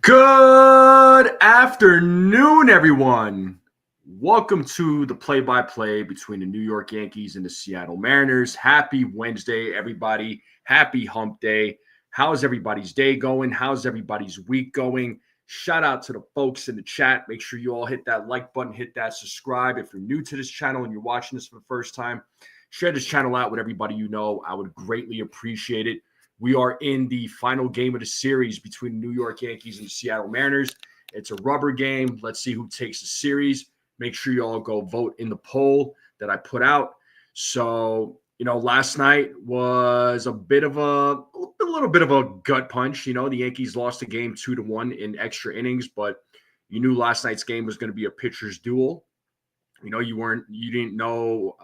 Good afternoon, everyone. Welcome to the play-by-play between the New York Yankees and the Seattle Mariners. Happy Wednesday, everybody. Happy hump day. How's everybody's day going? How's everybody's week going? Shout out to the folks in the chat. Make sure you all hit that like button, hit that subscribe. If you're new to this channel and you're watching this for the first time, share this channel out with everybody you know. I would greatly appreciate it. We are in the final game of the series between the New York Yankees and the Seattle Mariners. It's a rubber game. Let's see who takes the series. Make sure you all go vote in the poll that I put out. So, last night was a little bit of a gut punch. The Yankees lost the game 2-1 in extra innings, but you knew last night's game was going to be a pitcher's duel. You didn't know,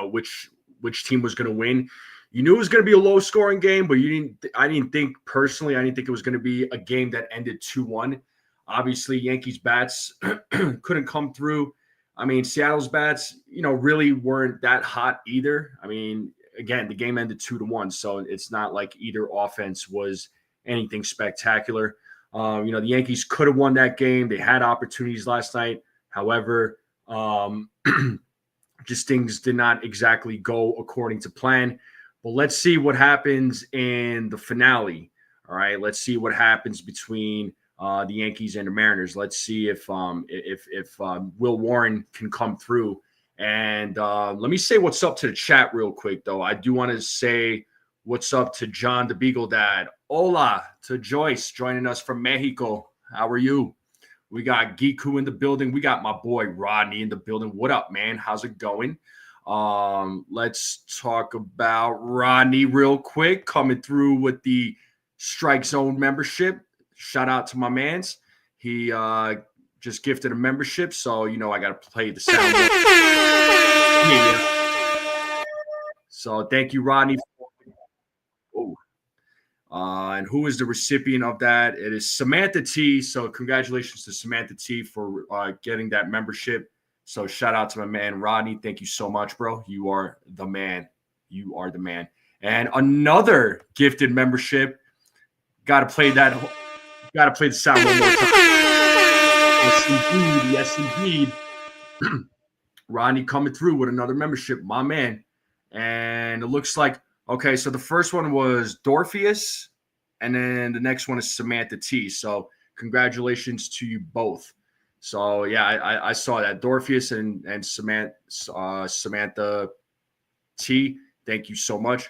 which team was going to win. You knew it was going to be a low-scoring game, but I didn't think it was going to be a game that ended 2-1. Obviously, Yankees bats couldn't come through. I mean, Seattle's bats, really weren't that hot either. I mean, again, the game ended 2-1, so it's not like either offense was anything spectacular. The Yankees could have won that game. They had opportunities last night. However, just things did not exactly go according to plan. But let's see what happens in the finale. All right, let's see what happens between the Yankees and the Mariners. Let's see if Will Warren can come through. And let me say what's up to the chat real quick, though. I do want to say what's up to John the Beagle Dad. Hola to Joyce joining us from Mexico. How are you? We got Giku in the building. We got my boy Rodney in the building. What up, man? How's it going? Let's talk about Rodney real quick, coming through with the Strike Zone membership. Shout out to my mans. He just gifted a membership, so I got to play the sound. Yeah. So thank you, Rodney. And who is the recipient of that? It is Samantha T. So congratulations to Samantha T for getting that membership. So shout out to my man, Rodney. Thank you so much, bro. You are the man. You are the man. And another gifted membership. Got to play that. Got to play the sound one more time. Yes, indeed. Rodney coming through with another membership, my man. And it looks like, okay, so the first one was Dorpheus, and then the next one is Samantha T. So congratulations to you both. So, yeah, I saw that. Dorpheus and Samantha T, thank you so much.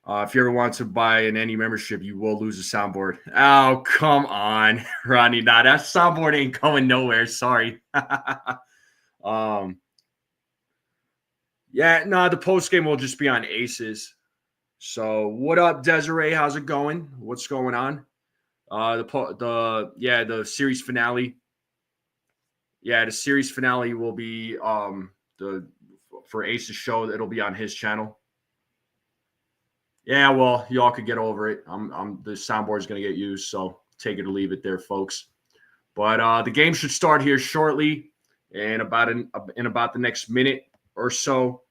If you ever want to buy any membership, you will lose a soundboard. Oh, come on, Ronnie. Nah, that soundboard ain't going nowhere. Sorry. The post game will just be on Aces. So, what up, Desiree? How's it going? What's going on? The series finale. Yeah, the series finale will be for Ace's show. It'll be on his channel. Yeah, well, y'all could get over it. The soundboard is going to get used, so take it or leave it there, folks. But the game should start here shortly, in about the next minute or so.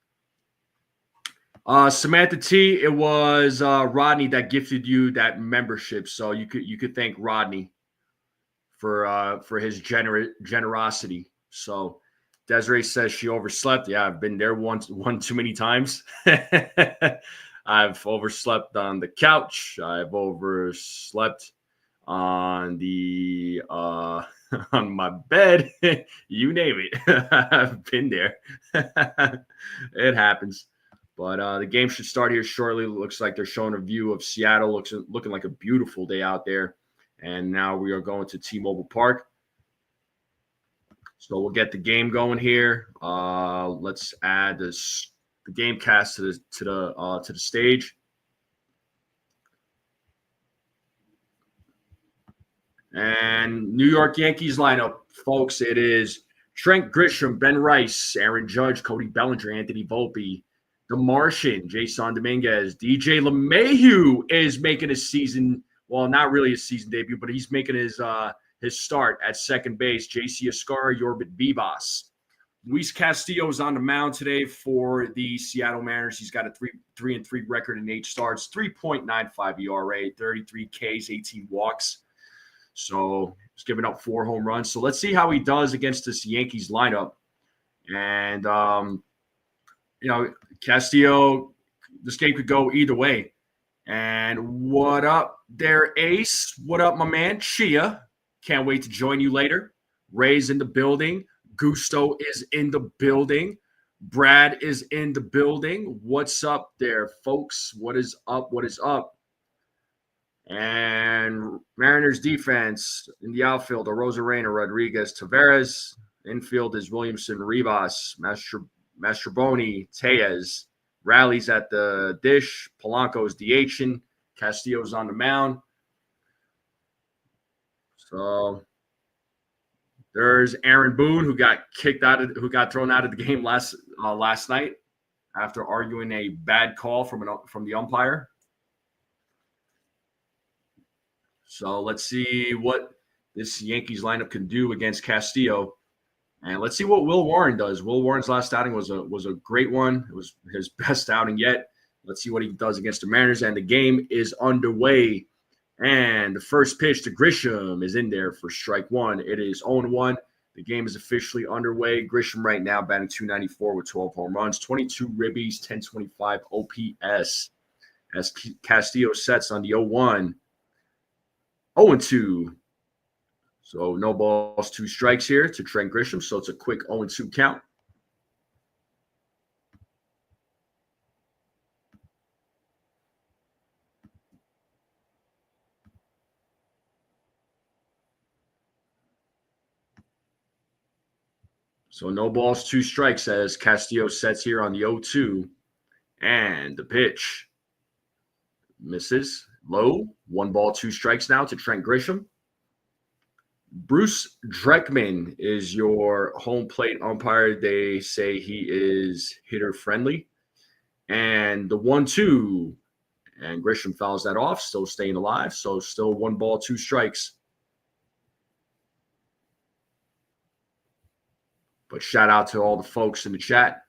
Samantha T, it was Rodney that gifted you that membership, so you could thank Rodney for his generosity. So Desiree says she overslept. Yeah, I've been there one too many times. I've overslept on the couch. I've overslept on the on my bed. You name it. I've been there. It happens. But the game should start here shortly. Looks like they're showing a view of Seattle. Looking like a beautiful day out there. And now we are going to T-Mobile Park. So we'll get the game going here. Let's add the game cast to the stage. And New York Yankees lineup, folks. It is Trent Grisham, Ben Rice, Aaron Judge, Cody Bellinger, Anthony Volpe, The Martian, Jason Dominguez, DJ LeMahieu is making his season. Well, not really his season debut, but he's making his start at second base. JC Escara, Yorbit Vivas. Luis Castillo's on the mound today for the Seattle Mariners. He's got a 3-3 record in 8 starts, 3.95 ERA, 33 Ks, 18 walks. So he's giving up 4 home runs. So let's see how he does against this Yankees lineup. And Castillo, this game could go either way. And what up there, Ace? What up, my man? Chia. Can't wait to join you later. Ray's in the building. Gusto is in the building. Brad is in the building. What's up there, folks? What is up? What is up? And Mariners defense in the outfield, Rosarena, Rodriguez, Tavares. Infield is Williamson, Rivas, Mastroboni, Tejas. Rallies at the dish. Polanco's DHing. Castillo's on the mound. So there's Aaron Boone, who got thrown out of the game last night after arguing a bad call from the umpire. So let's see what this Yankees lineup can do against Castillo. And let's see what Will Warren does. Will Warren's last outing was a great one. It was his best outing yet. Let's see what he does against the Mariners. And the game is underway. And the first pitch to Grisham is in there for strike one. It is 0-1. The game is officially underway. Grisham right now batting .294 with 12 home runs, 22 ribbies, 1025 OPS. As Castillo sets on the 0-1. 0-2. So no balls, 2 strikes here to Trent Grisham. So it's a quick 0-2 count. So no balls, 2 strikes as Castillo sets here on the 0-2. And the pitch misses. Low. 1 ball, 2 strikes now to Trent Grisham. Bruce Dreckman is your home plate umpire. They say he is hitter friendly. And the 1-2. And Grisham fouls that off, still staying alive. So still 1 ball, 2 strikes. But shout out to all the folks in the chat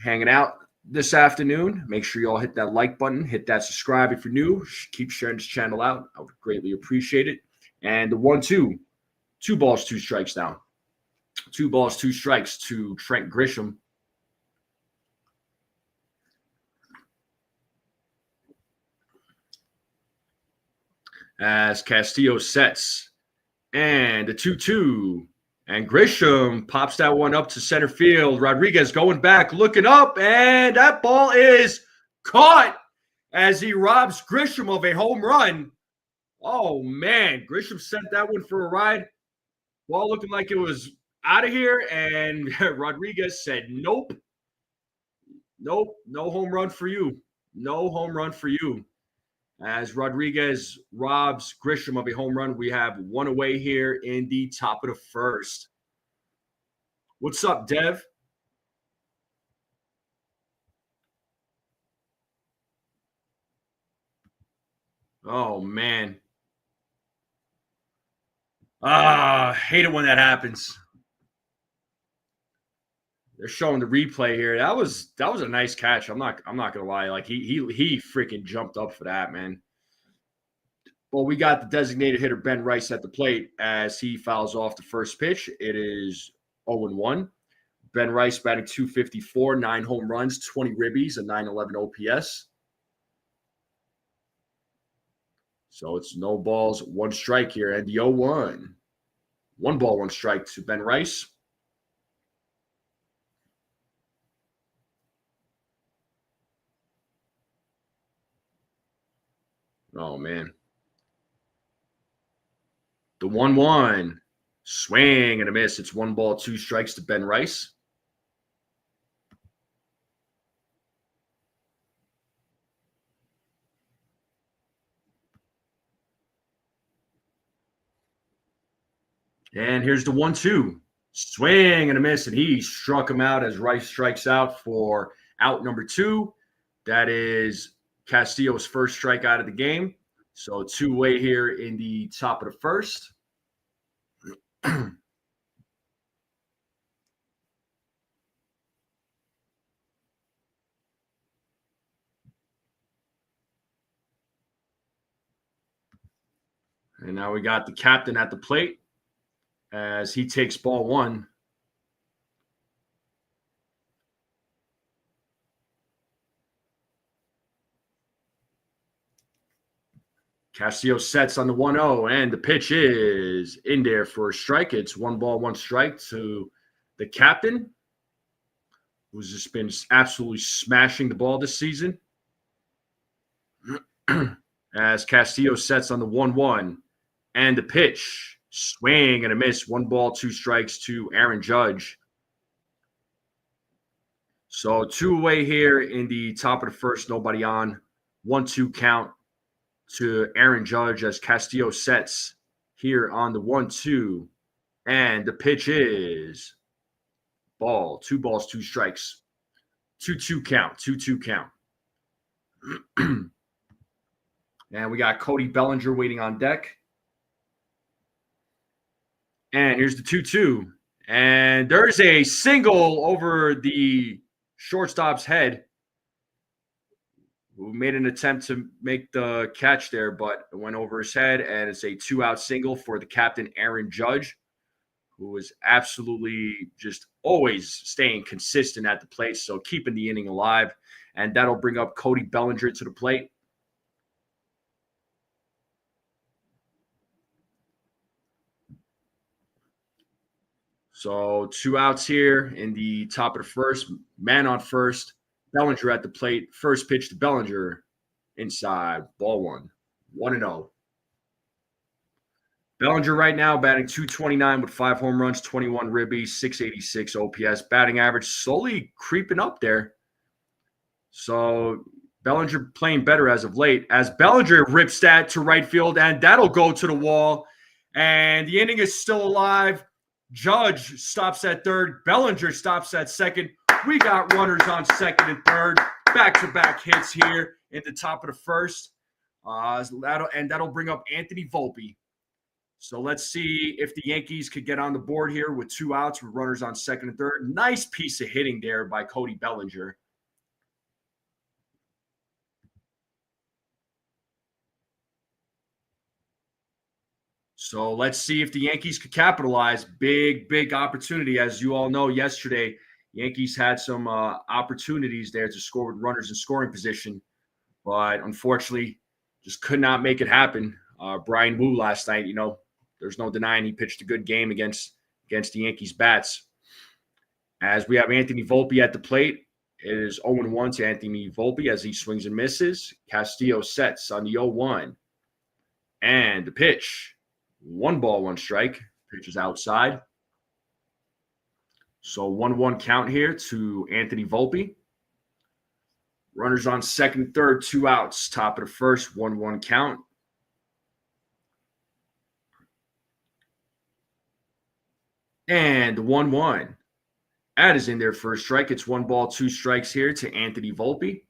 hanging out this afternoon. Make sure you all hit that like button. Hit that subscribe if you're new. Keep sharing this channel out. I would greatly appreciate it. And the 1-2. 2 balls, 2 strikes now. 2 balls, 2 strikes to Trent Grisham. As Castillo sets. And the 2-2. And Grisham pops that one up to center field. Rodriguez going back, looking up, and that ball is caught as he robs Grisham of a home run. Oh, man. Grisham sent that one for a ride. Ball looking like it was out of here, and Rodriguez said, nope. Nope, no home run for you. No home run for you. As Rodriguez robs Grisham of a home run, we have 1 away here in the top of the first. What's up, Dev? Oh, man. Hate it when that happens. They're showing the replay here. That was a nice catch. I'm not gonna lie. Like he freaking jumped up for that, man. Well, we got the designated hitter Ben Rice at the plate as he fouls off the first pitch. It is 0-1. Ben Rice batting .254, 9 home runs, 20 ribbies, a .911 OPS. So it's no balls, 1 strike here, and the 0-1. 1 ball, 1 strike to Ben Rice. Oh, man. The 1-1. Swing and a miss. It's 1 ball, 2 strikes to Ben Rice. And here's the 1-2. Swing and a miss, and he struck him out as Rice strikes out for out number 2. That is Castillo's first strikeout of the game. So 2 away here in the top of the first. And now we got the captain at the plate as he takes ball one. Castillo sets on the 1-0, and the pitch is in there for a strike. It's 1 ball, 1 strike to the captain, who's just been absolutely smashing the ball this season. As Castillo sets on the 1-1, and the pitch, swing and a miss. 1 ball, 2 strikes to Aaron Judge. So 2 away here in the top of the first, nobody on. 1-2 count to Aaron Judge as Castillo sets here on the 1-2. And the pitch is ball. 2 balls, 2 strikes. 2-2 count. 2-2 count. And we got Cody Bellinger waiting on deck. And here's the 2-2. And there's a single over the shortstop's head, who made an attempt to make the catch there, but it went over his head, and it's a 2-out single for the captain, Aaron Judge, who is absolutely just always staying consistent at the plate, so keeping the inning alive. And that'll bring up Cody Bellinger to the plate. So 2 outs here in the top of the first, man on first. Bellinger at the plate. First pitch to Bellinger. Inside. Ball 1. 1-0. Bellinger right now batting .229 with 5 home runs, 21 ribbies, 686 OPS. Batting average slowly creeping up there. So Bellinger playing better as of late. As Bellinger rips that to right field, and that'll go to the wall. And the inning is still alive. Judge stops at third. Bellinger stops at second. We got runners on second and third. Back-to-back hits here in the top of the first. That'll bring up Anthony Volpe. So let's see if the Yankees could get on the board here with 2 outs with runners on second and third. Nice piece of hitting there by Cody Bellinger. So let's see if the Yankees could capitalize. Big opportunity. As you all know, yesterday, Yankees had some opportunities there to score with runners in scoring position, but unfortunately just could not make it happen. Brian Wu last night, there's no denying he pitched a good game against the Yankees bats. As we have Anthony Volpe at the plate, it is 0-1 to Anthony Volpe as he swings and misses. Castillo sets on the 0-1. And the pitch. 1 ball, 1 strike. Pitch is outside. So 1-1 count here to Anthony Volpe. Runners on second and third, 2 outs. Top of the first, 1-1 count. And 1-1. That is in there for a strike. It's 1 ball, 2 strikes here to Anthony Volpe.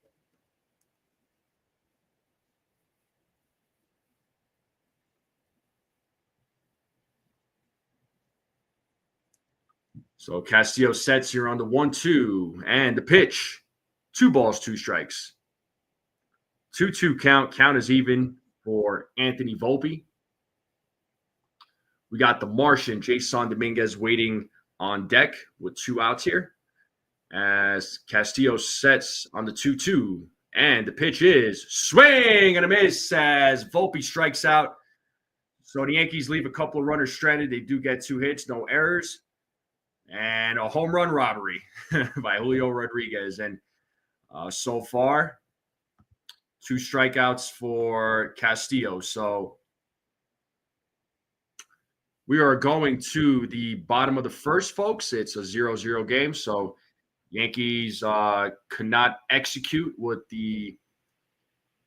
So Castillo sets here on the 1-2, and the pitch. 2 balls, 2 strikes. 2-2 count. Count is even for Anthony Volpe. We got the Martian, Jason Dominguez, waiting on deck with 2 outs here. As Castillo sets on the 2-2, and the pitch is swing and a miss as Volpe strikes out. So the Yankees leave a couple of runners stranded. They do get 2 hits, no errors. And a home run robbery by Julio Rodriguez. And so far, 2 strikeouts for Castillo. So we are going to the bottom of the first, folks. It's a 0-0 game. So Yankees could not execute with the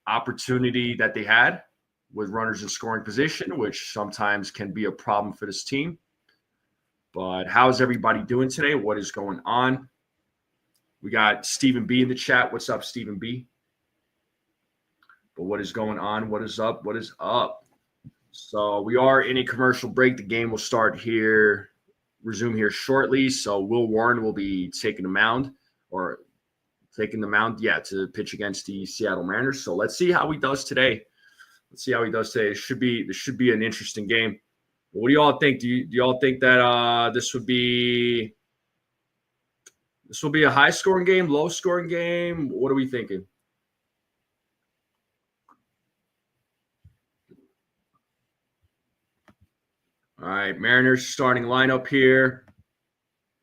opportunity that they had with runners in scoring position, which sometimes can be a problem for this team. But how's everybody doing today? What is going on? We got Stephen B in the chat. What's up, Stephen B? But what is going on? What is up? What is up? So we are in a commercial break. The game will resume here shortly. So Will Warren will be taking the mound to pitch against the Seattle Mariners. So let's see how he does today. Let's see how he does today. This should be an interesting game. What do y'all think? Do y'all think that this will be a high scoring game, low scoring game? What are we thinking? All right, Mariners starting lineup here.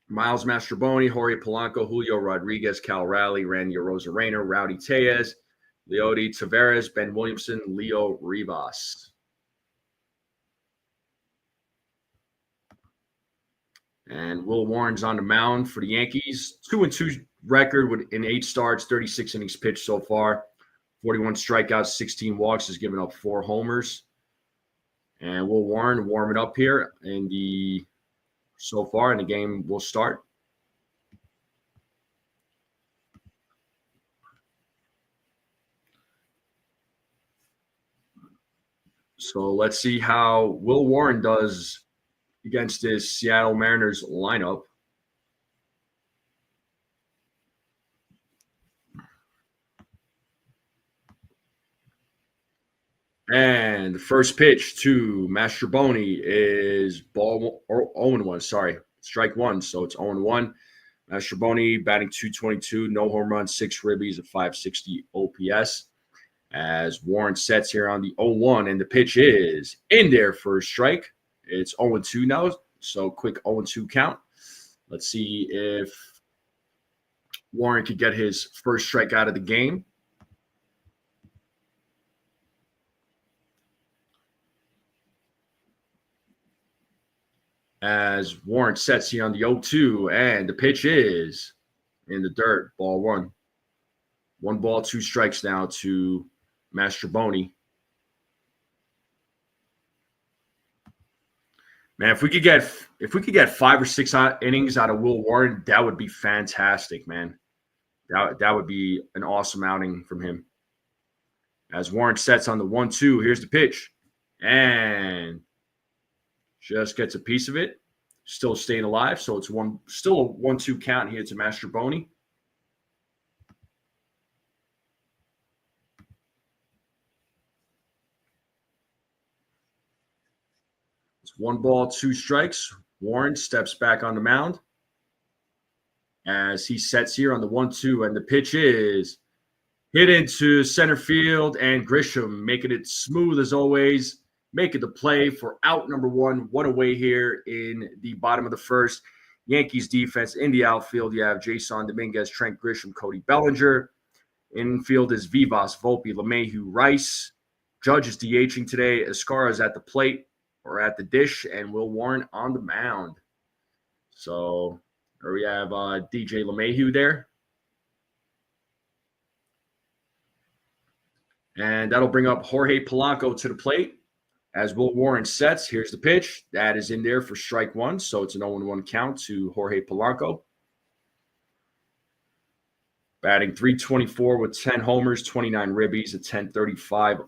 Miles Mastrobuoni, Jorge Polanco, Julio Rodriguez, Cal Raleigh, Randy Arozarena, Rowdy Tellez, Leody Taveras, Ben Williamson, Leo Rivas. And Will Warren's on the mound for the Yankees. 2-2 record in 8 starts, 36 innings pitched so far. 41 strikeouts, 16 walks, has given up 4 homers. And Will Warren warming up here so far, and the game will start. So let's see how Will Warren does against this Seattle Mariners lineup. And the first pitch to Mastrobuoni is ball 0-1. Sorry, strike one. So it's 0-1. Mastrobuoni batting .222, no home runs, 6 ribbies, a .560 OPS. As Warren sets here on the 0-1, and the pitch is in there for a strike. It's 0-2 now, so quick 0-2 count. Let's see if Warren could get his first strike out of the game. As Warren sets here on the 0-2, and the pitch is in the dirt, ball 1. 1 ball, 2 strikes now to Mastrobuoni. Man, if we could get 5 or 6 innings out of Will Warren, that would be fantastic, man. That would be an awesome outing from him. As Warren sets on the 1-2, here's the pitch, and just gets a piece of it. Still staying alive, so it's still a 1-2 count here to Mastrobuoni. It's 1 ball, 2 strikes. Warren steps back on the mound as he sets here on the 1-2, and the pitch is hit into center field, and Grisham making it smooth as always, making the play for out number 1. 1 away here in the bottom of the first. Yankees defense in the outfield, you have Jason Dominguez, Trent Grisham, Cody Bellinger. Infield is Vivas, Volpe, LeMahieu, Rice. Judge is DHing today. Escara is at the plate or at the dish, and Will Warren on the mound. So there we have DJ LeMahieu there. And that'll bring up Jorge Polanco to the plate. As Will Warren sets, here's the pitch. That is in there for strike 1, so it's an 0-1 count to Jorge Polanco. Batting .324 with 10 homers, 29 ribbies, a .1035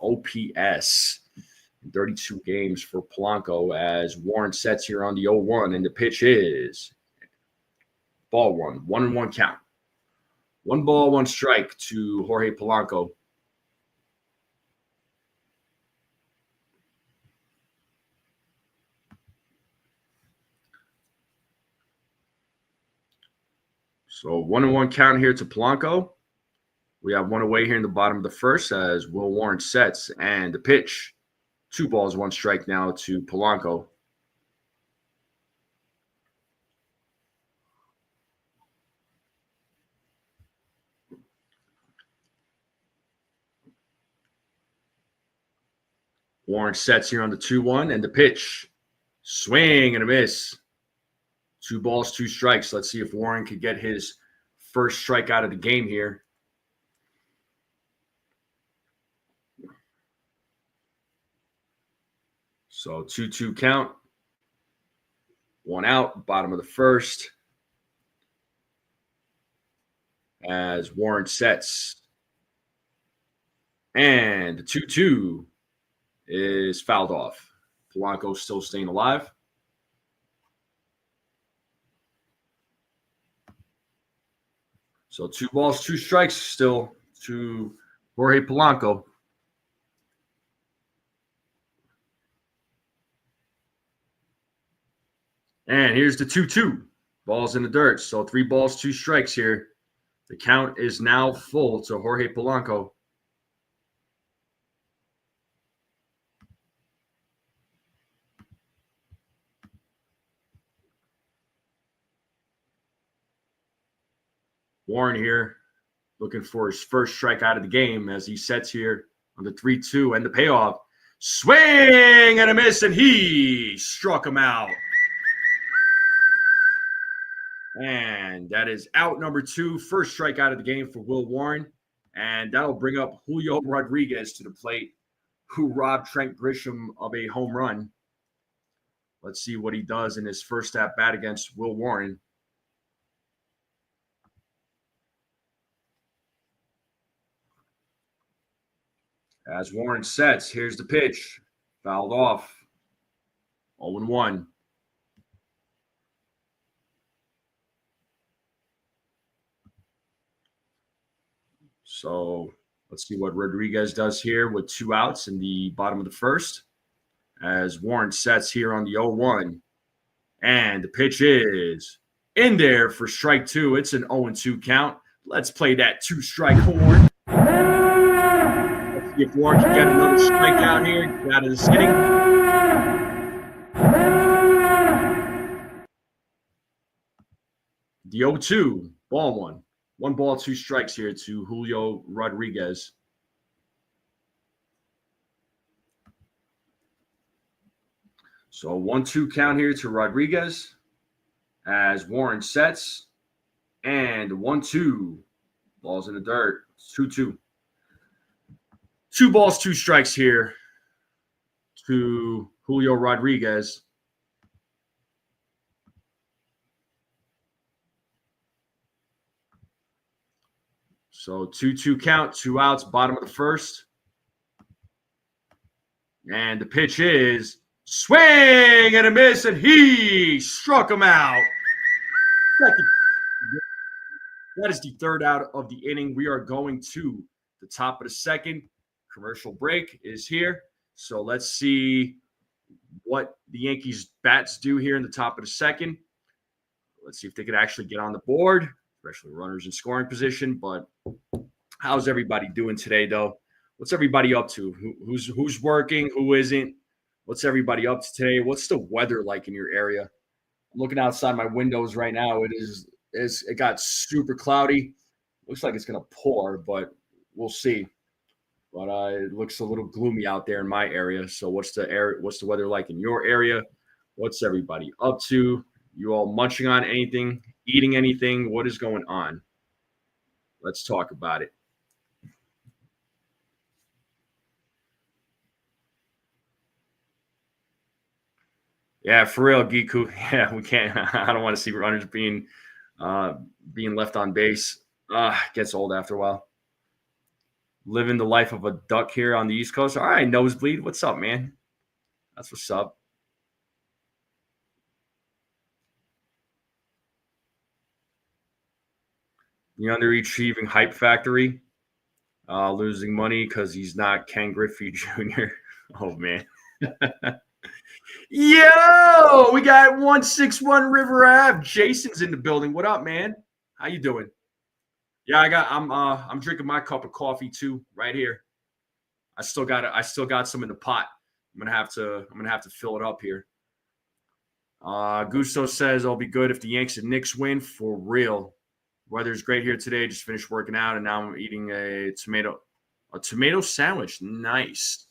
OPS. 32 games for Polanco as Warren sets here on the 0-1, and the pitch is ball 1, 1-1 count. 1 ball, 1 strike to Jorge Polanco. So 1-1 count here to Polanco. We have 1 away here in the bottom of the first as Will Warren sets, and the pitch. 2 balls, 1 strike now to Polanco. Warren sets here on the 2-1, and the pitch. Swing and a miss. 2 balls, 2 strikes. Let's see if Warren could get his first strike out of the game here. So 2-2 count. 1 out, bottom of the first. As Warren sets. And the 2-2 is fouled off. Polanco still staying alive. So 2 balls, 2 strikes still to Jorge Polanco. And here's the 2-2. Balls in the dirt. So 3 balls, 2 strikes here. The count is now full to Jorge Polanco. Warren here looking for his first strikeout of the game as he sets here on the 3-2 and the payoff. Swing and a miss, and he struck him out. And that is out number 2, first strikeout of the game for Will Warren. And that'll bring up Julio Rodriguez to the plate, who robbed Trent Grisham of a home run. Let's see what he does in his first at bat against Will Warren. As Warren sets, here's the pitch. Fouled off. 0-1. So let's see what Rodriguez does here with 2 outs in the bottom of the first. As Warren sets here on the 0-1. And the pitch is in there for strike 2. It's an 0-2 count. Let's play that 2-strike horn. Let's see if Warren can get another strikeout here. Get out of the sitting. The 0-2, ball 1. 1 ball, 2 strikes here to Julio Rodriguez. So 1-2 count here to Rodriguez as Warren sets. And 1-2. Balls in the dirt. 2-2. 2 balls, 2 strikes here to Julio Rodriguez. So 2-2 count, 2 outs, bottom of the first. And the pitch is swing and a miss, and he struck him out. That is the 3rd out of the inning. We are going to the top of the 2nd. Commercial break is here. So let's see what the Yankees bats do here in the top of the 2nd. Let's see if they could actually get on the board, especially runners in scoring position. But how's everybody doing today, though? What's everybody up to? Who's working? Who isn't? What's everybody up to today? What's the weather like in your area? I'm looking outside my windows right now. It got super cloudy. Looks like it's gonna pour, but we'll see. But it looks a little gloomy out there in my area. So what's the weather like in your area? What's everybody up to? You all munching on anything, eating anything? What is going on? Let's talk about it. Yeah, for real, Giku. Yeah, we can't. I don't want to see runners being left on base. Gets old after a while. Living the life of a duck here on the East Coast. All right, Nosebleed. What's up, man? That's what's up. The underachieving hype factory. Losing money because he's not Ken Griffey Jr. Oh, man. Yo, we got 161 River Ave. Jason's in the building. What up, man? How you doing? Yeah, I'm drinking my cup of coffee too, right here. I still got some in the pot. I'm gonna have to fill it up here. Gusto says I'll be good if the Yanks and Knicks win for real. Weather's great here today. Just finished working out and now I'm eating a tomato sandwich. Nice.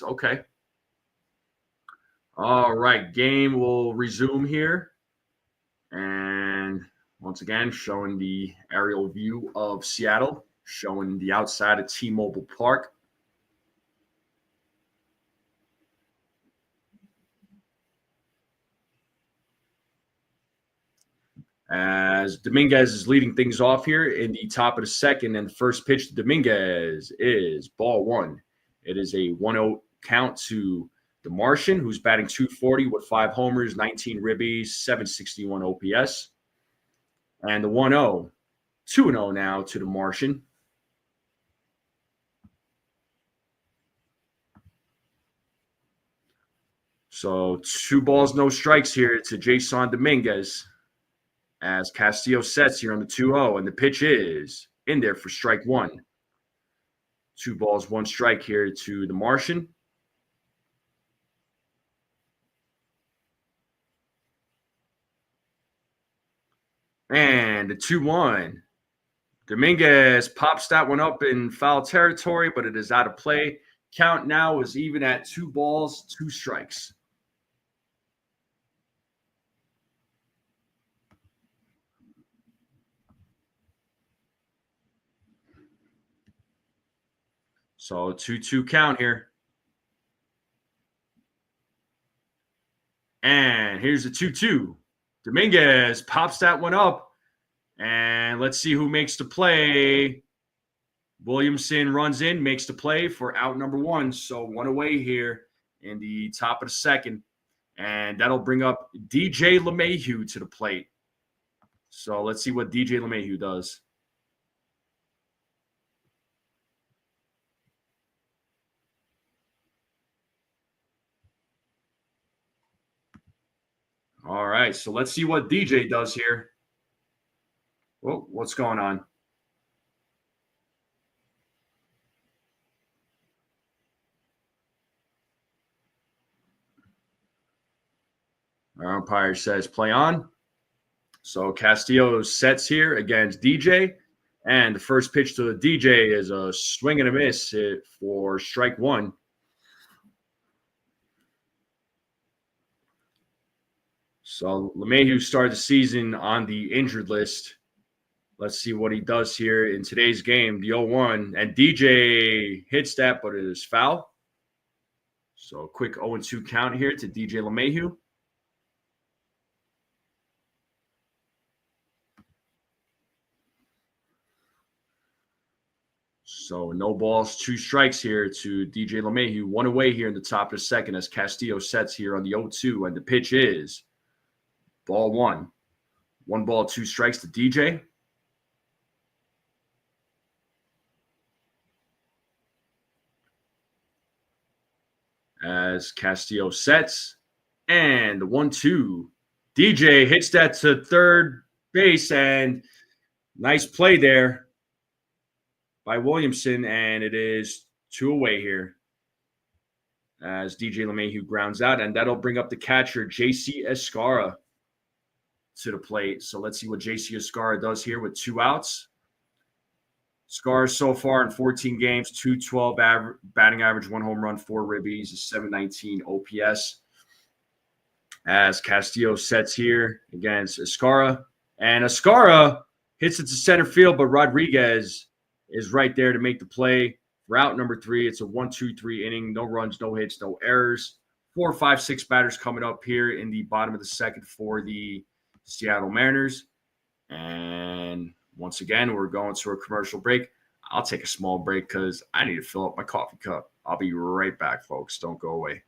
Okay. All right, game will resume here. And once again, showing the aerial view of Seattle, showing the outside of T-Mobile Park. As Dominguez is leading things off here in the top of the 2nd, and the first pitch to Dominguez is ball 1. It is a 1-0 count to the Martian, who's batting .240 with 5 homers, 19 ribbies, 761 OPS. And the 1-0, 2-0 now to the Martian. So 2 balls, no strikes here to Jason Dominguez as Castillo sets here on the 2-0, and the pitch is in there for strike one. 2 balls, 1 strike here to the Martian. And the 2-1. Dominguez pops that one up in foul territory, but it is out of play. Count now is even at 2 balls, 2 strikes. So 2-2 count here. And here's the 2-2. Dominguez pops that one up. And let's see who makes the play. Williamson runs in, makes the play for out number one. So 1 away here in the top of the second. And that'll bring up DJ LeMahieu to the plate. So let's see what DJ LeMahieu does. All right, so let's see what DJ does here. Oh, what's going on? Our umpire says play on. So Castillo sets here against DJ. And the first pitch to DJ is a swing and a miss for strike one. So LeMahieu started the season on the injured list. Let's see what he does here in today's game, the 0-1. And DJ hits that, but it is foul. So quick 0-2 count here to DJ LeMahieu. So no balls, 2 strikes here to DJ LeMahieu. 1 away here in the top of the second as Castillo sets here on the 0-2. And the pitch is ball one. 1 ball, 2 strikes to DJ. As Castillo sets. And the 1-2. DJ hits that to third base. And nice play there by Williamson. And it is 2 away here as DJ LeMahieu grounds out. And that'll bring up the catcher, JC Escara, to the plate. So let's see what JC Escara does here with 2 outs. Scars so far in 14 games, 212 batting average, 1 home run, 4 ribbies, a 719 OPS. As Castillo sets here against Escara. And Escara hits it to center field, but Rodriguez is right there to make the play. Route number 3, it's a 1-2-3 inning, no runs, no hits, no errors. 4, 5, 6 batters coming up here in the bottom of the second for the Seattle Mariners. And once again, we're going to a commercial break. I'll take a small break because I need to fill up my coffee cup. I'll be right back, folks. Don't go away.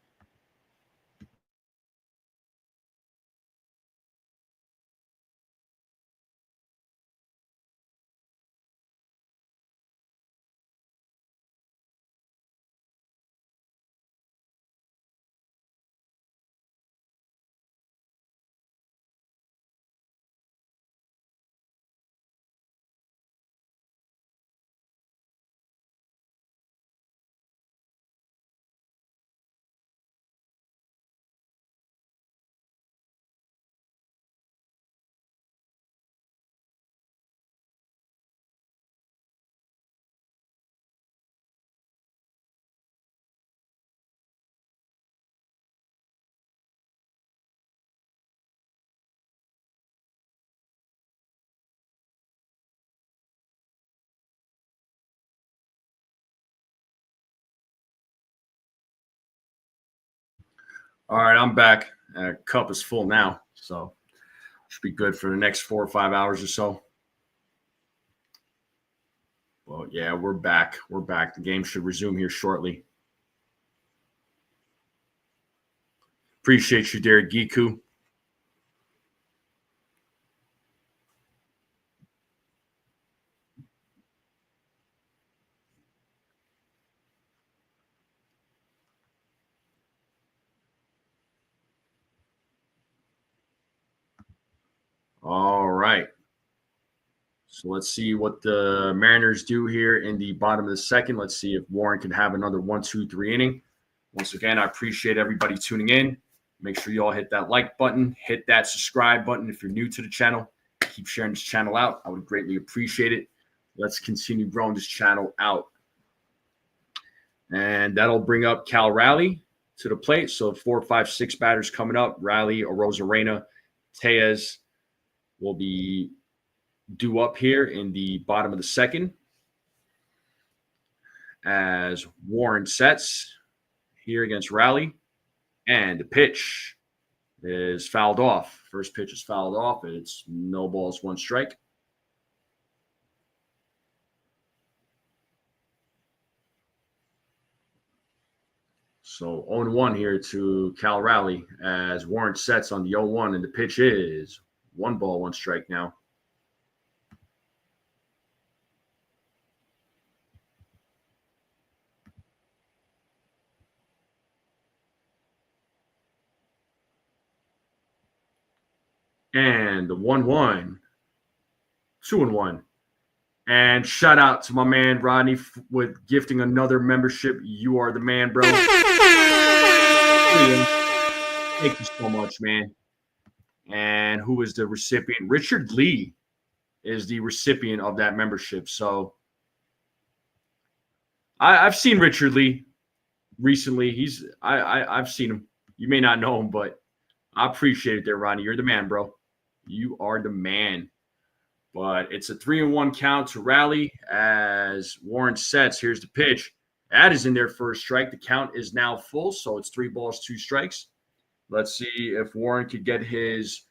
All right, I'm back. Cup is full now, so should be good for the next 4 or 5 hours or so. Well, yeah, we're back. We're back. The game should resume here shortly. Appreciate you, Derek Giku. All right. So let's see what the Mariners do here in the bottom of the second. Let's see if Warren can have another 1-2-3 inning. Once again, I appreciate everybody tuning in. Make sure you all hit that like button, hit that subscribe button if you're new to the channel. Keep sharing this channel out. I would greatly appreciate it. Let's continue growing this channel out. And that'll bring up Cal Raleigh to the plate. So 4, 5, 6 batters coming up. Raleigh, Arozarena, Tejas will be due up here in the bottom of the second as Warren sets here against Raleigh. And the pitch is fouled off. First pitch is fouled off. It's no balls, 1 strike. So 0-1 here to Cal Raleigh as Warren sets on the 0-1, and the pitch is 1 ball, 1 strike now. And the 1-1, 2-1. And shout out to my man Rodney with gifting another membership. You are the man, bro. Thank you so much, man. And who is the recipient? Richard Lee is the recipient of that membership. So I've seen Richard Lee recently. I've seen him. You may not know him, but I appreciate it there, Rodney. You're the man, bro. You are the man. But it's a 3-1 count to Raleigh as Warren sets. Here's the pitch. That is in there for a strike. The count is now full, so it's 3 balls, 2 strikes. Let's see if Warren could get his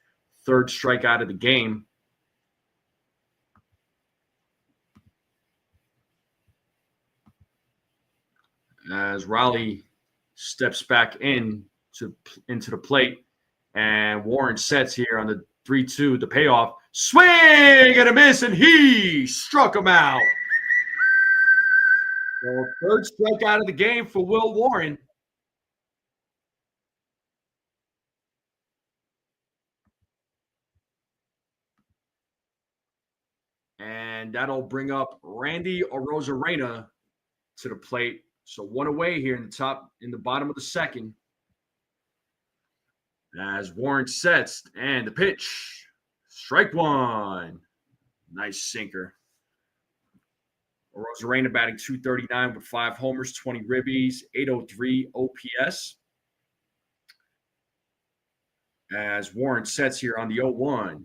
3rd strike out of the game. As Raleigh steps back into the plate, and Warren sets here on the 3-2, the payoff. Swing and a miss, and he struck him out. So 3rd strike out of the game for Will Warren. And that'll bring up Randy Arozarena to the plate. So 1 away here in the bottom of the second. As Warren sets, and the pitch, strike 1. Nice sinker. Arozarena batting .239 with 5 homers, 20 ribbies, .803 OPS. As Warren sets here on the 0-1.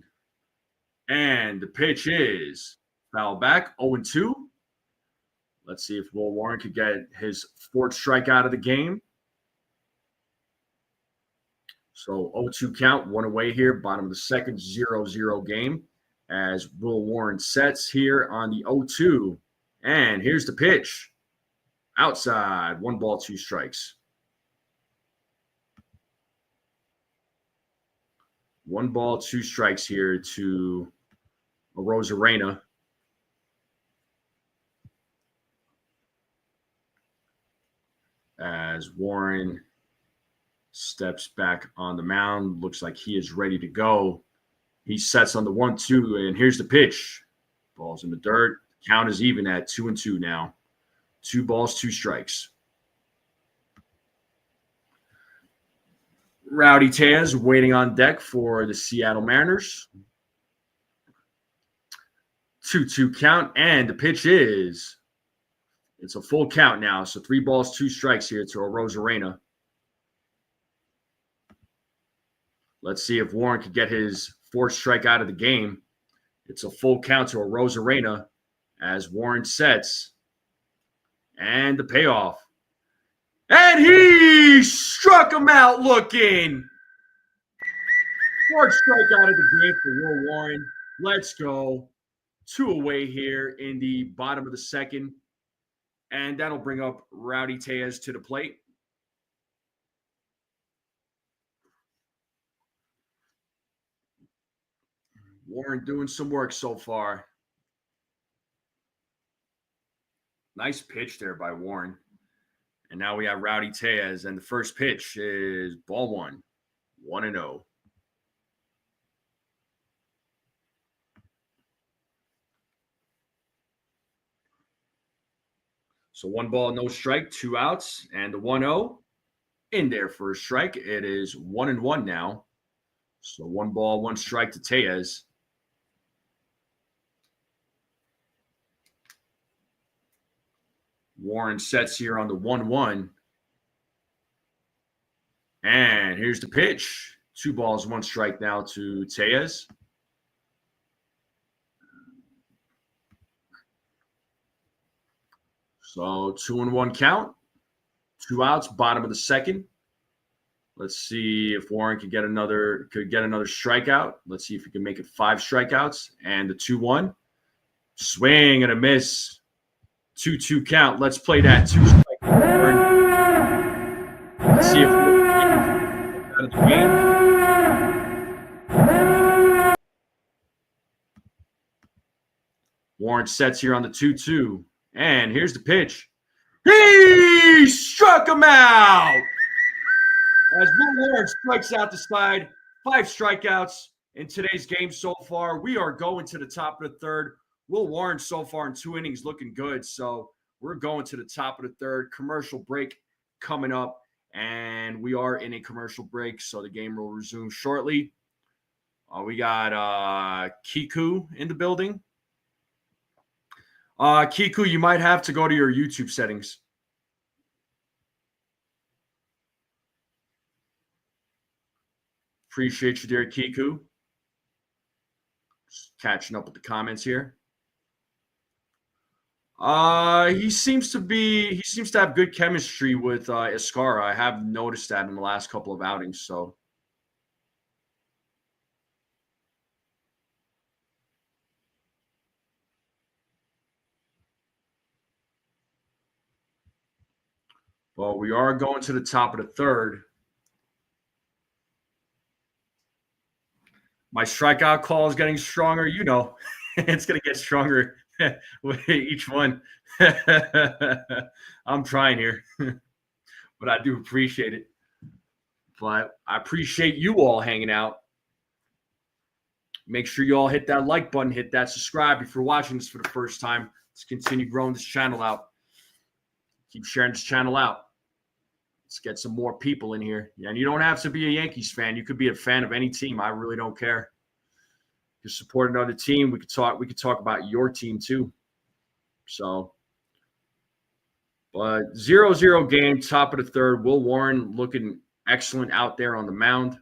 And the pitch is foul back, 0-2. Let's see if Will Warren could get his 4th strikeout of the game. So 0-2 count, 1 away here, bottom of the second, 0-0 game. As Will Warren sets here on the 0-2. And here's the pitch. Outside, 1 ball, 2 strikes. 1 ball, 2 strikes here to Arozarena. As Warren steps back on the mound, looks like he is ready to go. He sets on the 1-2, and here's the pitch. Ball's in the dirt. Count is even at 2-2 now. 2 balls, 2 strikes. Rowdy Tejas waiting on deck for the Seattle Mariners. 2-2 count, and the pitch is, it's a full count now. So 3 balls, 2 strikes here to Arozarena. Let's see if Warren could get his 4th strike out of the game. It's a full count to Arozarena as Warren sets. And the payoff. And he struck him out looking. 4th strike out of the game for Will Warren. Let's go. 2 away here in the bottom of the second. And that'll bring up Rowdy Tejas to the plate. Warren doing some work so far. Nice pitch there by Warren. And now we have Rowdy Tejas, and the first pitch is ball 1, 1-0. So 1 ball, no strike, 2 outs, and the 1-0 in there for a strike. It is 1-1 now. So 1 ball, 1 strike to Tellez. Warren sets here on the 1-1. And here's the pitch. 2 balls, 1 strike now to Tellez. So 2-1 count. 2 outs, bottom of the second. Let's see if Warren could get another strikeout. Let's see if he can make it 5 strikeouts. And the 2-1. Swing and a miss. 2-2 count. Let's play that 2-strike. Let's see if we can get out of the game. Warren sets here on the 2-2. And here's the pitch. He struck him out. As Will Warren strikes out the side, 5 strikeouts in today's game so far. We are going to the top of the third. Will Warren so far in 2 innings looking good. So we're going to the top of the third. Commercial break coming up. And we are in a commercial break. So the game will resume shortly. We got Kiku in the building. Kiku, you might have to go to your YouTube settings. Appreciate you, dear Kiku. Just catching up with the comments here. He seems to have good chemistry with Escara. I have noticed that in the last couple of outings. So, well, we are going to the top of the third. My strikeout call is getting stronger. You know, it's going to get stronger with each one. I'm trying here, but I do appreciate it. But I appreciate you all hanging out. Make sure you all hit that like button, hit that subscribe if you're watching this for the first time. Let's continue growing this channel out. Keep sharing this channel out. Let's get some more people in here. And you don't have to be a Yankees fan. You could be a fan of any team. I really don't care. You support another team. We could talk about your team too. So, but 0-0 game, top of the third. Will Warren looking excellent out there on the mound.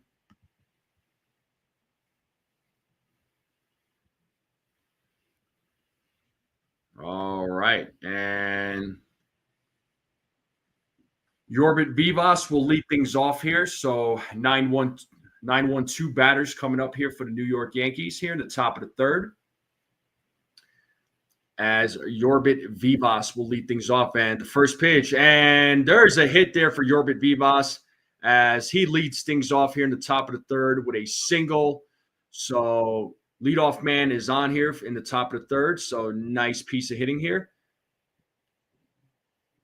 All right. And Yorbit Vivas will lead things off here. So 9-1-2 batters coming up here for the New York Yankees here in the top of the third. As Yorbit Vivas will lead things off. And the first pitch. And there's a hit there for Yorbit Vivas as he leads things off here in the top of the third with a single. So leadoff man is on here in the top of the third. So nice piece of hitting here.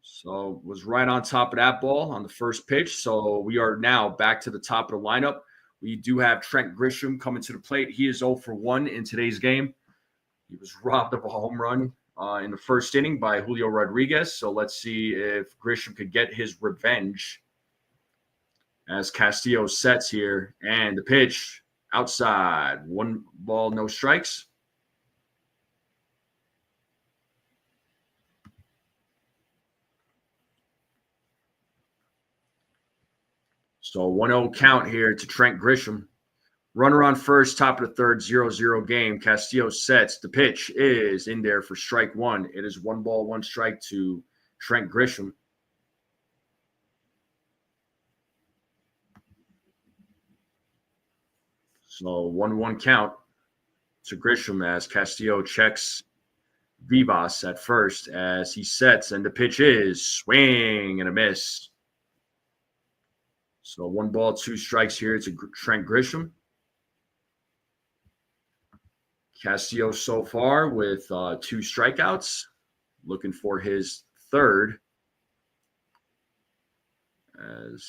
So was right on top of that ball on the first pitch. So we are now back to the top of the lineup. We do have Trent Grisham coming to the plate. He is 0 for 1 in today's game. He was robbed of a home run in the first inning by Julio Rodriguez. So let's see if Grisham could get his revenge as Castillo sets here. And the pitch outside. 1 ball, no strikes. So 1-0 count here to Trent Grisham. Runner on first, top of the third, 0-0 game. Castillo sets. The pitch is in there for strike 1. It is 1 ball, 1 strike to Trent Grisham. So 1-1 count to Grisham as Castillo checks Vivas at first as he sets. And the pitch is swing and a miss. So 1 ball, 2 strikes here to Trent Grisham. Castillo so far with 2 strikeouts, looking for his third as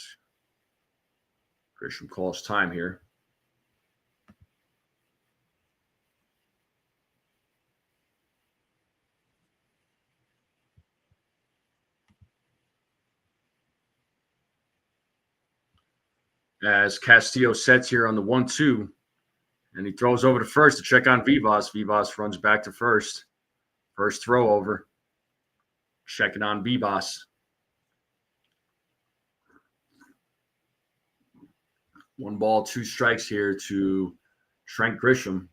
Grisham calls time here. as Castillo sets here on the 1-2. And he throws over to first to check on Vivas. Vivas runs back to first. First throw over. Checking on Vivas. 1 ball, 2 strikes here to Trent Grisham.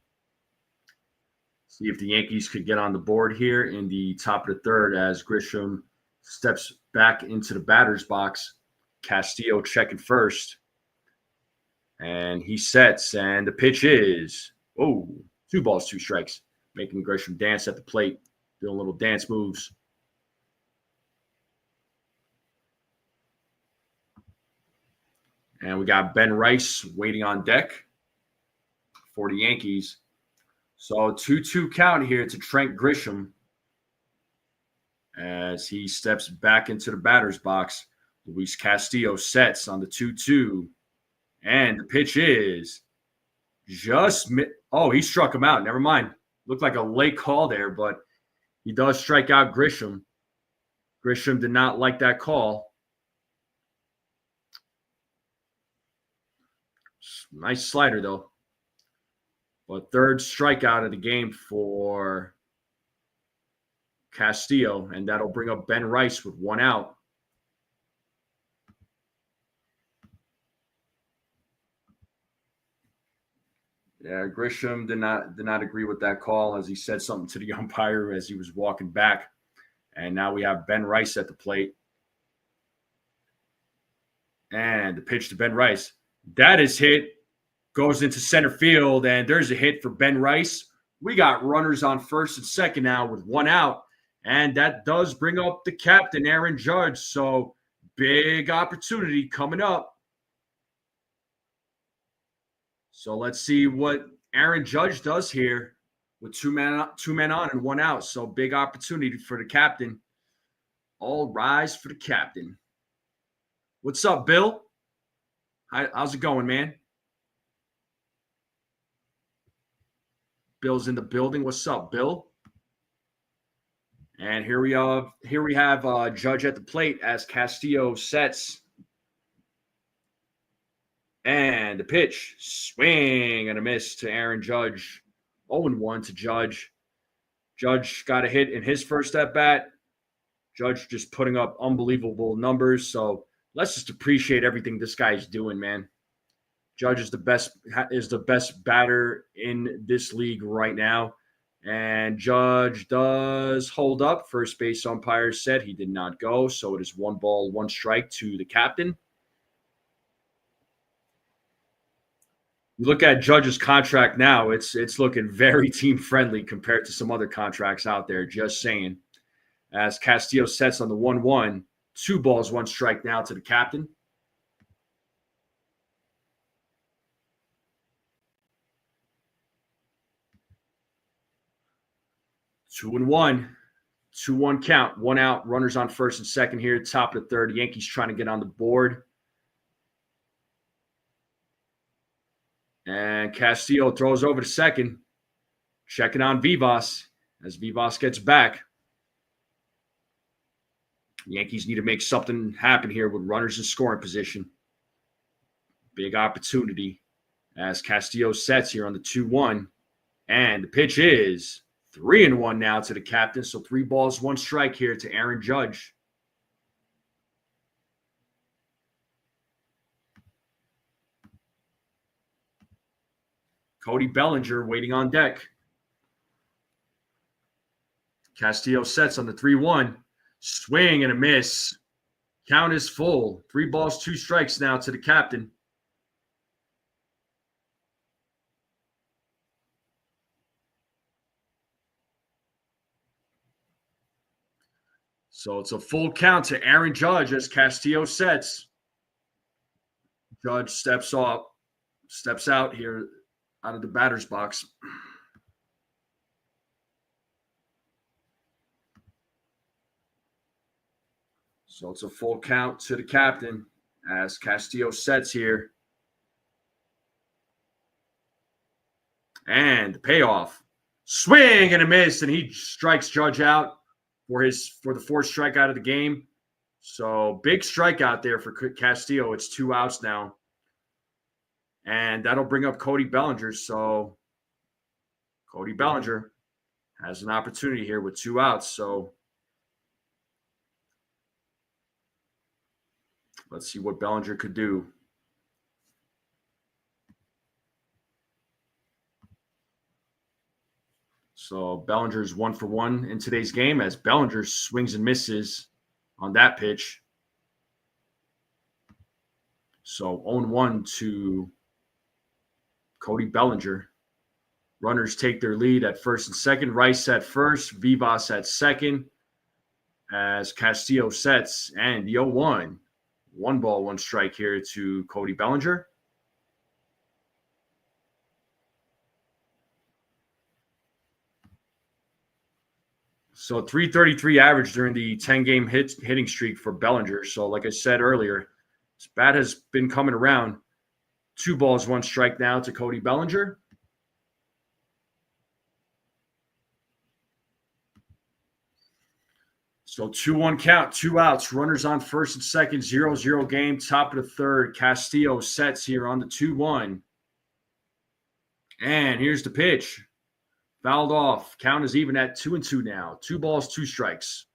See if the Yankees could get on the board here in the top of the third as Grisham steps back into the batter's box. Castillo checking first. And he sets, and the pitch is, 2 balls, 2 strikes, making Grisham dance at the plate, doing little dance moves. And we got Ben Rice waiting on deck for the Yankees. So 2-2 count here to Trent Grisham as he steps back into the batter's box. Luis Castillo sets on the 2-2. And the pitch is he struck him out. Never mind. Looked like a late call there, but he does strike out Grisham. Grisham did not like that call. Nice slider, though. But third strikeout of the game for Castillo, and that'll bring up Ben Rice with 1 out. Yeah, Grisham did not agree with that call as he said something to the umpire as he was walking back. And now we have Ben Rice at the plate. And the pitch to Ben Rice. That is hit. Goes into center field, and there's a hit for Ben Rice. We got runners on first and second now with 1 out. And that does bring up the captain, Aaron Judge. So big opportunity coming up. So let's see what Aaron Judge does here with 2 men on and 1 out. So big opportunity for the captain. All rise for the captain. What's up, Bill? How's it going, man? Bill's in the building. What's up, Bill? And here we have Judge at the plate as Castillo sets. And the pitch, swing and a miss to Aaron Judge. 0-1 to Judge. Judge got a hit in his first at-bat. Judge just putting up unbelievable numbers. So let's just appreciate everything this guy's doing, man. Judge is the best batter in this league right now. And Judge does hold up. First base umpire said he did not go. So it is 1 ball, 1 strike to the captain. You look at Judge's contract now, it's looking very team-friendly compared to some other contracts out there, just saying. As Castillo sets on the 1-1, 2 balls, 1 strike now to the captain. Two and 1. 2-1 count. 1 out. Runners on first and second here. Top of the third. Yankees trying to get on the board. And Castillo throws over to second. Checking on Vivas as Vivas gets back. Yankees need to make something happen here with runners in scoring position. Big opportunity as Castillo sets here on the 2-1. And the pitch is 3-1 now to the captain. So 3 balls, 1 strike here to Aaron Judge. Cody Bellinger waiting on deck. Castillo sets on the 3-1. Swing and a miss. Count is full. 3 balls, 2 strikes now to the captain. So it's a full count to Aaron Judge as Castillo sets. Judge steps out here out of the batter's box. So it's a full count to the captain as Castillo sets here. And the payoff. Swing and a miss, and he strikes Judge out for the 4th strikeout of the game. So big strikeout there for Castillo. It's 2 outs now. And that'll bring up Cody Bellinger. So Cody Bellinger has an opportunity here with 2 outs. So let's see what Bellinger could do. So Bellinger's 1 for 1 in today's game as Bellinger swings and misses on that pitch. So 0-1 to Cody Bellinger. Runners take their lead at first and second. Rice at first, Vivas at second as Castillo sets, and the 0-1. 1 ball, 1 strike here to Cody Bellinger. So 333 average during the 10-game hitting streak for Bellinger. So like I said earlier, his bat has been coming around. 2 balls, 1 strike now to Cody Bellinger. So 2-1 count, 2 outs, runners on first and second, 0-0 game, top of the third. Castillo sets here on the 2-1. And here's the pitch. Fouled off. Count is even at 2-2 now. 2 balls, 2 strikes.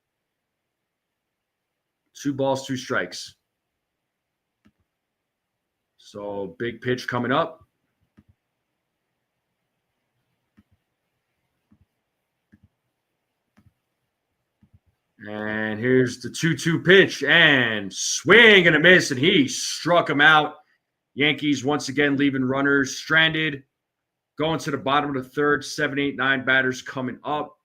2 balls, 2 strikes. So big pitch coming up. And here's the 2-2 pitch, and swing and a miss, and he struck him out. Yankees once again leaving runners stranded. Going to the bottom of the third, 7, 8, 9 batters coming up.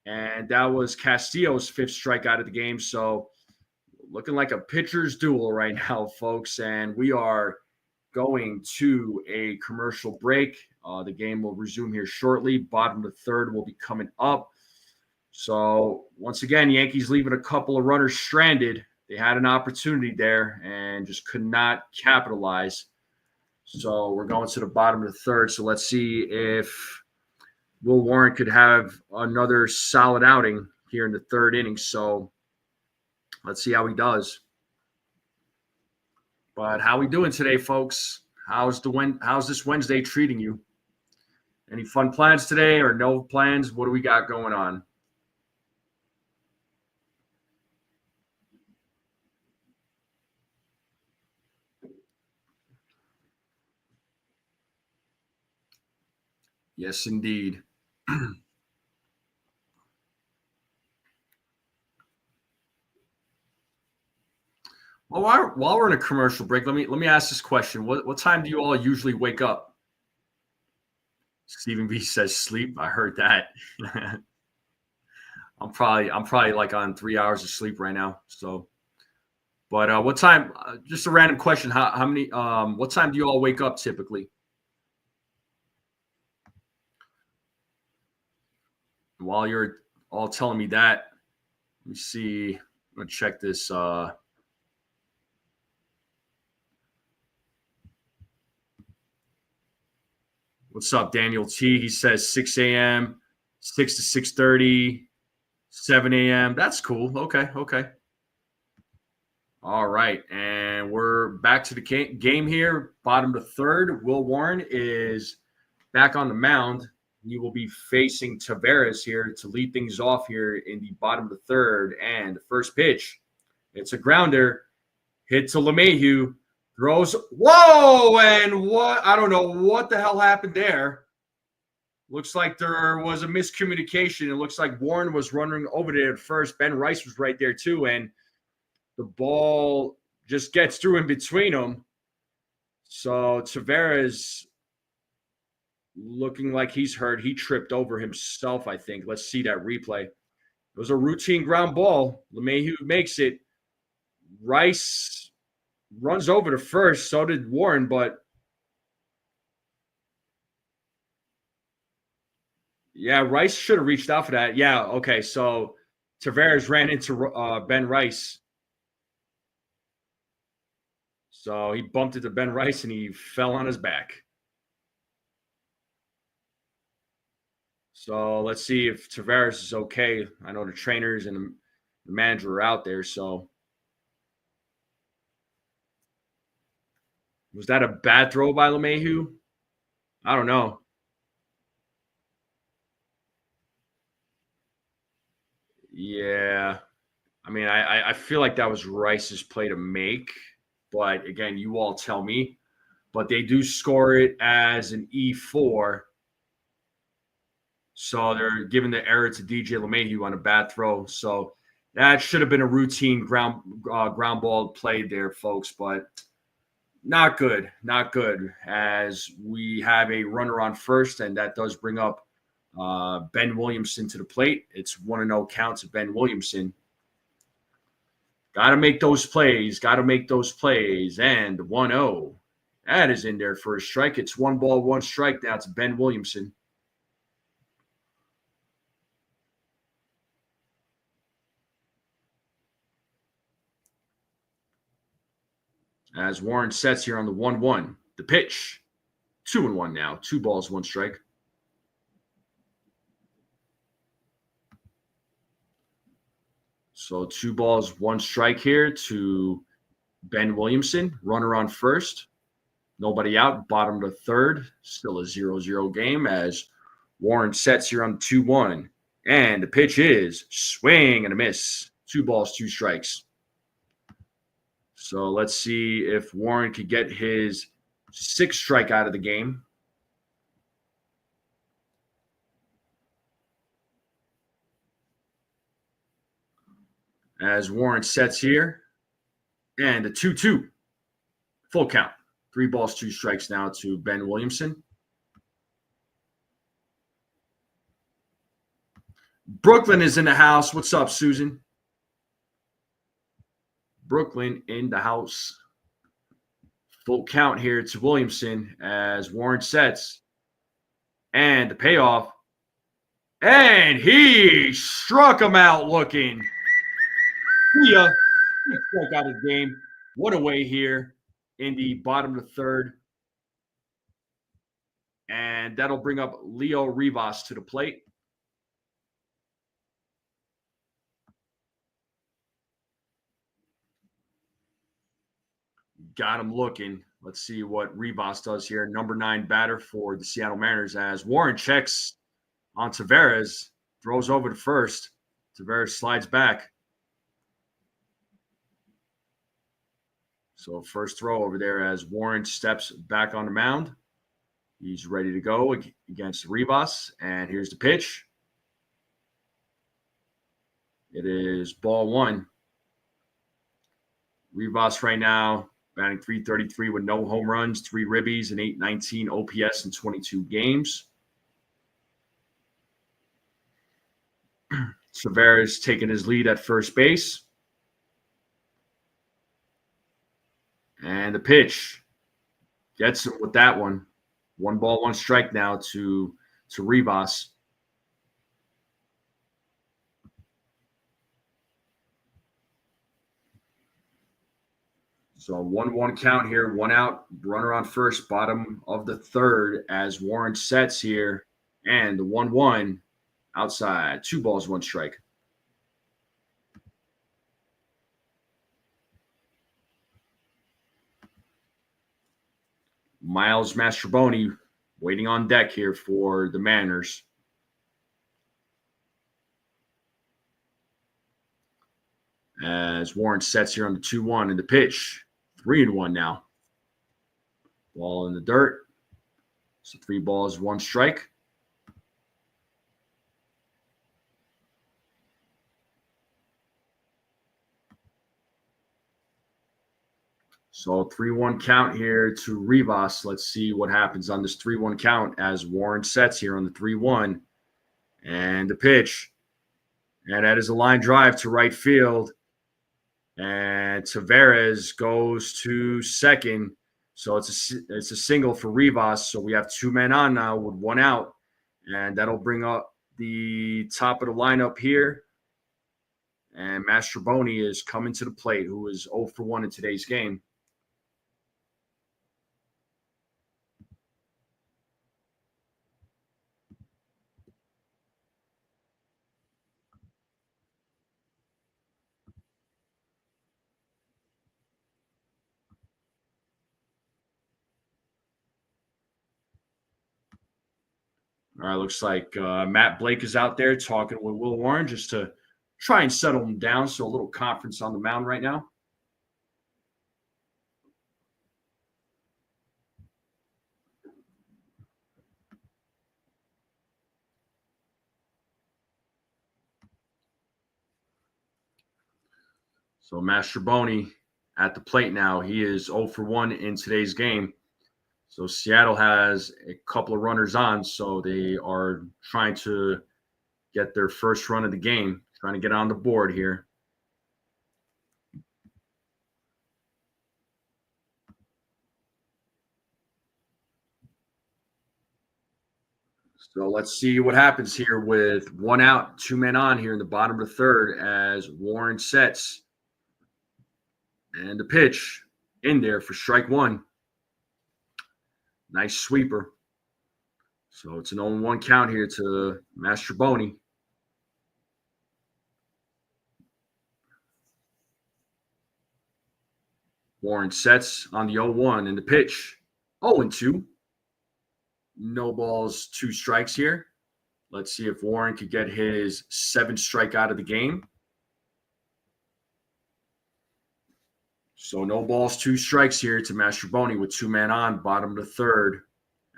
And that was Castillo's 5th strikeout of the game. So looking like a pitcher's duel right now, folks. And we are going to a commercial break. The game will resume here shortly. Bottom of the third will be coming up. So once again, Yankees leaving a couple of runners stranded. They had an opportunity there and just could not capitalize. So we're going to the bottom of the third. So let's see if Will Warren could have another solid outing here in the 3rd inning. So let's see how he does. But how we doing today, folks? How's this Wednesday treating you? Any fun plans today or no plans? What do we got going on? Yes, indeed. Well, while we're in a commercial break, let me ask this question. What time do you all usually wake up? Stephen B says sleep. I heard that. I'm probably like on 3 hours of sleep right now. So, but what time? Just a random question. How many? What time do you all wake up typically? While you're all telling me that, let me see. I'm gonna check this. What's up, Daniel T? He says 6 a.m., 6 to 6:30, 7 a.m. That's cool. Okay. All right, and we're back to the game here. Bottom of the third. Will Warren is back on the mound. He will be facing Taveras here to lead things off here in the bottom of the third. And the first pitch, it's a grounder. Hit to LeMahieu. Throws. Whoa! And what? I don't know what the hell happened there. Looks like there was a miscommunication. It looks like Warren was running over there at first. Ben Rice was right there too. And the ball just gets through in between them. So Taveras looking like he's hurt. He tripped over himself, I think. Let's see that replay. It was a routine ground ball. LeMahieu makes it. Rice runs over to first. So did Warren, but yeah, Rice should have reached out for that. Yeah, okay. So Taveras ran into Ben Rice. So he bumped into Ben Rice and he fell on his back. So let's see if Taveras is okay. I know the trainers and the manager are out there. So Was that a bad throw by LeMahieu? I don't know. Yeah. I mean, I feel like that was Rice's play to make, but again, you all tell me. But they do score it as an E4. So they're giving the error to DJ LeMahieu on a bad throw. So that should have been a routine ground ball play there, folks. But not good, not good. As we have a runner on first, and that does bring up Ben Williamson to the plate. It's 1-0 count to Ben Williamson. Got to make those plays. Got to make those plays. And 1-0. That is in there for a strike. It's 1-1 strike now to Ben Williamson. As Warren sets here on the 1-1. The pitch. 2-1 now. 2 balls, 1 strike. So 2 balls, 1 strike here to Ben Williamson. Runner on first. Nobody out. Bottom of the third. Still a 0-0 game as Warren sets here on 2-1. And the pitch is swing and a miss. 2 balls, 2 strikes. So let's see if Warren could get his 6th strike out of the game. As Warren sets here. And a 2-2. Full count. 3 balls, 2 strikes now to Ben Williamson. Brooklyn is in the house. What's up, Susan? Brooklyn in the house. Full count here to Williamson as Warren sets. And the payoff. And he struck him out looking. See ya. He struck out of the game. What a way here in the bottom of the third. And that'll bring up Leo Rivas to the plate. Got him looking. Let's see what Rivas does here. Number 9 batter for the Seattle Mariners as Warren checks on Taveras, throws over to first. Taveras slides back. So first throw over there as Warren steps back on the mound. He's ready to go against Rivas. And here's the pitch. It is ball 1. Rivas right now batting .333 with no home runs, 3 ribbies, and .819 OPS in 22 games. Taveras taking his lead at first base. And the pitch gets him with that one. 1 ball, 1 strike now to Rivas. So 1-1 count here, 1 out, runner on first, bottom of the third as Warren sets here. And the 1-1 outside, 2 balls, 1 strike. Miles Mastrobuoni waiting on deck here for the Mariners. As Warren sets here on the 2-1 and the pitch, 3-1 now. Ball in the dirt. So 3 balls, 1 strike. So 3-1 count here to Rivas. Let's see what happens on this 3-1 count as Warren sets here on the 3-1. And the pitch. And that is a line drive to right field. And Taveras goes to second. So it's a single for Rivas. So we have 2 men on now with 1 out. And that'll bring up the top of the lineup here. And Mastrobuoni is coming to the plate, who is 0 for 1 in today's game. All right, looks like Matt Blake is out there talking with Will Warren just to try and settle him down. So a little conference on the mound right now. So Mastrobuoni at the plate now. He is 0 for 1 in today's game. So Seattle has a couple of runners on, so they are trying to get their first run of the game, trying to get on the board here. So let's see what happens here with 1 out, 2 men on here in the bottom of the third as Warren sets. And the pitch in there for strike 1. Nice sweeper. So it's an 0-1 count here to Mastrobuoni. Warren sets on the 0-1 and the pitch. 0-2. No balls, 2 strikes here. Let's see if Warren could get his 7th strike out of the game. So no balls, 2 strikes here to Mastrobuoni with 2 men on, bottom of the third,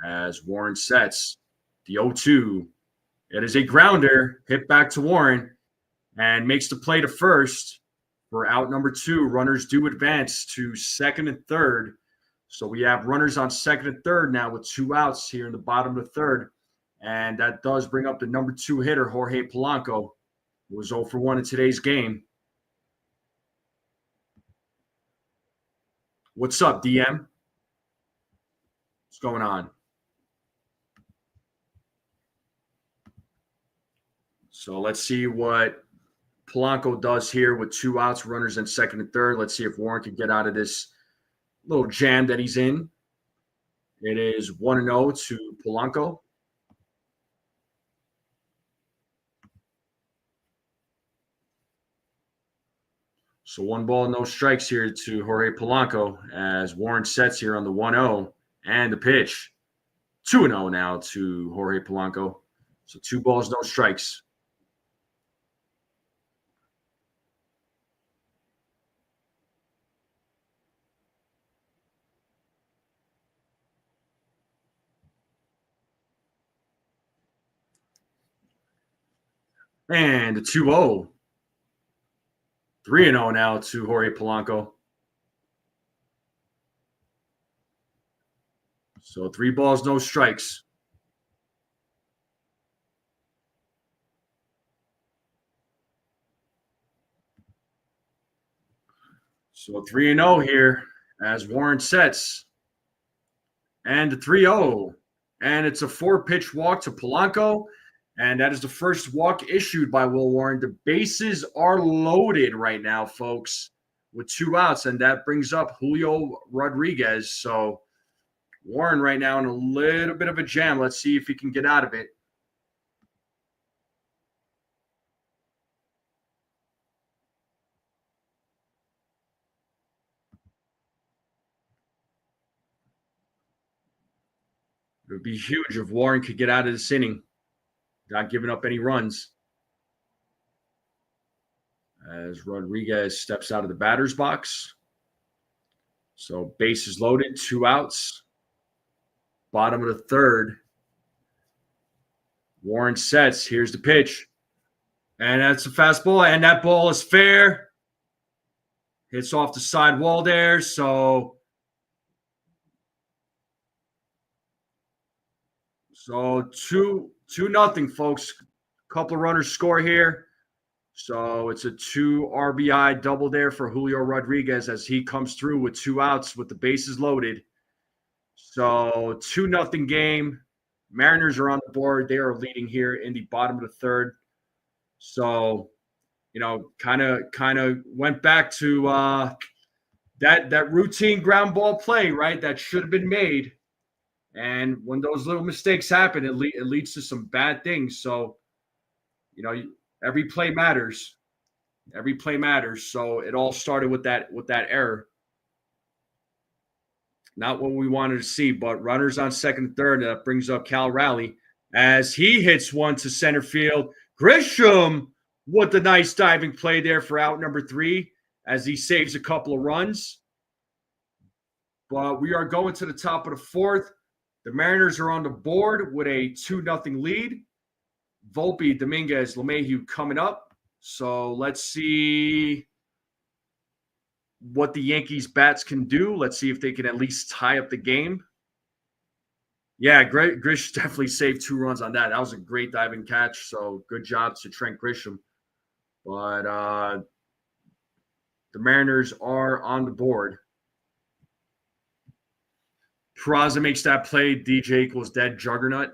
as Warren sets the 0-2. It is a grounder hit back to Warren and makes the play to first for out number 2. Runners do advance to second and third. So we have runners on second and third now with 2 outs here in the bottom of the third. And that does bring up the number 2 hitter, Jorge Polanco, who was 0 for 1 in today's game. What's up, DM? What's going on? So let's see what Polanco does here with 2 outs, runners in second and third. Let's see if Warren can get out of this little jam that he's in. It is 1-0 to Polanco. So 1 ball, no strikes here to Jorge Polanco as Warren sets here on the 1-0 and the pitch. 2-0 now to Jorge Polanco. So 2 balls, no strikes. And the 2-0. 3-0 now to Jorge Polanco. So 3 balls, no strikes. So 3-0 here as Warren sets. And the 3-0. And it's a 4-pitch walk to Polanco. And that is the first walk issued by Will Warren. The bases are loaded right now, folks, with 2 outs. And that brings up Julio Rodriguez. So Warren right now in a little bit of a jam. Let's see if he can get out of it. It would be huge if Warren could get out of this inning, not giving up any runs. As Rodriguez steps out of the batter's box. So bases loaded, 2 outs. Bottom of the third. Warren sets. Here's the pitch. And that's a fastball. And that ball is fair. Hits off the side wall there. So 2-0, folks. Couple of runners score here. So it's a 2 RBI double there for Julio Rodriguez as he comes through with 2 outs with the bases loaded. So 2-0 game. Mariners are on the board. They are leading here in the bottom of the third. So, kind of went back to that routine ground ball play, right? That should have been made. And when those little mistakes happen, it leads to some bad things. So, every play matters. Every play matters. So it all started with that error. Not what we wanted to see, but runners on second and third. That brings up Cal Raleigh. as he hits one to center field. Grisham, what a nice diving play there for out number 3 as he saves a couple of runs. But we are going to the top of the 4th. The Mariners are on the board with a 2-0 lead. Volpe, Dominguez, LeMahieu coming up. So let's see what the Yankees bats can do. Let's see if they can at least tie up the game. Yeah, Grish definitely saved 2 runs on that. That was a great diving catch. So good job to Trent Grisham. But the Mariners are on the board. Peraza makes that play. DJ equals dead juggernaut.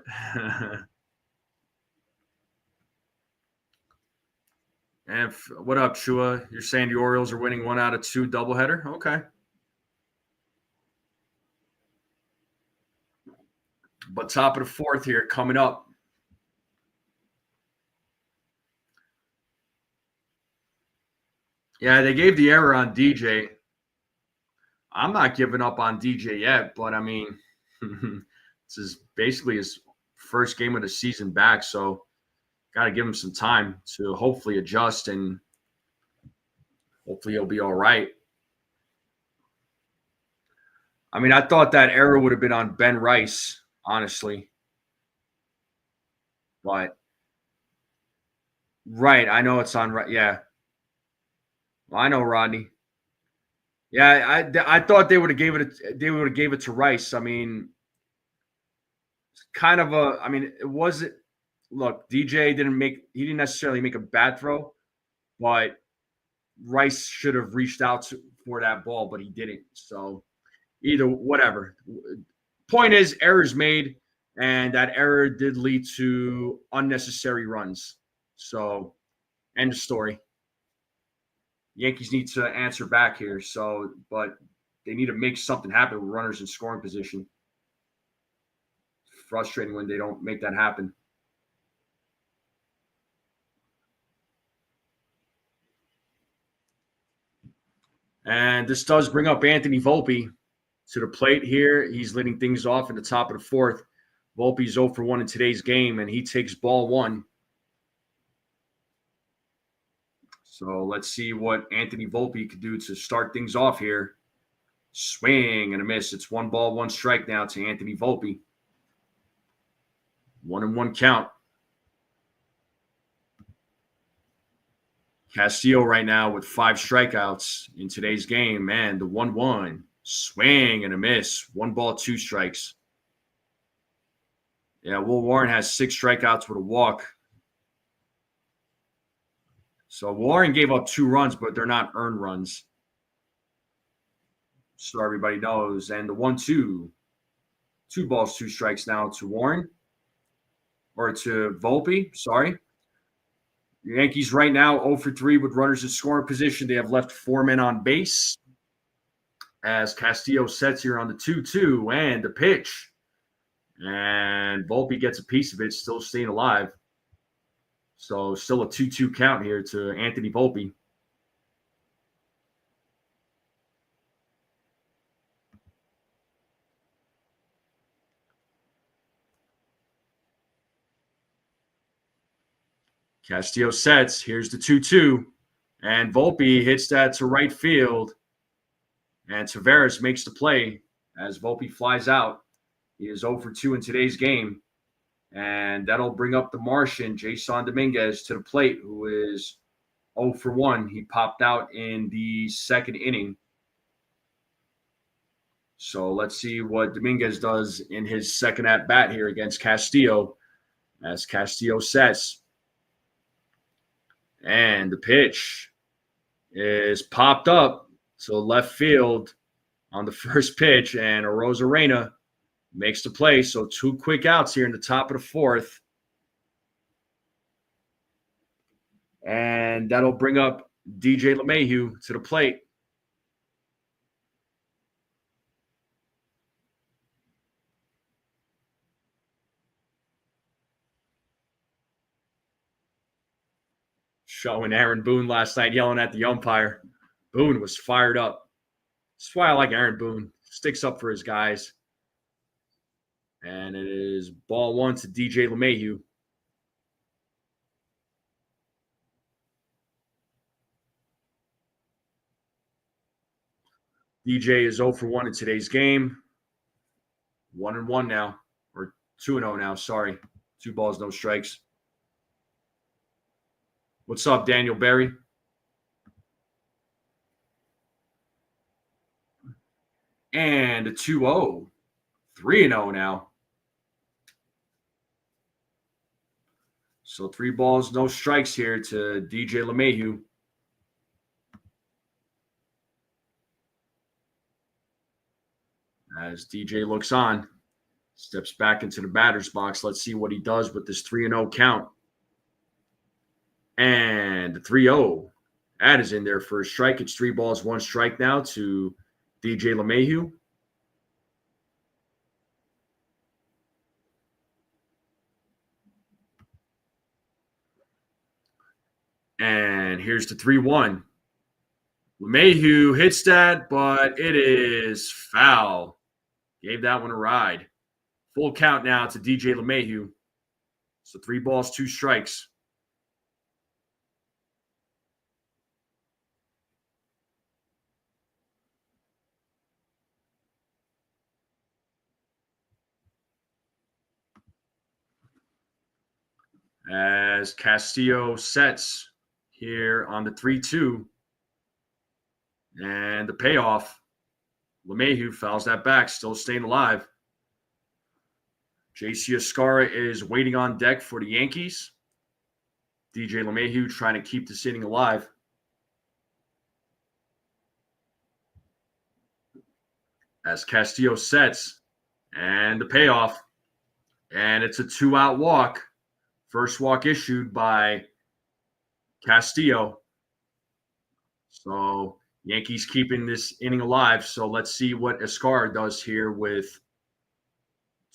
And what up, Shua? You're saying the Orioles are winning 1 out of 2 doubleheader? Okay. But top of the 4th here coming up. Yeah, they gave the error on DJ. I'm not giving up on DJ yet, but I mean, this is basically his first game of the season back, so got to give him some time to hopefully adjust, and hopefully he'll be all right. I mean, I thought that error would have been on Ben Rice, honestly. But right, I know it's on. Yeah, well, I know Rodney. Yeah, I thought they would have gave it to Rice. I mean, kind of a. I mean, it wasn't. Look, DJ didn't necessarily make a bad throw, but Rice should have reached out for that ball, but he didn't. So either whatever. Point is, errors made, and that error did lead to unnecessary runs. So end of story. Yankees need to answer back here. So, but they need to make something happen with runners in scoring position. It's frustrating when they don't make that happen. And this does bring up Anthony Volpe to the plate here. He's leading things off in the top of the 4th. Volpe's 0 for 1 in today's game, and he takes ball 1. So let's see what Anthony Volpe could do to start things off here. Swing and a miss. It's 1 ball, 1 strike now to Anthony Volpe. 1-1 count. Castillo right now with 5 strikeouts in today's game. And the 1-1. Swing and a miss. 1 ball, 2 strikes. Yeah, Will Warren has 6 strikeouts with a walk. So Warren gave up 2 runs, but they're not earned runs. So everybody knows. And the 1-2. 2 balls, 2 strikes now to Warren. Or to Volpe, sorry. The Yankees right now 0 for 3 with runners in scoring position. They have left 4 men on base. As Castillo sets here on the 2-2 and the pitch. And Volpe gets a piece of it, still staying alive. So still a 2-2 count here to Anthony Volpe. Castillo sets. Here's the 2-2. And Volpe hits that to right field. And Taveras makes the play as Volpe flies out. He is 0 for 2 in today's game. And that'll bring up the Martian, Jason Dominguez, to the plate, who is 0 for 1. He popped out in the 2nd inning. So let's see what Dominguez does in his 2nd at-bat here against Castillo as Castillo sets. And the pitch is popped up to left field on the first pitch, and Arozarena makes the play. So 2 quick outs here in the top of the 4th. And that'll bring up DJ LeMahieu to the plate. Showing Aaron Boone last night yelling at the umpire. Boone was fired up. That's why I like Aaron Boone. Sticks up for his guys. And it is ball one to DJ LeMahieu. DJ is 0 for 1 in today's game. 1-1 now, or 2-0 now. Sorry. 2 balls, no strikes. What's up, Daniel Berry? And a 2-0. 3-0 now. So 3 balls, no strikes here to DJ LeMahieu. As DJ looks on, steps back into the batter's box. Let's see what he does with this 3-0 count. And the 3-0. That is in there for a strike. It's 3 balls, 1 strike now to DJ LeMahieu. And here's the 3-1. LeMahieu hits that, but it is foul. Gave that one a ride. Full count now to DJ LeMahieu. So 3 balls, 2 strikes. As Castillo sets here on the 3-2. And the payoff. LeMahieu fouls that back, still staying alive. JC Escarra is waiting on deck for the Yankees. DJ LeMahieu trying to keep this inning alive. As Castillo sets, and the payoff. And it's a 2-out walk. First walk issued by Castillo. So Yankees keeping this inning alive. So let's see what Escarra does here with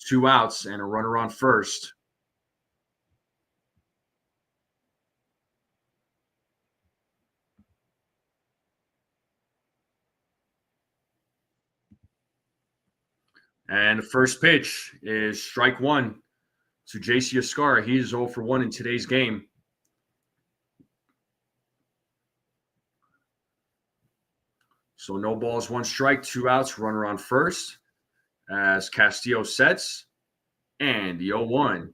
2 outs and a runner on first. And the first pitch is strike 1 to JC Escarra. He is 0 for 1 in today's game. So no balls, 1 strike, 2 outs, runner on first. As Castillo sets, and the 0-1.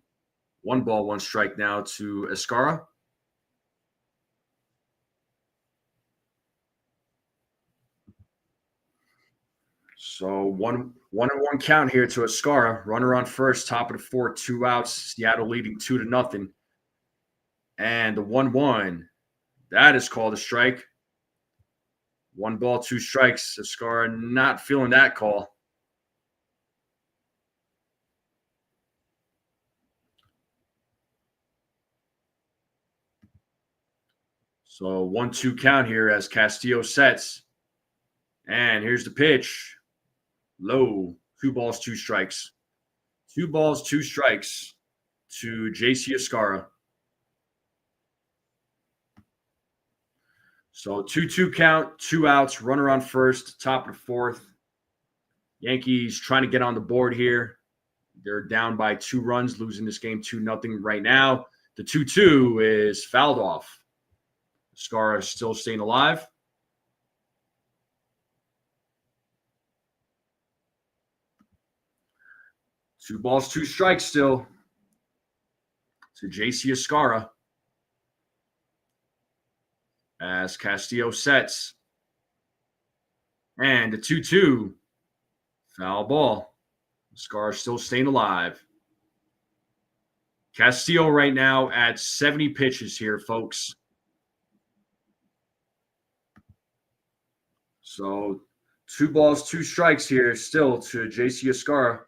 1 ball, 1 strike now to Escarra. So 1-1 count here to Escarra. Runner on first, top of the 4th, 2 outs. Seattle leading 2-0. And the 1-1, that is called a strike. 1 ball, 2 strikes. Escarra not feeling that call. So 1-2 count here as Castillo sets. And here's the pitch. Low. 2 balls, 2 strikes. 2 balls, 2 strikes to JC Escarra. So 2-2 count, 2 outs, runner on first, top of the 4th. Yankees trying to get on the board here. They're down by 2 runs, losing this game 2-0 right now. The 2-2 is fouled off. Escarra still staying alive. Two balls, 2 strikes still to JC Escarra. As Castillo sets. And the 2-2. Foul ball. Escarra still staying alive. Castillo right now at 70 pitches here, folks. So 2 balls, 2 strikes here still to JC Escarra.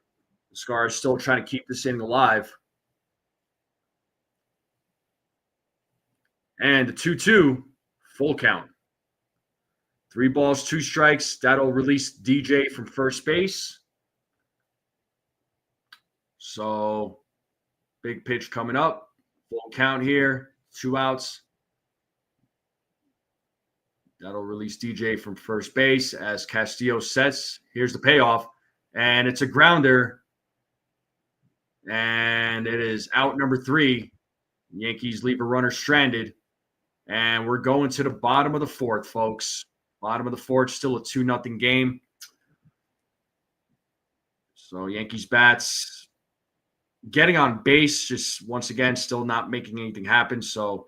Escarra is still trying to keep this inning alive. And the 2-2, full count. 3 balls, 2 strikes. That'll release DJ from first base. So big pitch coming up. Full count here. 2 outs. That'll release DJ from first base as Castillo sets. Here's the payoff. And it's a grounder. And it is out number 3. Yankees leave a runner stranded. And we're going to the bottom of the 4th, folks. Bottom of the 4th, still a 2-0 game. So Yankees bats getting on base, just once again, still not making anything happen. So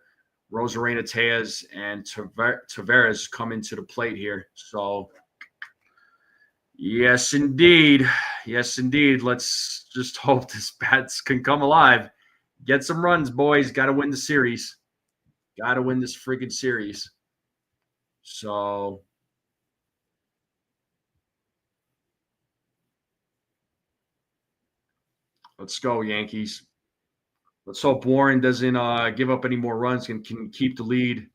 Rosarena, Tejas, and Taveras come into the plate here. So yes, indeed. Yes, indeed. Let's just hope this bats can come alive. Get some runs, boys. Got to win the series. Got to win this freaking series. So let's go, Yankees. Let's hope Warren doesn't give up any more runs and can keep the lead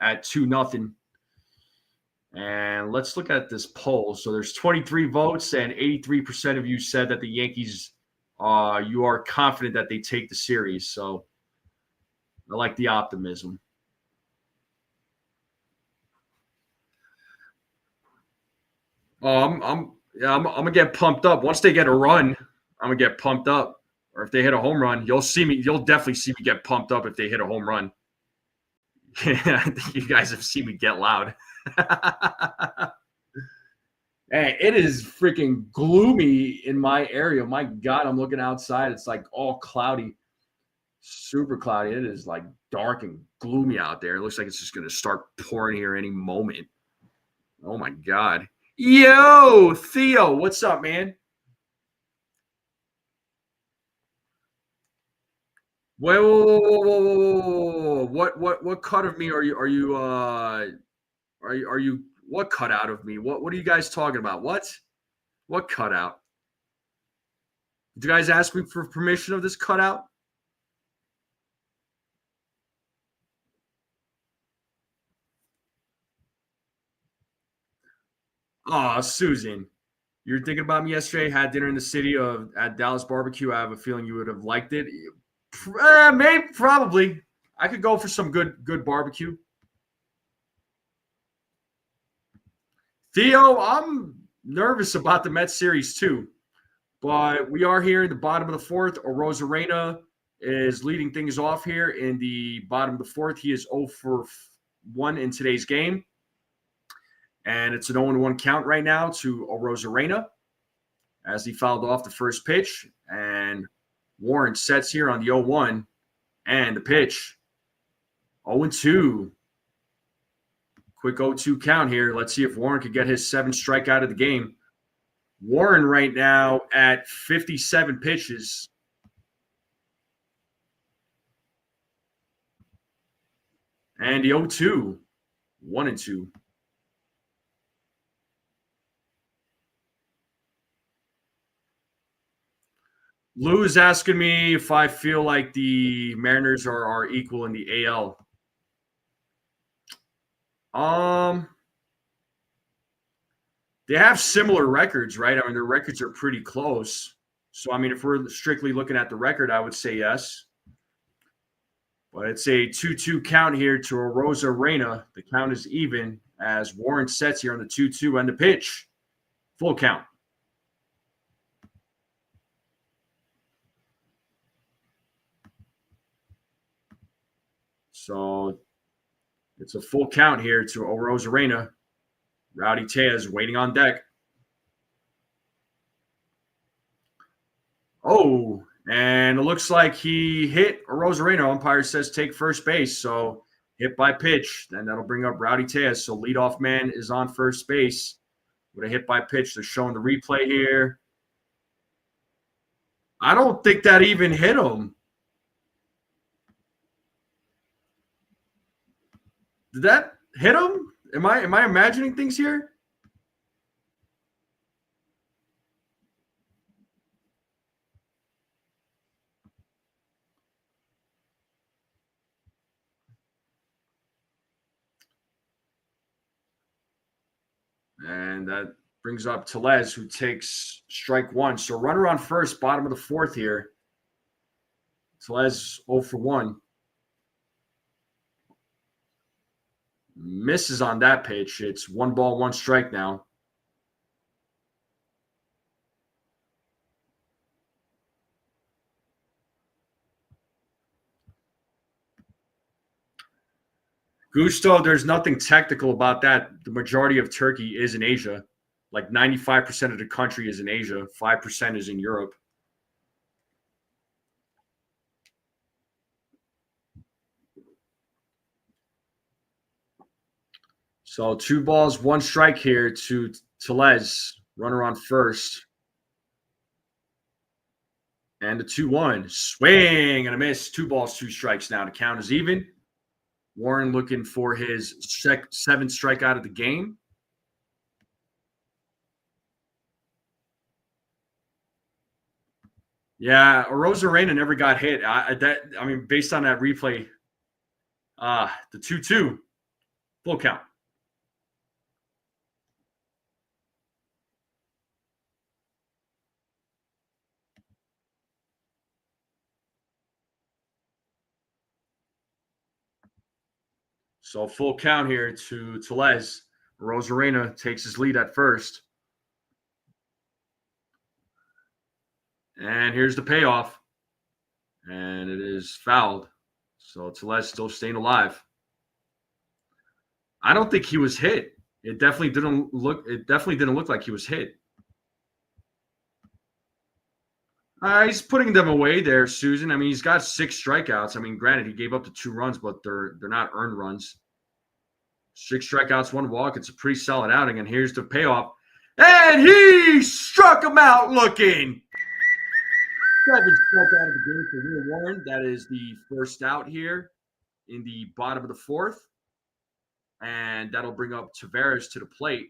at 2-0. And let's look at this poll. So there's 23 votes, and 83% of you said that the Yankees, you are confident that they take the series. So I like the optimism. I'm gonna get pumped up once they get a run. I'm gonna get pumped up, or if they hit a home run, you'll see me. You'll definitely see me get pumped up if they hit a home run. I think you guys have seen me get loud. Hey, it is freaking gloomy in my area. My God, I'm looking outside. It's like all cloudy, super cloudy. It is like dark and gloomy out there. It looks like it's just gonna start pouring here any moment. Oh my God. Yo, Theo, what's up, man? Whoa. What cut of me are you what cut out of me? What are you guys talking about? What cutout? Did you guys ask me for permission of this cutout? Oh, Susan. You were thinking about me yesterday, had dinner in the city of at Dallas Barbecue. I have a feeling you would have liked it. Maybe, probably. I could go for some good barbecue. Theo, I'm nervous about the Mets series too, but we are here in the bottom of the 4th. Rosarena is leading things off here in the bottom of the 4th. He is 0 for 1 in today's game, and it's an 0-1 count right now to Rosarena as he fouled off the first pitch, and Warren sets here on the 0-1, and the pitch 0-2. Quick 0-2 count here. Let's see if Warren could get his 7th strikeout of the game. Warren right now at 57 pitches. And the 0-2, 1-2. Lou is asking me if I feel like the Mariners are equal in the AL. They have similar records, right? I mean, their records are pretty close. So, I mean, if we're strictly looking at the record, I would say yes. But it's a 2-2 count here to Rosarena. The count is even as Warren sets here on the 2-2 and the pitch. Full count. So it's a full count here to Rosarena. Rowdy Tejas waiting on deck. Oh, and it looks like he hit Rosarena. Umpire says take first base. So hit by pitch. Then that'll bring up Rowdy Tejas. So leadoff man is on first base with a hit by pitch. They're showing the replay here. I don't think that even hit him. Did that hit him? Am I imagining things here? And that brings up Tellez, who takes strike 1. So runner on first, bottom of the 4th here. Tellez 0 for 1. Misses on that pitch. It's 1 ball, 1 strike now. Gusto, there's nothing technical about that. The majority of Turkey is in Asia. Like 95% of the country is in Asia. 5% is in Europe. So 2 balls, 1 strike here to Tellez. Runner on first. And the 2-1. Swing and a miss. 2 balls, 2 strikes now. The count is even. Warren looking for his 7th strikeout of the game. Yeah, Arozarena never got hit. I mean, based on that replay, the 2-2, full count. So full count here to Tellez. Arozarena takes his lead at first. And here's the payoff. And it is fouled. So Tellez still staying alive. I don't think he was hit. It definitely didn't look like he was hit. He's putting them away there, Susan. I mean, he's got 6 strikeouts. I mean, granted, he gave up the 2 runs, but they're not earned runs. 6 strikeouts, 1 walk. It's a pretty solid outing. And here's the payoff. And he struck him out looking. 7 strikeout of the game for Will Warren. That is the first out here in the bottom of the 4th. And that'll bring up Tavares to the plate.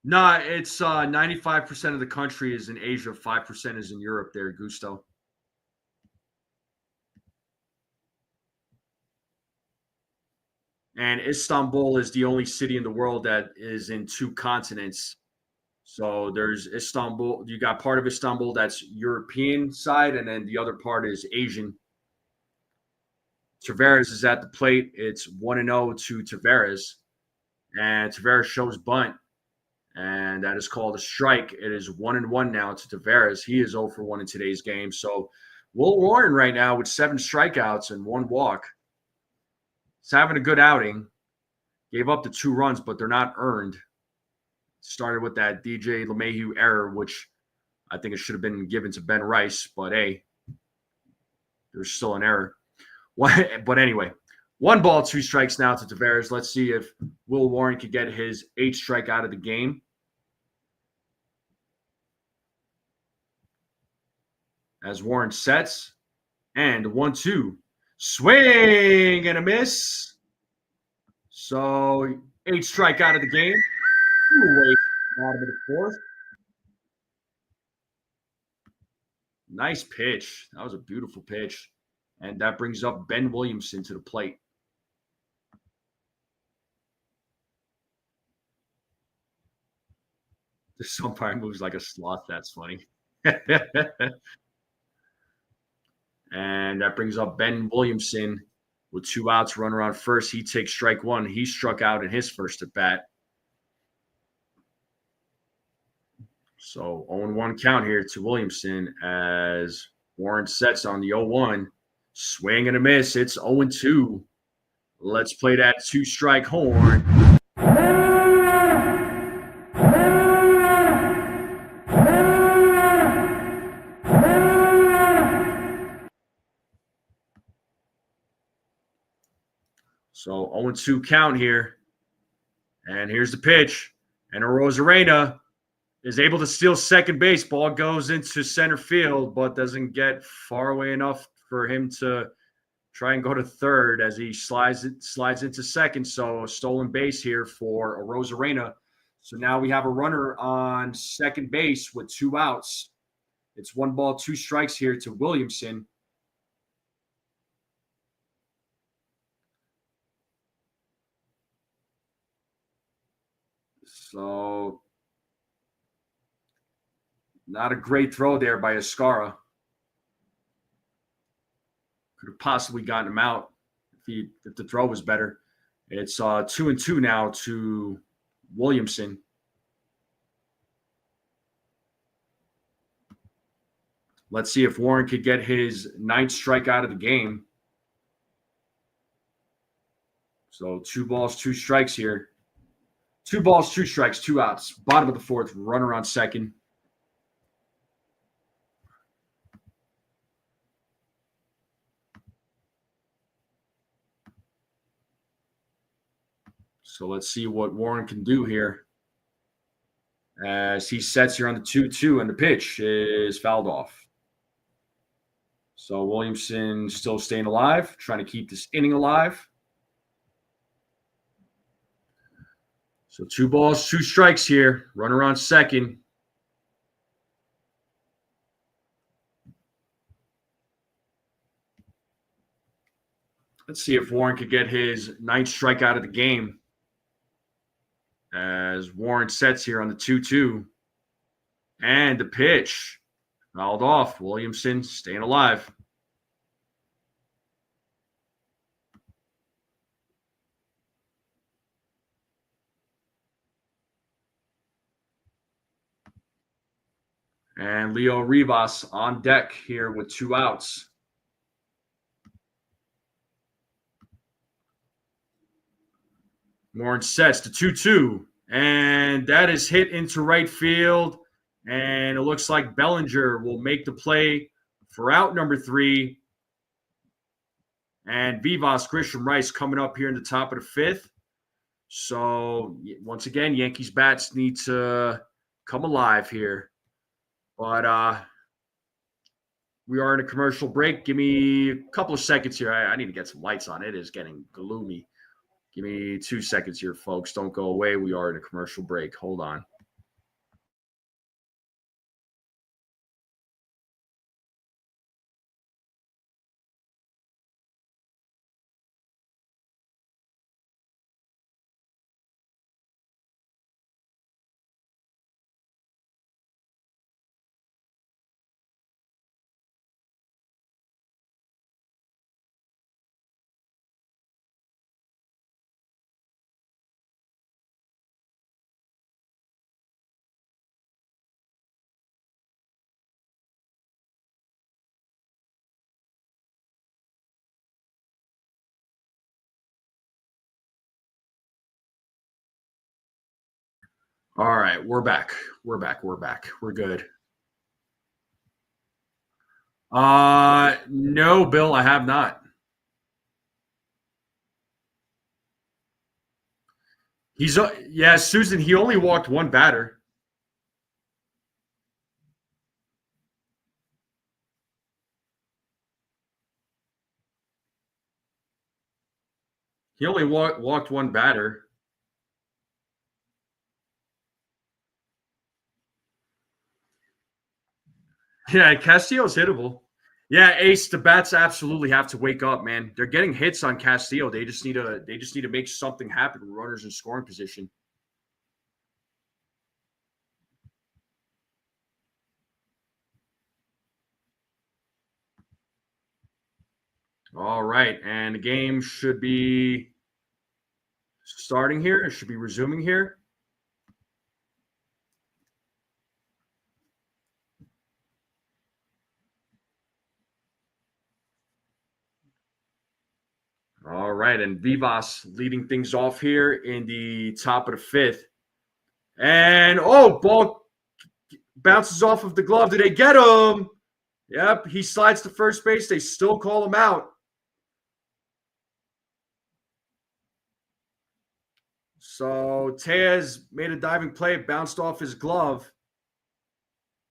No, it's 95% of the country is in Asia, 5% is in Europe there, Gusto. And Istanbul is the only city in the world that is in 2 continents. So there's Istanbul. You got part of Istanbul that's European side, and then the other part is Asian. Tavares is at the plate. It's 1-0 to Tavares. And Tavares shows bunt. And that is called a strike. It is 1-1 now to Tavares. He is 0 for 1 in today's game. So Will Warren right now with 7 strikeouts and 1 walk. He's having a good outing. Gave up the 2 runs, but they're not earned. Started with that DJ LeMahieu error, which I think it should have been given to Ben Rice, but hey, there's still an error. But anyway, 1 ball, 2 strikes now to Tavares. Let's see if Will Warren could get his 8th strike out of the game. As Warren sets, and 1-2. Swing and a miss. So 8th strike out of the game. 2 away bottom of the 4th. Nice pitch. That was a beautiful pitch. And that brings up Ben Williamson to the plate. The umpire moves like a sloth. That's funny. And that brings up Ben Williamson with 2 outs, runner on first. He takes strike 1. He struck out in his first at bat. So 0-1 count here to Williamson as Warren sets on the 0-1. Swing and a miss. It's 0-2. Let's play that 2-strike horn. So 0-2 count here. And here's the pitch. And Arozarena is able to steal second base. Ball goes into center field, but doesn't get far away enough for him to try and go to third as he slides into second. So a stolen base here for Arozarena. So now we have a runner on second base with 2 outs. It's 1 ball, 2 strikes here to Williamson. So not a great throw there by Escara. Could have possibly gotten him out if the throw was better. It's 2-2 now to Williamson. Let's see if Warren could get his 9th strikeout of the game. So 2 balls, 2 strikes here. 2 balls, 2 strikes, 2 outs. Bottom of the 4th, runner on second. So let's see what Warren can do here. As he sets here on the 2-2, and the pitch is fouled off. So Williamson still staying alive, trying to keep this inning alive. So 2 balls, 2 strikes here. Runner on second. Let's see if Warren could get his 9th strikeout of the game. As Warren sets here on the 2-2. And the pitch fouled off. Williamson staying alive. And Leo Rivas on deck here with 2 outs. Warren sets the 2-2. And that is hit into right field. And it looks like Bellinger will make the play for out number 3. And Vivas Grisham Rice coming up here in the top of the 5th. So once again, Yankees bats need to come alive here. But we are in a commercial break. Give me a couple of seconds here. I need to get some lights on. It is getting gloomy. Give me 2 seconds here, folks. Don't go away. We are in a commercial break. Hold on. All right, we're back. We're back. We're good. No, Bill, I have not. Yeah, Susan, he only walked 1 batter. He only walked 1 batter. Yeah, Castillo's hittable. Yeah, Ace, the bats absolutely have to wake up, man. They're getting hits on Castillo. They just need to make something happen with runners in scoring position. All right, and the game should be starting here. It should be resuming here. All right, and Vivas leading things off here in the top of the 5th. And ball bounces off of the glove. Did they get him? Yep, he slides to first base. They still call him out. So Tejas made a diving play, bounced off his glove.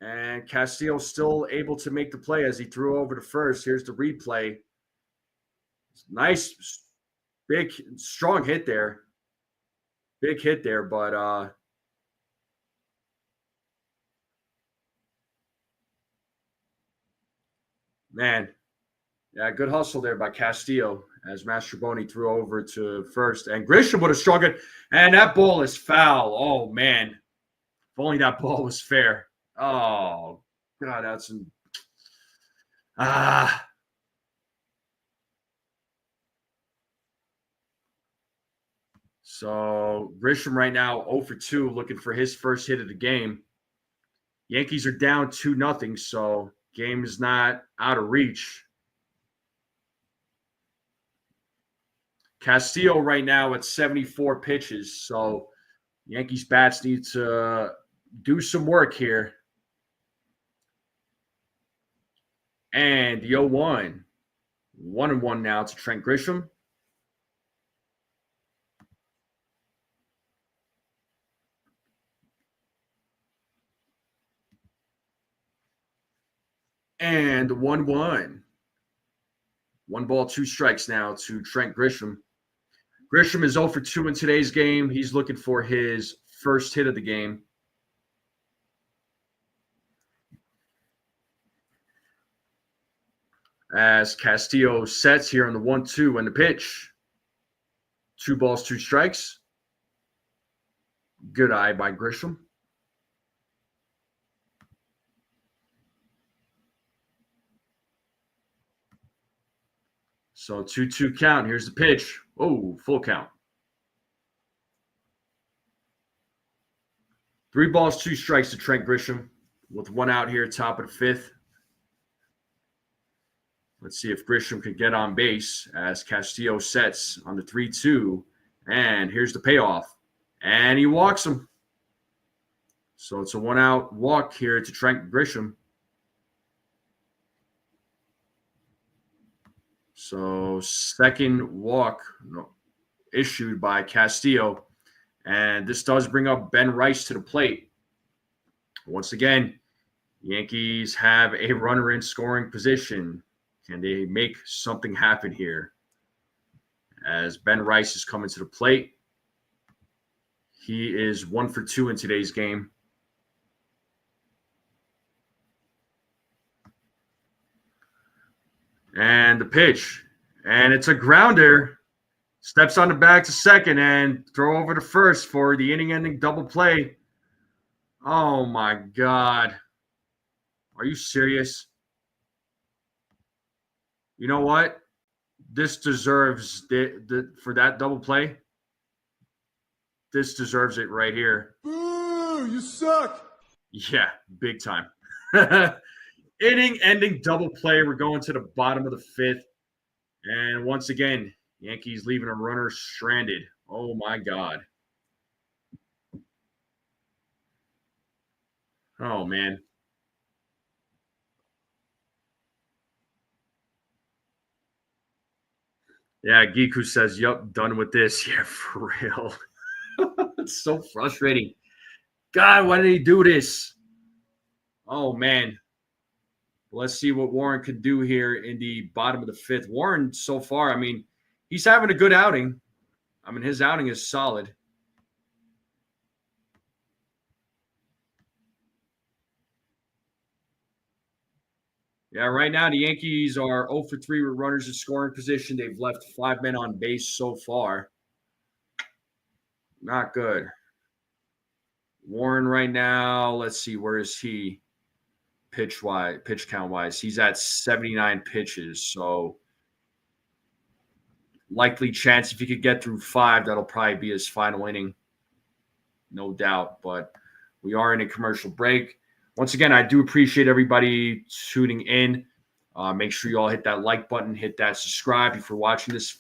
And Castillo still able to make the play as he threw over to first. Here's the replay. Nice, big, strong hit there. Big hit there, but man, yeah, good hustle there by Castillo as Mastrobuoni threw over to first. And Grisham would have struck it. And that ball is foul. Oh, man. If only that ball was fair. Oh, God, that's some. So Grisham right now 0 for 2, looking for his first hit of the game. Yankees are down 2-0, so Game is not out of reach. Castillo right now at 74 pitches. So Yankees bats need to do some work here. And the 0-1. 1-1 now to Trent Grisham. And 1-1. 1 ball, 2 strikes now to Trent Grisham. Grisham is 0 for 2 in today's game. He's looking for his first hit of the game. As Castillo sets here on the 1-2 and the pitch. 2 balls, 2 strikes. Good eye by Grisham. So 2-2 count. Here's the pitch. Oh, full count. 3 balls, 2 strikes to Trent Grisham with 1 out here, top of the 5th. Let's see if Grisham can get on base as Castillo sets on the 3-2. And here's the payoff. And he walks him. So it's a 1-out walk here to Trent Grisham. So second walk issued by Castillo. And this does bring up Ben Rice to the plate. Once again, Yankees have a runner in scoring position. Can they make something happen here? As Ben Rice is coming to the plate. He is 1 for 2 in today's game. And the pitch. And it's a grounder. Steps on the bag to second and throw over to first for the inning-ending double play. Oh, my God. Are you serious? You know what? This deserves for that double play. This deserves it right here. Boo! You suck! Yeah, big time. Inning-ending double play. We're going to the bottom of the 5th. And once again, Yankees leaving a runner stranded. Oh, my God. Oh, man. Yeah, Giku says, yup, done with this. Yeah, for real. It's so frustrating. God, why did he do this? Oh, man. Let's see what Warren could do here in the bottom of the 5th. Warren, so far, I mean, he's having a good outing. I mean, his outing is solid. Yeah, right now the Yankees are 0 for 3 with runners in scoring position. They've left 5 men on base so far. Not good. Warren right now, let's see, where is he? Pitch count wise, he's at 79 pitches. So likely chance if he could get through 5, that'll probably be his final inning, no doubt. But we are in a commercial break. Once again, I do appreciate everybody tuning in. Make sure you all hit that like button, hit that subscribe. If you're watching this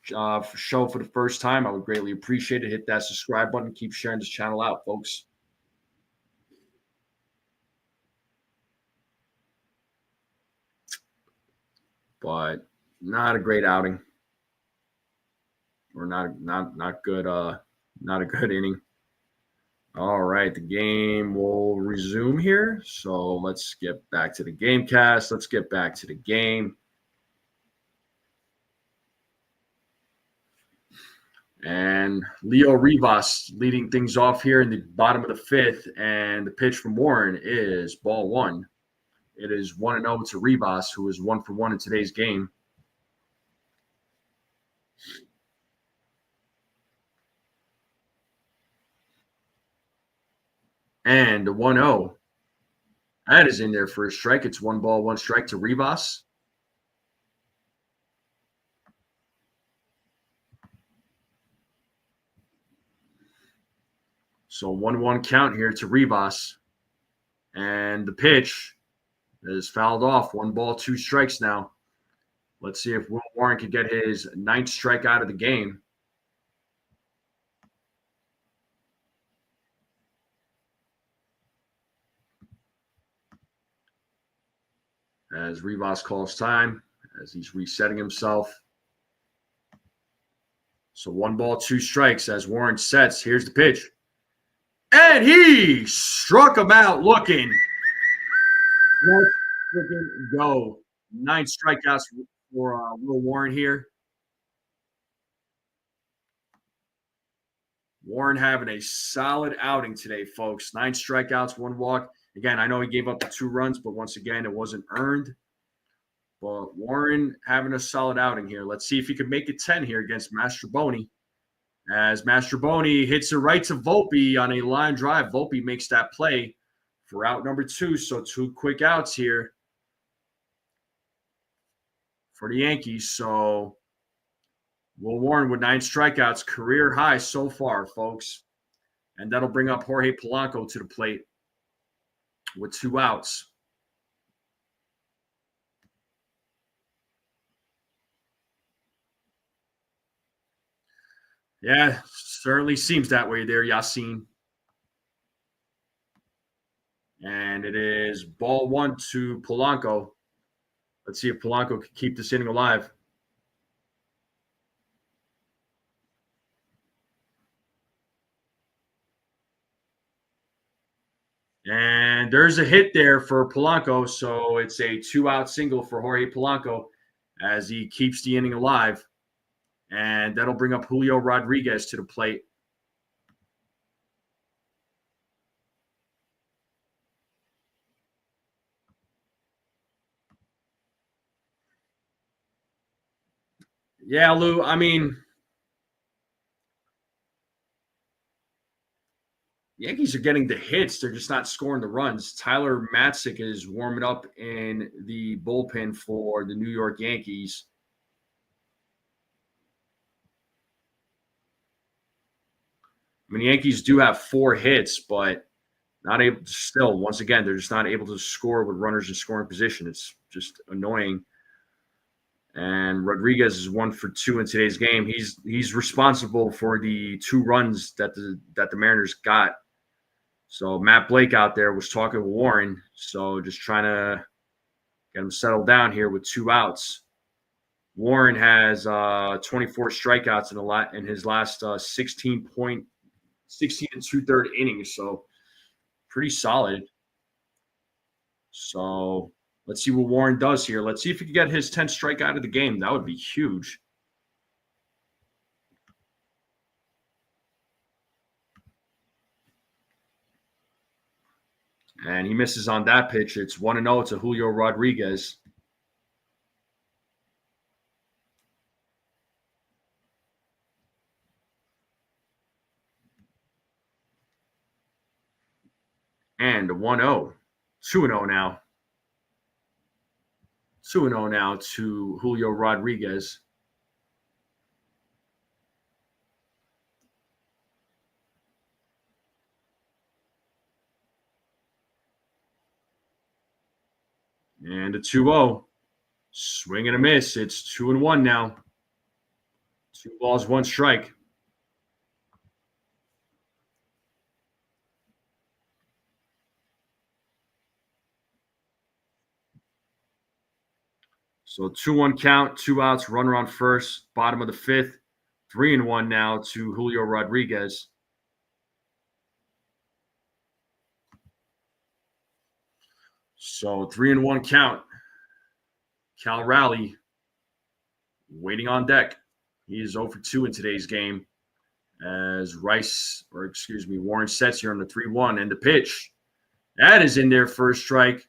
show for the first time, I would greatly appreciate it. Hit that subscribe button. Keep sharing this channel out, folks. But not a great outing, or not good. Not a good inning. All right, the game will resume here. So let's get back to the game cast. Let's get back to the game. And Leo Rivas leading things off here in the bottom of the 5th. And the pitch from Warren is ball 1. It is 1-0 to Rivas, who is 1 for 1 in today's game. And the 1-0. That is in there for a strike. It's 1 ball, 1 strike to Rivas. So 1-1 count here to Rivas. And the pitch is fouled off. 1 ball, 2 strikes now. Let's see if Will Warren could get his 9th strikeout of the game. As Rivas calls time, as he's resetting himself. So 1 ball, 2 strikes as Warren sets. Here's the pitch. And he struck him out looking. Let's freaking go. 9 strikeouts for Will Warren here. Warren having a solid outing today, folks. 9 strikeouts, 1 walk. Again, I know he gave up the 2 runs, but once again, it wasn't earned. But Warren having a solid outing here. Let's see if he can make it 10 here against Mastrobuoni. As Mastrobuoni hits it right to Volpe on a line drive. Volpe makes that play for out number 2. So 2 quick outs here for the Yankees. So Will Warren with 9 strikeouts, career high so far, folks. And that'll bring up Jorge Polanco to the plate with 2 outs. Yeah, certainly seems that way there, Yasin. And it is ball 1 to Polanco. Let's see if Polanco can keep this inning alive. And there's a hit there for Polanco, so it's a 2-out single for Jorge Polanco as he keeps the inning alive. And that'll bring up Julio Rodriguez to the plate. Yeah, Lou, I mean, Yankees are getting the hits. They're just not scoring the runs. Tyler Matzik is warming up in the bullpen for the New York Yankees. I mean, the Yankees do have 4 hits, but not able to still, once again, they're just not able to score with runners in scoring position. It's just annoying. And Rodriguez is 1 for 2 in today's game. He's responsible for the 2 runs that the Mariners got. So Matt Blake out there was talking with Warren. So just trying to get him settled down here with 2 outs. Warren has 24 strikeouts in his last 16 and 2/3 innings. So pretty solid. So let's see what Warren does here. Let's see if he can get his 10th strikeout of the game. That would be huge. And he misses on that pitch. It's 1-0 to Julio Rodriguez. And 1-0. 2-0 now. 2-0 now to Julio Rodriguez. And a 2-0. Swing and a miss. It's 2-1 now. 2 balls, 1 strike. So 2-1 count, 2 outs, runner on first, bottom of the 5th. 3-1 now to Julio Rodriguez. So 3-1 count. Cal Raleigh waiting on deck. He is 0 for 2 in today's game as Warren sets here on the 3-1 and the pitch. That is in there for a strike.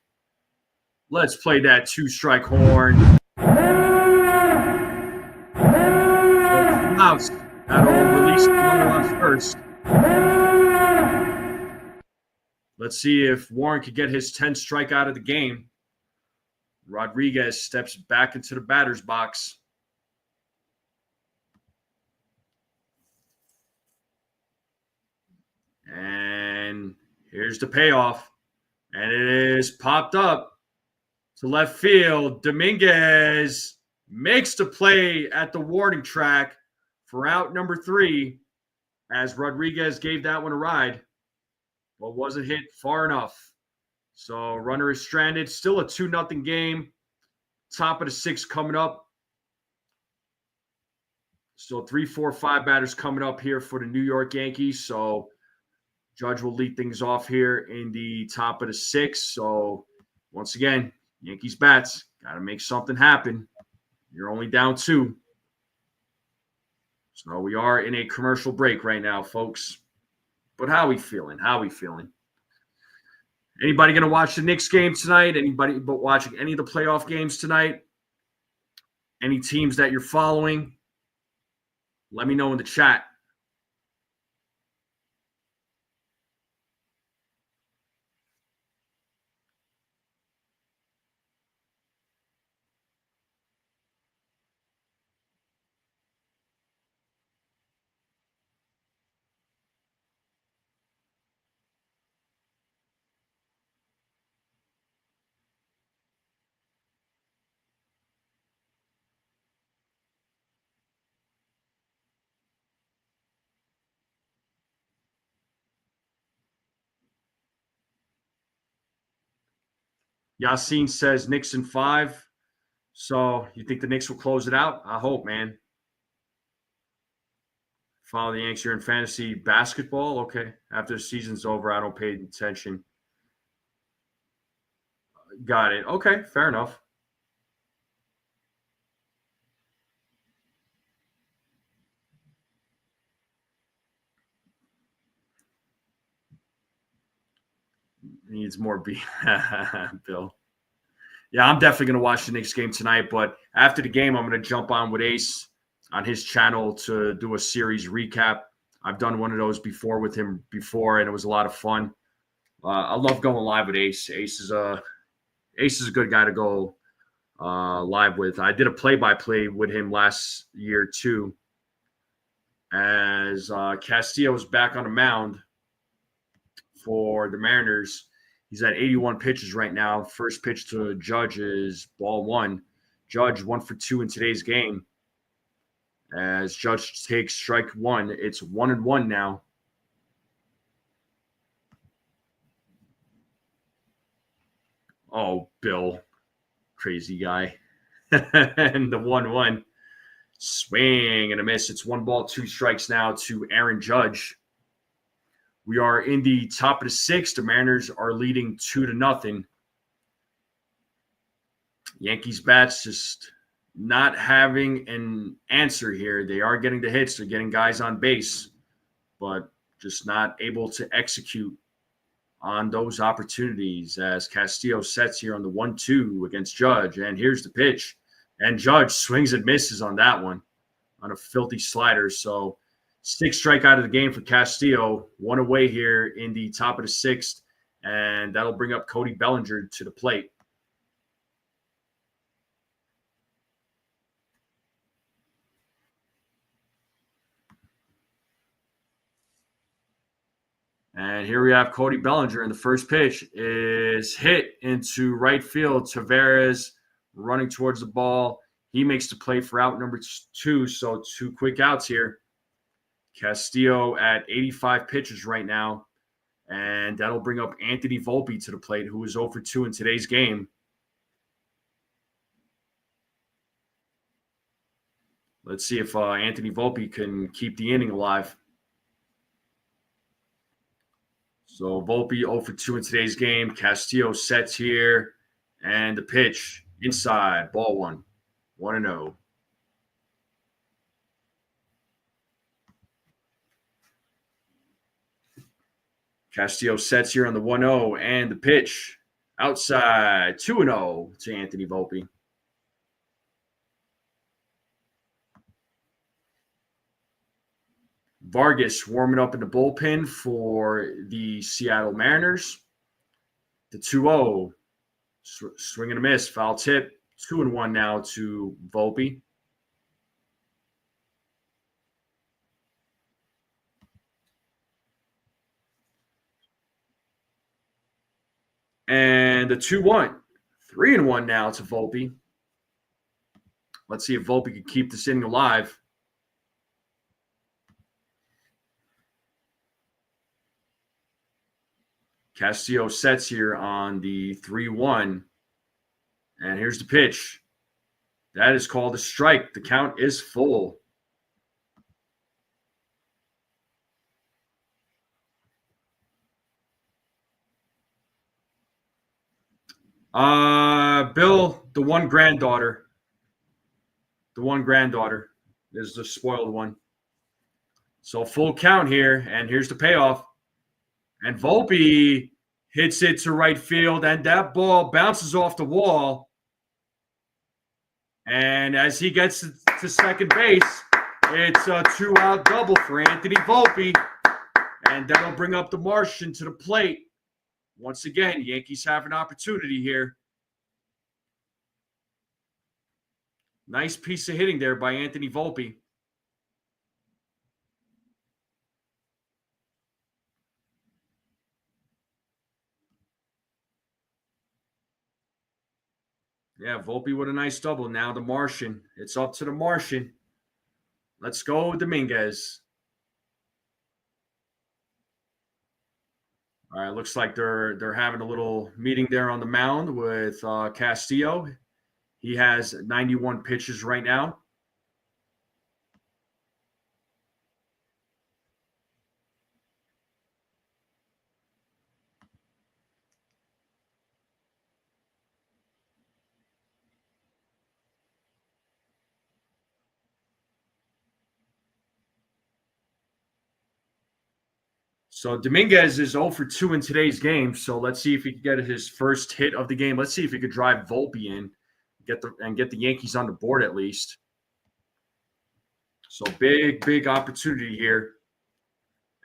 Let's play that 2-strike horn. Outs. That'll release the runner on first. Let's see if Warren could get his 10th strikeout of the game. Rodriguez steps back into the batter's box. And here's the payoff. And it is popped up. To left field, Dominguez makes the play at the warning track for out number 3 as Rodriguez gave that one a ride, but wasn't hit far enough. So runner is stranded. Still a 2-0 game. Top of the 6th coming up. So 3, 4, 5 batters coming up here for the New York Yankees. So Judge will lead things off here in the top of the 6th. So once again, Yankees bats, got to make something happen. You're only down 2. So we are in a commercial break right now, folks. But how we feeling? How we feeling? Anybody going to watch the Knicks game tonight? Anybody but watching any of the playoff games tonight? Any teams that you're following? Let me know in the chat. Yassine says Knicks in 5. So you think the Knicks will close it out? I hope, man. Follow the Yankees. You're in fantasy basketball? Okay. After the season's over, I don't pay attention. Got it. Okay. Fair enough. Needs more Bill. Yeah, I'm definitely going to watch the Knicks game tonight. But after the game, I'm going to jump on with Ace on his channel to do a series recap. I've done one of those before with him before, and it was a lot of fun. I love going live with Ace. Ace is a good guy to go live with. I did a play-by-play with him last year too, as Castillo was back on the mound for the Mariners. He's at 81 pitches right now. First pitch to Judge is ball 1. Judge 1 for 2 in today's game. As Judge takes strike 1, it's 1-1 now. Oh, Bill, crazy guy. And the 1-1 swing and a miss. It's 1 ball, 2 strikes now to Aaron Judge. We are in the top of the 6th. The Mariners are leading 2-0. Yankees bats just not having an answer here. They are getting the hits. They're getting guys on base, but just not able to execute on those opportunities as Castillo sets here on the 1-2 against Judge. And here's the pitch. And Judge swings and misses on that one on a filthy slider. So 6th strikeout of the game for Castillo. 1 away here in the top of the 6th. And that'll bring up Cody Bellinger to the plate. And here we have Cody Bellinger, and the first pitch is hit into right field. Tavares running towards the ball. He makes the play for out number 2, so 2 quick outs here. Castillo at 85 pitches right now, and that'll bring up Anthony Volpe to the plate, who is 0 for 2 in today's game. Let's see if Anthony Volpe can keep the inning alive. So Volpe 0 for 2 in today's game. Castillo sets here, and the pitch inside, ball 1, 1-0. Castillo sets here on the 1-0, and the pitch outside, 2-0 to Anthony Volpe. Vargas warming up in the bullpen for the Seattle Mariners. The 2-0, swing and a miss, foul tip, 2-1 now to Volpe. And the 2-1, 3-1 now to Volpe. Let's see if Volpe can keep this inning alive. Castillo sets here on the 3-1. And here's the pitch. That is called a strike. The count is full. Bill, the one granddaughter. The one granddaughter is the spoiled one. So full count here, and here's the payoff. And Volpe hits it to right field, and that ball bounces off the wall. And as he gets to second base, it's a 2-out double for Anthony Volpe. And that'll bring up the Martian to the plate. Once again, Yankees have an opportunity here. Nice piece of hitting there by Anthony Volpe. Yeah, Volpe with a nice double. Now the Martian. It's up to the Martian. Let's go, Dominguez. All right, looks like they're having a little meeting there on the mound with Castillo. He has 91 pitches right now. So Dominguez is 0 for 2 in today's game. So let's see if he can get his first hit of the game. Let's see if he could drive Volpe in, get the Yankees on the board at least. So big opportunity here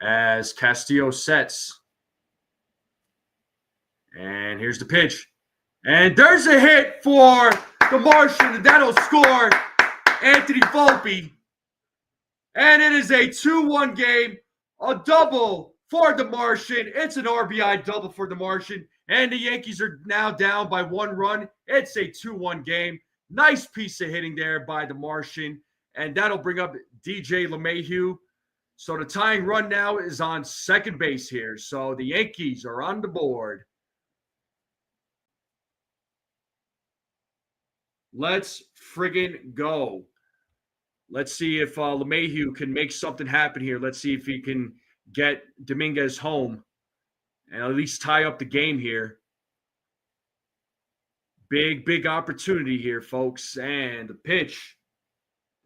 as Castillo sets. And here's the pitch. And there's a hit for the Martian, and that'll score Anthony Volpe. And it is a 2-1 game, a double for the Martian. It's an RBI double for the Martian. And the Yankees are now down by 1 run. It's a 2-1 game. Nice piece of hitting there by the Martian. And that'll bring up DJ LeMahieu. So the tying run now is on second base here. So the Yankees are on the board. Let's friggin' go. Let's see if LeMahieu can make something happen here. Let's see if he can get Dominguez home and at least tie up the game here. Big opportunity here, folks. And the pitch.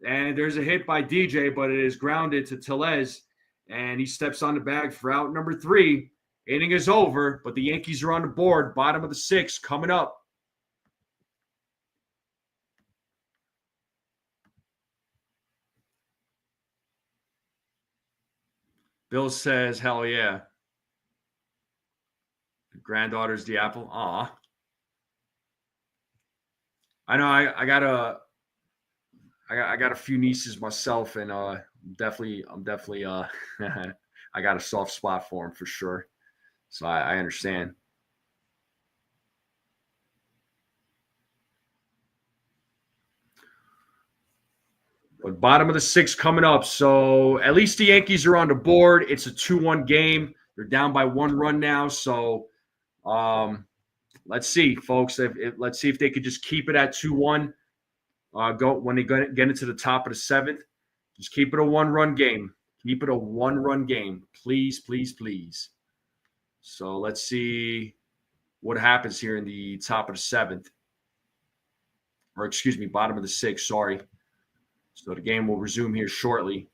And there's a hit by DJ, but it is grounded to Tellez. And he steps on the bag for out number 3. Inning is over, but the Yankees are on the board. Bottom of the 6th coming up. Bill says, hell yeah. The granddaughter's the apple. Aw. I know I got a few nieces myself, and I'm definitely I got a soft spot for them for sure. So I understand. But bottom of the 6th coming up. So at least the Yankees are on the board. It's a 2-1 game. They're down by 1 run now. So let's see, folks. Let's see if they could just keep it at 2-1. Go when they get into the top of the 7th. Just keep it a 1-run game. Keep it a 1-run game. Please, please, please. So let's see what happens here in the top of the 7th. Or excuse me, bottom of the 6th. Sorry. So the game will resume here shortly.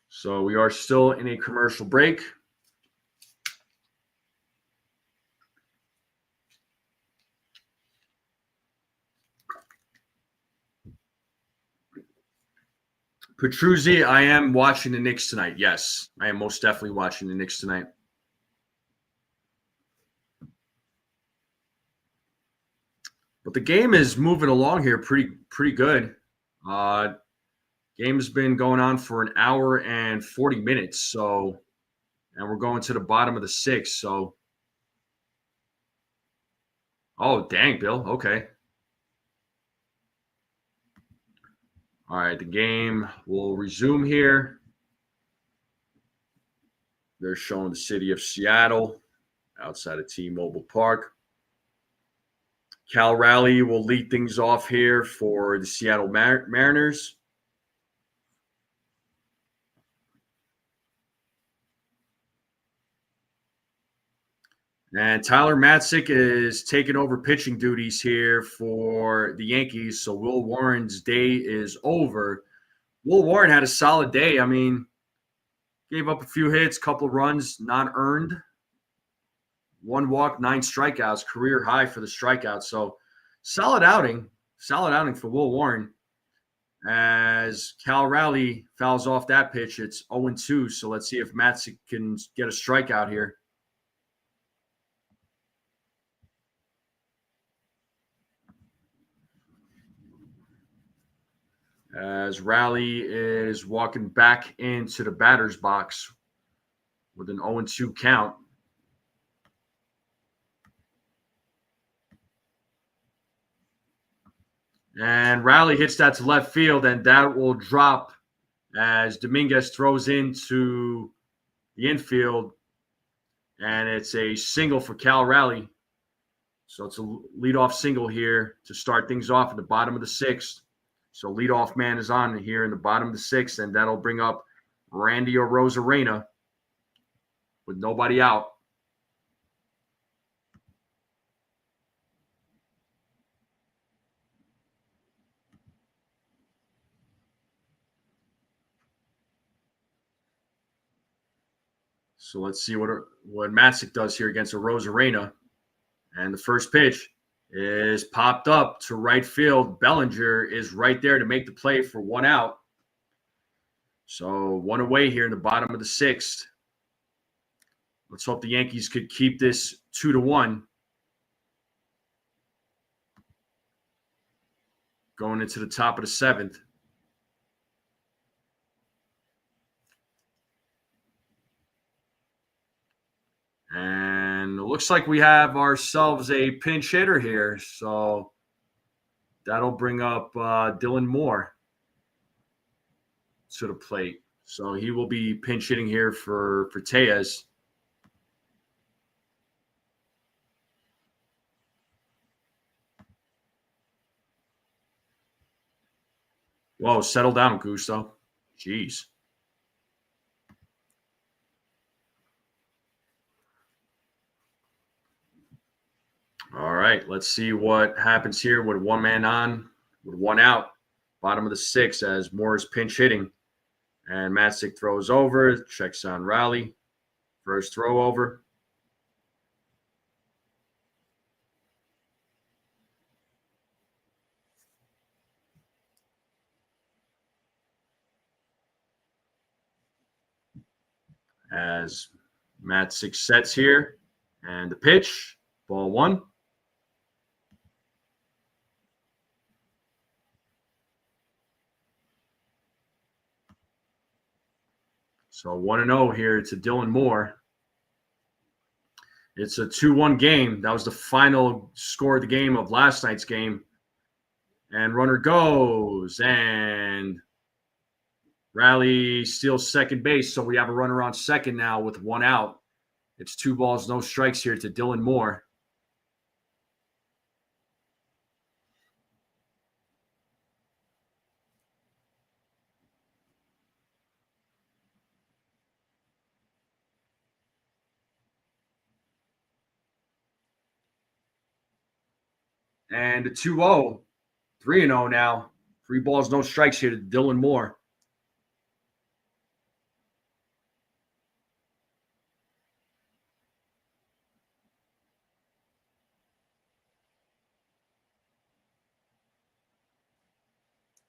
So we are still in a commercial break. Petruzzi, I am watching the Knicks tonight. Yes, I am most definitely watching the Knicks tonight. But the game is moving along here pretty good. Game has been going on for an hour and 40 minutes. So, and we're going to the bottom of the sixth. So, oh, dang, Bill. Okay. All right. The game will resume here. They're showing the city of Seattle outside of T-Mobile Park. Cal Raleigh will lead things off here for the Seattle Mariners. And Tyler Matzik is taking over pitching duties here for the Yankees. So Will Warren's day is over. Will Warren had a solid day. I mean, gave up a few hits, couple runs, not earned. 1 walk, 9 strikeouts, career high for the strikeouts. So solid outing for Will Warren. As Cal Raleigh fouls off that pitch, it's 0-2. So let's see if Matzik can get a strikeout here. As Raleigh is walking back into the batter's box with an 0-2 count. And Raleigh hits that to left field, and that will drop as Dominguez throws into the infield. And it's a single for Cal Raleigh. So it's a leadoff single here to start things off at the bottom of the sixth. So leadoff man is on here in the bottom of the sixth, and that'll bring up Randy Arozarena with nobody out. So let's see what Matzik does here against Arozarena. And the first pitch is popped up to right field. Bellinger is right there to make the play for 1 out. So 1 away here in the bottom of the sixth. Let's hope the Yankees could keep this 2-1. Going into the top of the seventh. And it looks like we have ourselves a pinch hitter here. So that'll bring up Dylan Moore to the plate. So he will be pinch hitting here for Tejas. Whoa, settle down, Gusto. Jeez. All right, let's see what happens here with 1 man on, with 1 out. Bottom of the sixth as Moore is pinch hitting. And Matzik throws over, checks on Raleigh. First throw over. As Matzik sets here. And the pitch, ball 1. So 1-0 here to Dylan Moore. It's a 2-1 game. That was the final score of the game of last night's game. And runner goes, and Raleigh steals second base. So we have a runner on second now with 1 out. It's 2 balls, no strikes here to Dylan Moore. And a 2-0, 3-0 now. 3 balls, no strikes here to Dylan Moore.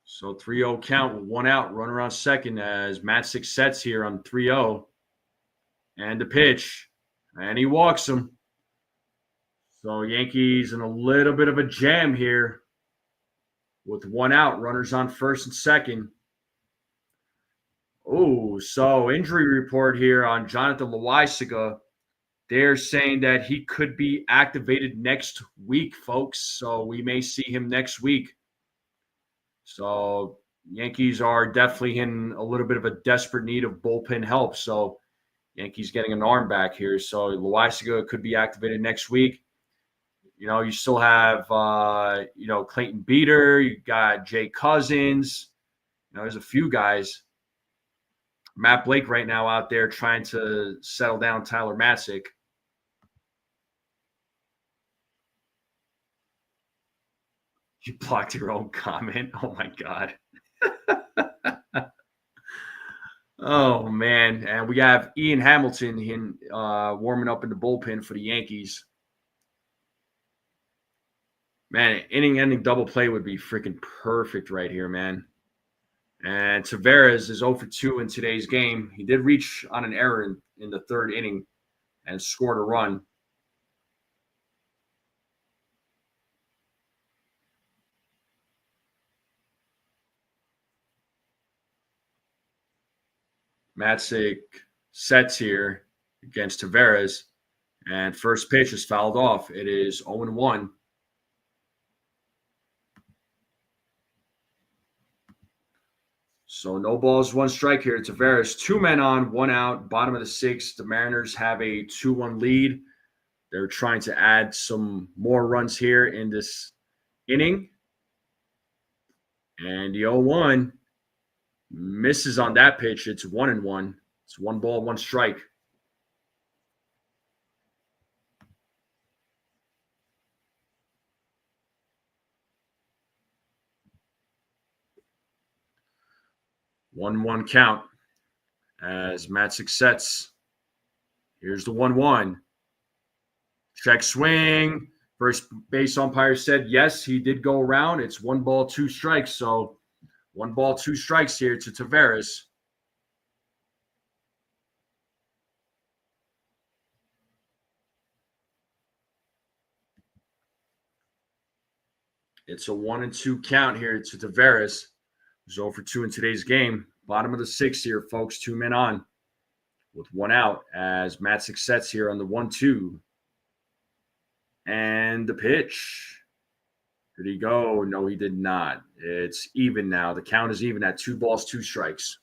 So 3-0 count with 1 out, runner on second as Matzik sets here on 3-0. And the pitch, and he walks him. So Yankees in a little bit of a jam here with one out, runners on first and second. Oh, so injury report here on Jonathan Loaisiga. They're saying that he could be activated next week, folks. So we may see him next week. So Yankees are definitely in a little bit of a desperate need of bullpen help. So Yankees getting an arm back here. So Loaisiga could be activated next week. You still have, Clayton Beater. You got Jay Cousins. There's a few guys. Matt Blake right now out there trying to settle down Tyler Matzik. You blocked your own comment. Oh, my God. Oh, man. And we have Ian Hamilton warming up in the bullpen for the Yankees. Man, inning-ending double play would be freaking perfect right here, man. And Tavares is 0 for 2 in today's game. He did reach on an error in the third inning and scored a run. Matzik sets here against Tavares, and first pitch is fouled off. It is 0-1. So no balls, one strike here. Tavares, 2 men on, 1 out, bottom of the 6th. The Mariners have a 2-1 lead. They're trying to add some more runs here in this inning. And the 0-1 misses on that pitch. It's 1-1. It's 1 ball, 1 strike. One count as Matzik sets. Here's the 1-1. Check swing. First base umpire said yes, he did go around. It's 1 ball, 2 strikes. So 1 ball, 2 strikes here to Tavares. It's a 1-2 count here to Tavares. He's 0 for 2 in today's game. Bottom of the 6th here, folks. 2 men on with 1 out as Matzik sets here on the 1-2. And the pitch. Did he go? No, he did not. It's even now. The count is even at 2 balls, 2 strikes.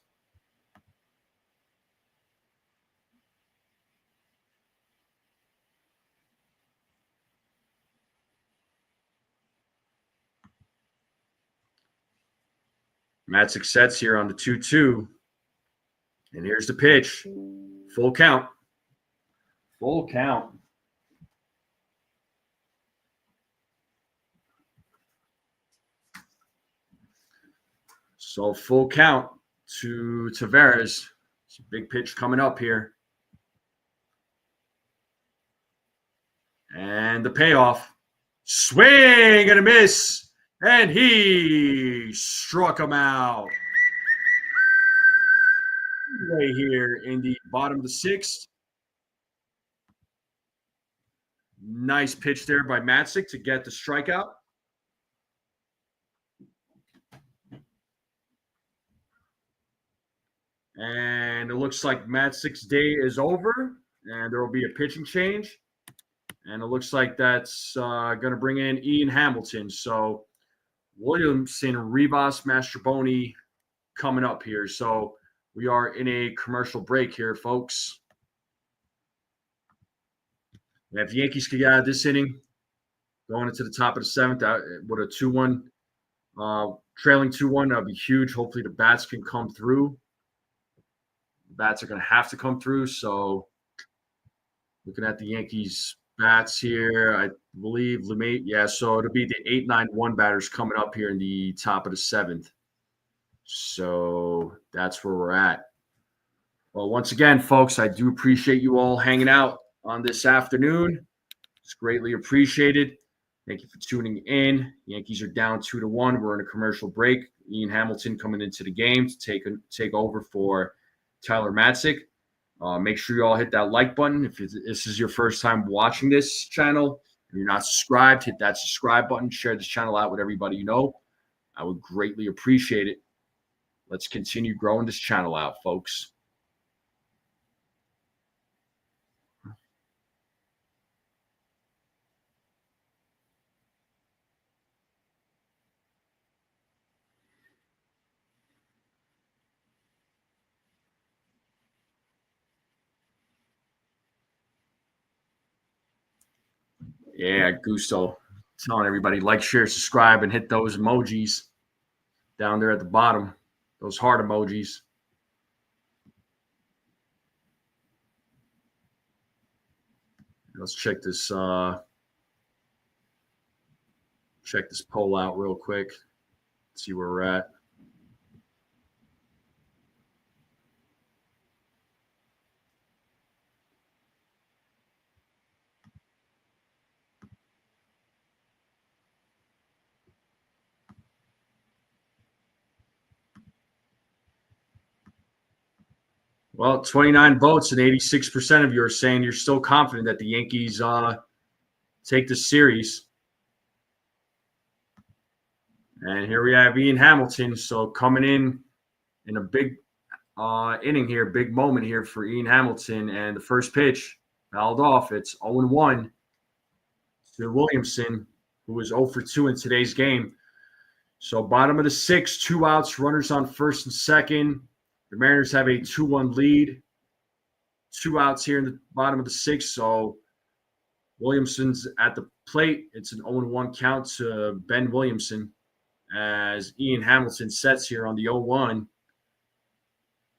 Matzik sets here on the 2-2. And here's the pitch. Full count. Full count. So full count to Tavares. It's a big pitch coming up here. And the payoff. Swing and a miss. And he struck him out. Way here in the bottom of the 6th. Nice pitch there by Matzik to get the strikeout. And it looks like Matzik's day is over, and there will be a pitching change. And it looks like that's going to bring in Ian Hamilton. So Williamson, Rivas, Mastroboni coming up here. So we are in a commercial break here, folks. And if the Yankees could get out of this inning, going into the top of the 7th, with a 2-1, trailing 2-1, that would be huge. Hopefully the bats can come through. The bats are going to have to come through. So looking at the Yankees bats here, I believe LeMay. Yeah, so it'll be the 8-9-1 batters coming up here in the top of the 7th. So that's where we're at. Well, once again, folks, I do appreciate you all hanging out on this afternoon. It's greatly appreciated. Thank you for tuning in. Yankees are down 2-1. We're in a commercial break. Ian Hamilton coming into the game to take over for Tyler Matzik. Make sure you all hit that like button. If this is your first time watching this channel, If you're not subscribed, hit that subscribe button. Share this channel out with everybody you know. I would greatly appreciate it. Let's continue growing this channel out, folks. Yeah, Gusto. Telling everybody, like, share, subscribe, and hit those emojis down there at the bottom. Those heart emojis. Let's check this poll out real quick. See where we're at. Well, 29 votes and 86% of you are saying you're still confident that the Yankees take the series. And here we have Ian Hamilton. So coming in a big inning here, big moment here for Ian Hamilton. And the first pitch fouled off. It's 0-1 to Williamson, who was 0 for 2 in today's game. So bottom of the sixth, 2 outs, runners on first and second. The Mariners have a 2-1 lead. 2 outs here in the bottom of the sixth. So Williamson's at the plate. It's an 0-1 count to Ben Williamson as Ian Hamilton sets here on the 0-1.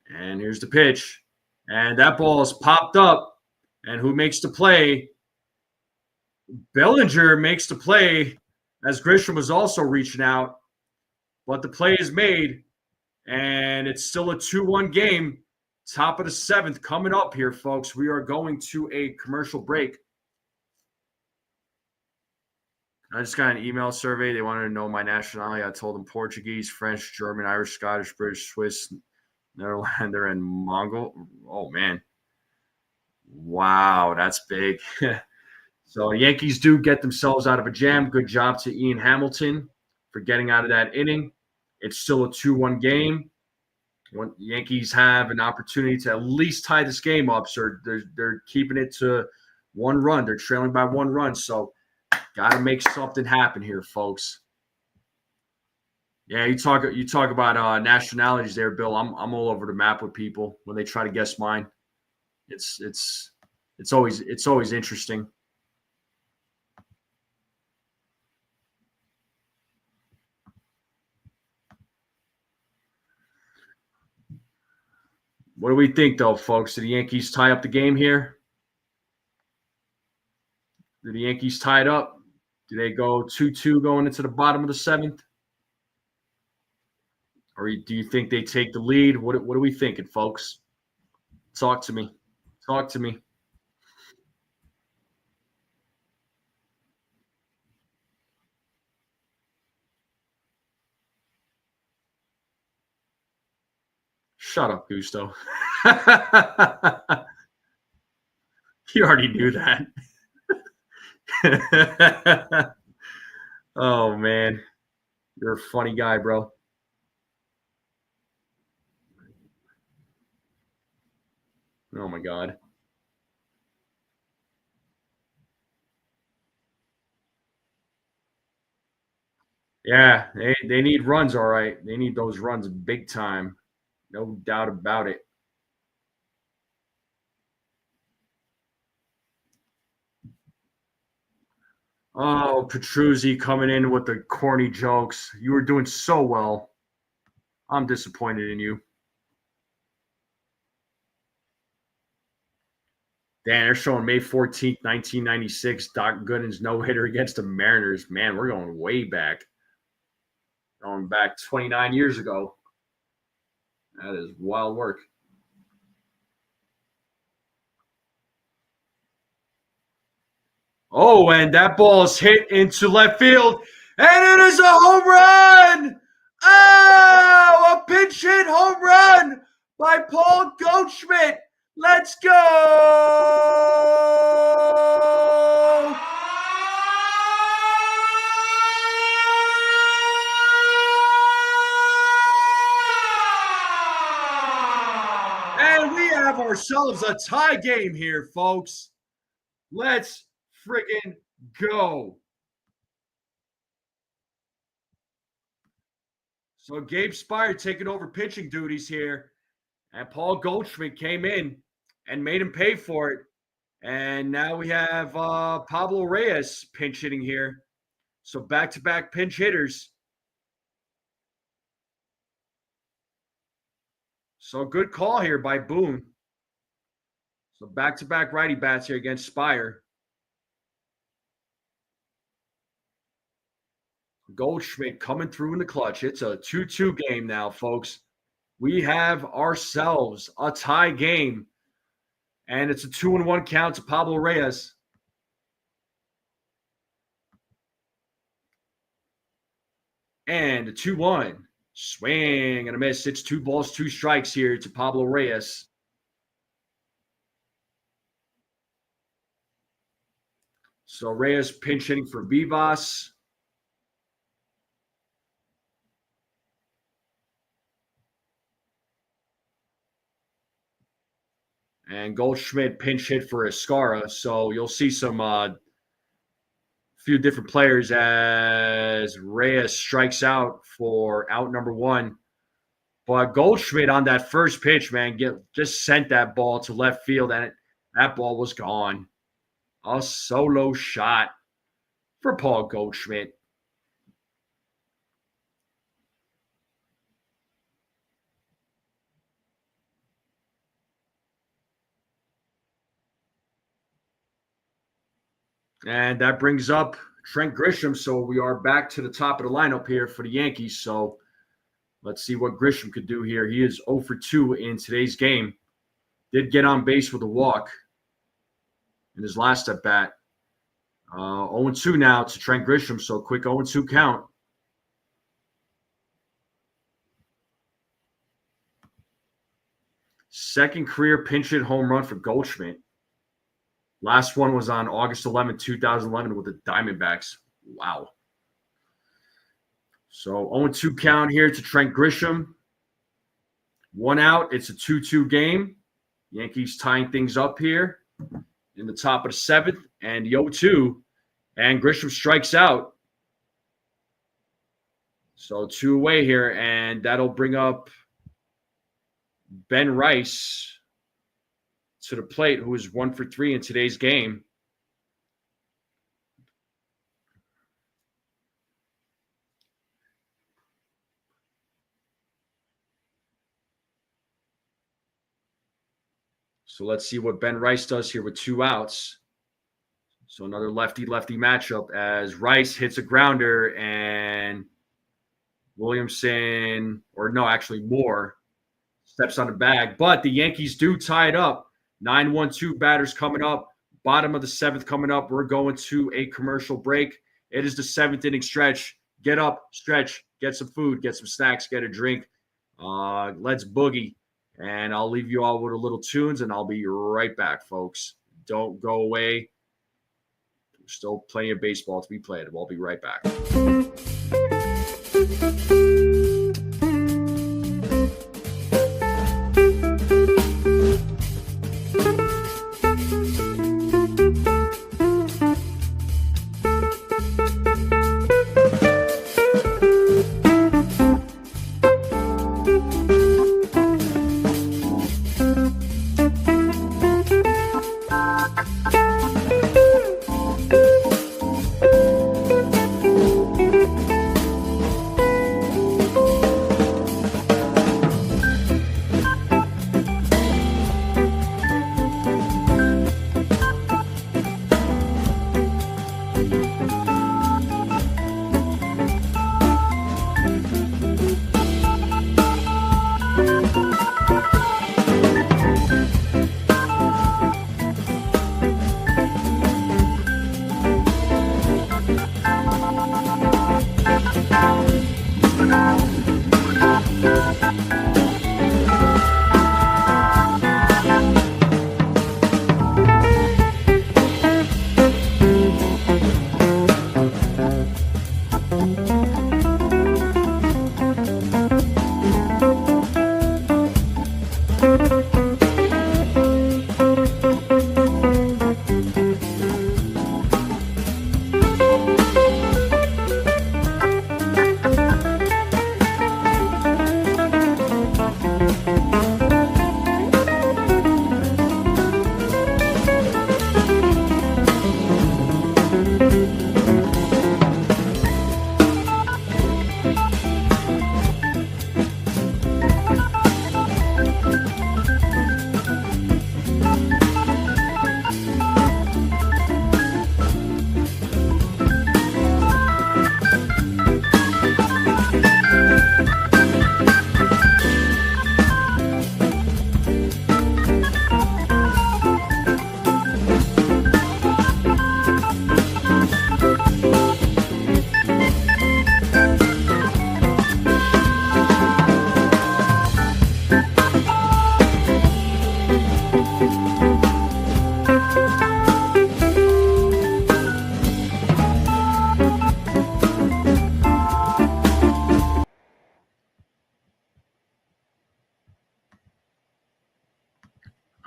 And here's the pitch. And that ball is popped up. And who makes the play? Bellinger makes the play as Grisham was also reaching out. But the play is made. And it's still a 2-1 game. Top of the seventh coming up here, folks. We are going to a commercial break. I just got an email survey. They wanted to know my nationality. I told them Portuguese, French, German, Irish, Scottish, British, Swiss, Netherlander, and Mongol. Oh, man. Wow, that's big. So Yankees do get themselves out of a jam. Good job to Ian Hamilton for getting out of that inning. It's still a 2-1 game. When the Yankees have an opportunity to at least tie this game up, so they're keeping it to 1 run. They're trailing by 1 run, so got to make something happen here, folks. Yeah, you talk about nationalities there, Bill. I'm all over the map with people when they try to guess mine. It's always interesting. What do we think, though, folks? Do the Yankees tie up the game here? Do the Yankees tie it up? Do they go 2-2 going into the bottom of the seventh? Or do you think they take the lead? What are we thinking, folks? Talk to me. Talk to me. Shut up, Gusto. You already knew that. Oh, man. You're a funny guy, bro. Oh, my God. Yeah, they need runs, all right. They need those runs big time. No doubt about it. Oh, Petruzzi coming in with the corny jokes. You were doing so well. I'm disappointed in you. Dan, they're showing May 14th, 1996. Doc Gooden's no-hitter against the Mariners. Man, we're going way back. Going back 29 years ago. That is wild work. Oh, and that ball is hit into left field. And it is a home run! Oh, a pinch hit home run by Paul Goldschmidt. Let's go! ourselves a tie game here, folks. Let's friggin' go. So Gabe Spire taking over pitching duties here. And Paul Goldschmidt came in and made him pay for it. And now we have Pablo Reyes pinch hitting here. So back-to-back pinch hitters. So good call here by Boone. So back-to-back righty bats here against Spire. Goldschmidt coming through in the clutch. It's a 2-2 game now, folks. We have ourselves a tie game. And it's a 2-1 count to Pablo Reyes. And a 2-1. Swing and a miss. It's 2 balls, 2 strikes here to Pablo Reyes. So Reyes pinch hitting for Vivas. And Goldschmidt pinch hit for Escara. So you'll see some few different players as Reyes strikes out for out number 1. But Goldschmidt on that first pitch, man, just sent that ball to left field, and that ball was gone. A solo shot for Paul Goldschmidt. And that brings up Trent Grisham. So we are back to the top of the lineup here for the Yankees. So let's see what Grisham could do here. He is 0 for 2 in today's game. Did get on base with a walk in his last at bat. 0-2 now to Trent Grisham. So quick 0-2 count. Second career pinch hit home run for Goldschmidt. Last one was on August 11, 2011 with the Diamondbacks. Wow. So 0-2 count here to Trent Grisham. 1 out. It's a 2-2 game. Yankees tying things up here in the top of the 7th. And the 0-2. And Grisham strikes out. So 2 away here. And that'll bring up Ben Rice to the plate, who is 1 for 3 in today's game. So let's see what Ben Rice does here with 2 outs. So another lefty-lefty matchup as Rice hits a grounder and Williamson, or no, actually Moore, steps on the bag. But the Yankees do tie it up. 9-1-2 batters coming up. Bottom of the 7th coming up. We're going to a commercial break. It is the 7th inning stretch. Get up, stretch, get some food, get some snacks, get a drink. Let's boogie. And I'll leave you all with a little tunes, and I'll be right back, folks. Don't go away. There's still plenty of baseball to be played. I'll be right back.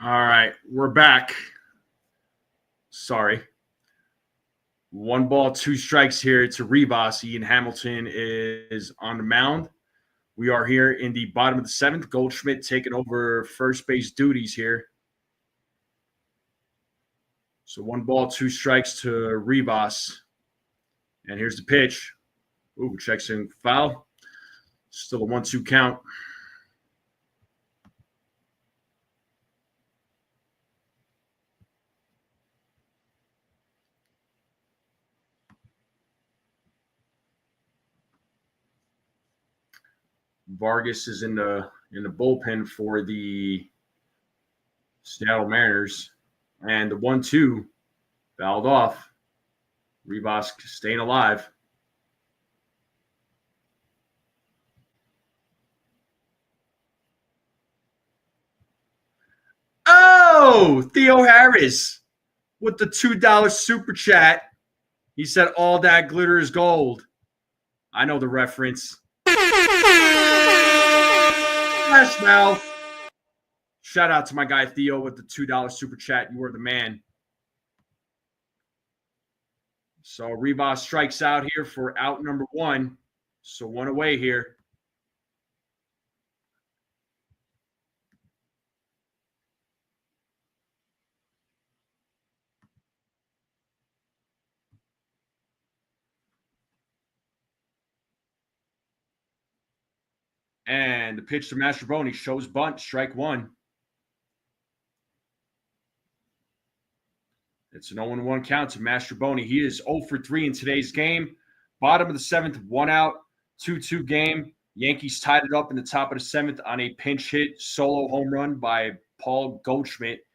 All right, we're back. Sorry. 1 ball, 2 strikes here to Rivas. Ian Hamilton is on the mound. We are here in the bottom of the 7th. Goldschmidt taking over first base duties here. So 1 ball, 2 strikes to Rivas. And here's the pitch. Ooh, checks in foul. Still a 1-2 count. Vargas is in the bullpen for the Seattle Mariners. And the 1-2 fouled off. Rivas staying alive. Oh, Theo Harris with the $2 super chat. He said, all that glitter is gold. I know the reference. Smash mouth. Shout out to my guy Theo with the $2 super chat. You are the man. So Rivas strikes out here for out number 1. So 1 away here. And the pitch to Mastrobuoni shows bunt, strike 1. It's an 0-1 count to Mastrobuoni. He is 0 for 3 in today's game. Bottom of the 7th, 1 out, 2-2 game. Yankees tied it up in the top of the 7th on a pinch hit solo home run by Paul Goldschmidt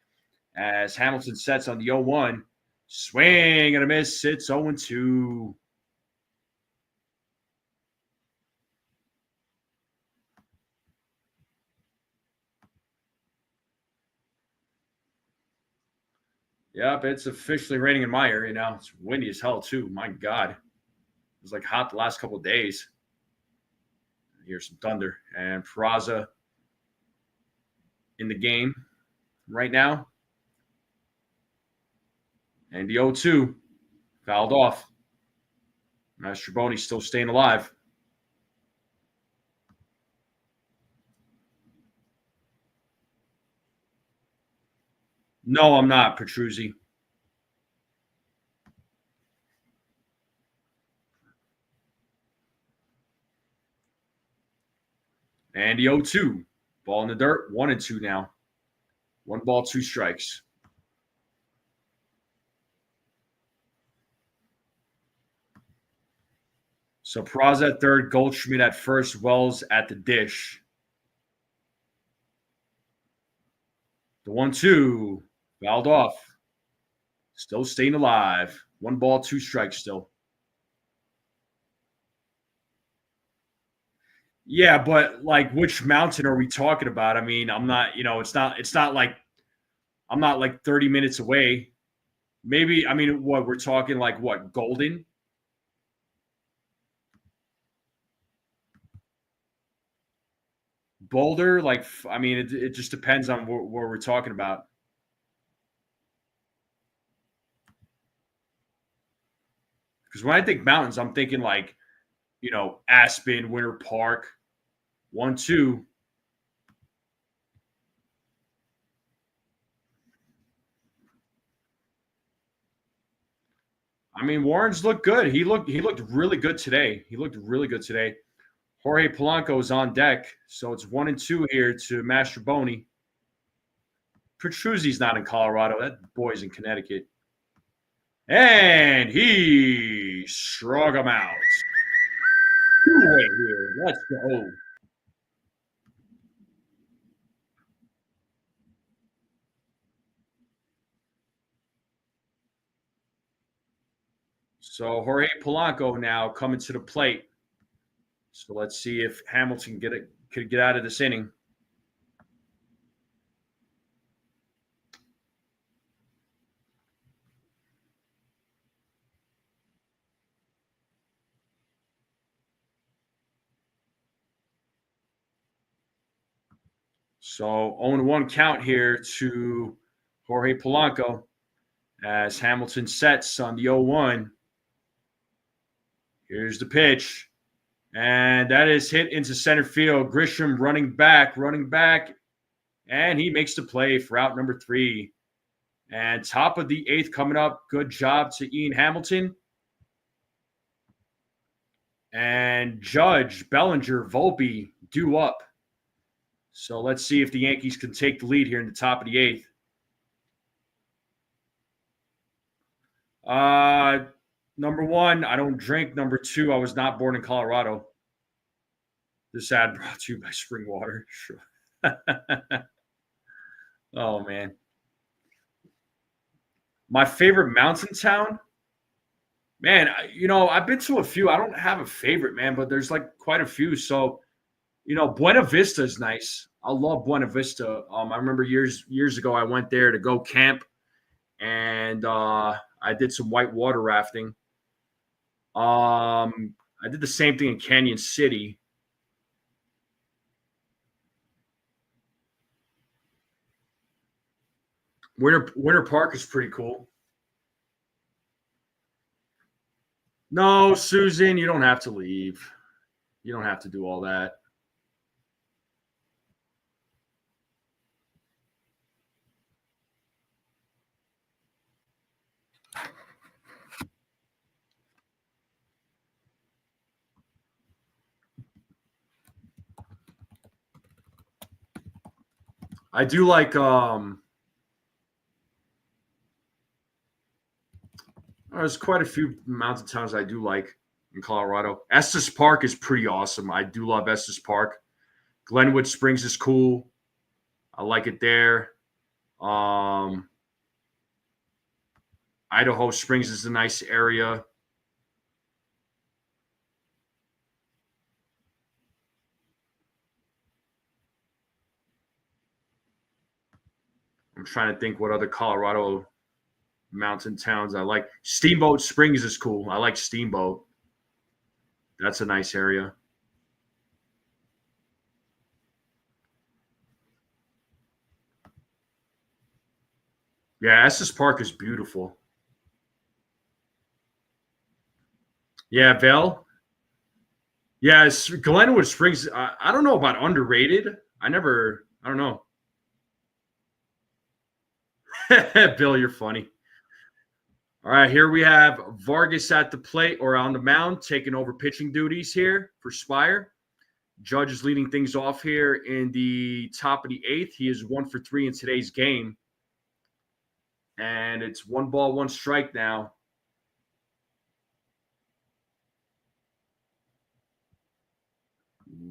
as Hamilton sets on the 0-1. Swing and a miss. It's 0-2. Yep, it's officially raining in my area now. It's windy as hell, too. My God. It was like hot the last couple of days. Here's some thunder. And Peraza in the game right now. And the 0-2 fouled off. Mastrobuoni still staying alive. No, I'm not, Petruzzi. And the 0-2. Ball in the dirt. 1-2 now. 1 ball, 2 strikes. So Peraza at third, Goldschmidt at first, Wells at the dish. The 1-2 fouled off. Still staying alive. 1 ball, 2 strikes still. Yeah, but like which mountain are we talking about? I mean, I'm not, it's not like I'm not like 30 minutes away. Maybe, I mean, what we're talking like what, Golden? Boulder? Like, I mean, it just depends on what we're talking about. Because when I think mountains, I'm thinking like, Aspen, Winter Park, 1-2. I mean, Warren's looked good. He looked really good today. Jorge Polanco is on deck, so it's 1-2 here to Mastrobuoni. Petruzzi's not in Colorado. That boy's in Connecticut. And he struck him out. 2-away here. Let's go. So Jorge Polanco now coming to the plate. So let's see if Hamilton could get out of this inning. So 0-1 count here to Jorge Polanco as Hamilton sets on the 0-1. Here's the pitch. And that is hit into center field. Grisham running back, and he makes the play for out number 3. And top of the 8th coming up. Good job to Ian Hamilton. And Judge, Bellinger, Volpe due up. So let's see if the Yankees can take the lead here in the top of the 8th. Number 1, I don't drink. Number 2, I was not born in Colorado. This ad brought to you by Spring Water. Sure. Oh, man. My favorite mountain town? Man, I've been to a few. I don't have a favorite, man, but there's like quite a few. So, Buena Vista is nice. I love Buena Vista. I remember years ago I went there to go camp, and I did some white water rafting. I did the same thing in Canyon City. Winter Park is pretty cool. No, Susan, you don't have to leave. You don't have to do all that. I do like there's quite a few mountain towns I do like in Colorado. Estes Park is pretty awesome. I do love Estes Park. Glenwood Springs is cool. I like it there. Idaho Springs is a nice area. I'm trying to think what other Colorado mountain towns I like. Steamboat Springs is cool. I like Steamboat. That's a nice area. Yeah, Estes Park is beautiful. Yeah, Vail. Yeah, Glenwood Springs. I don't know about underrated. I don't know. Bill, you're funny. All right, here we have Vargas at the plate or on the mound, taking over pitching duties here for Spire. Judge is leading things off here in the top of the 8th. He is 1 for 3 in today's game. And it's 1 ball, 1 strike now.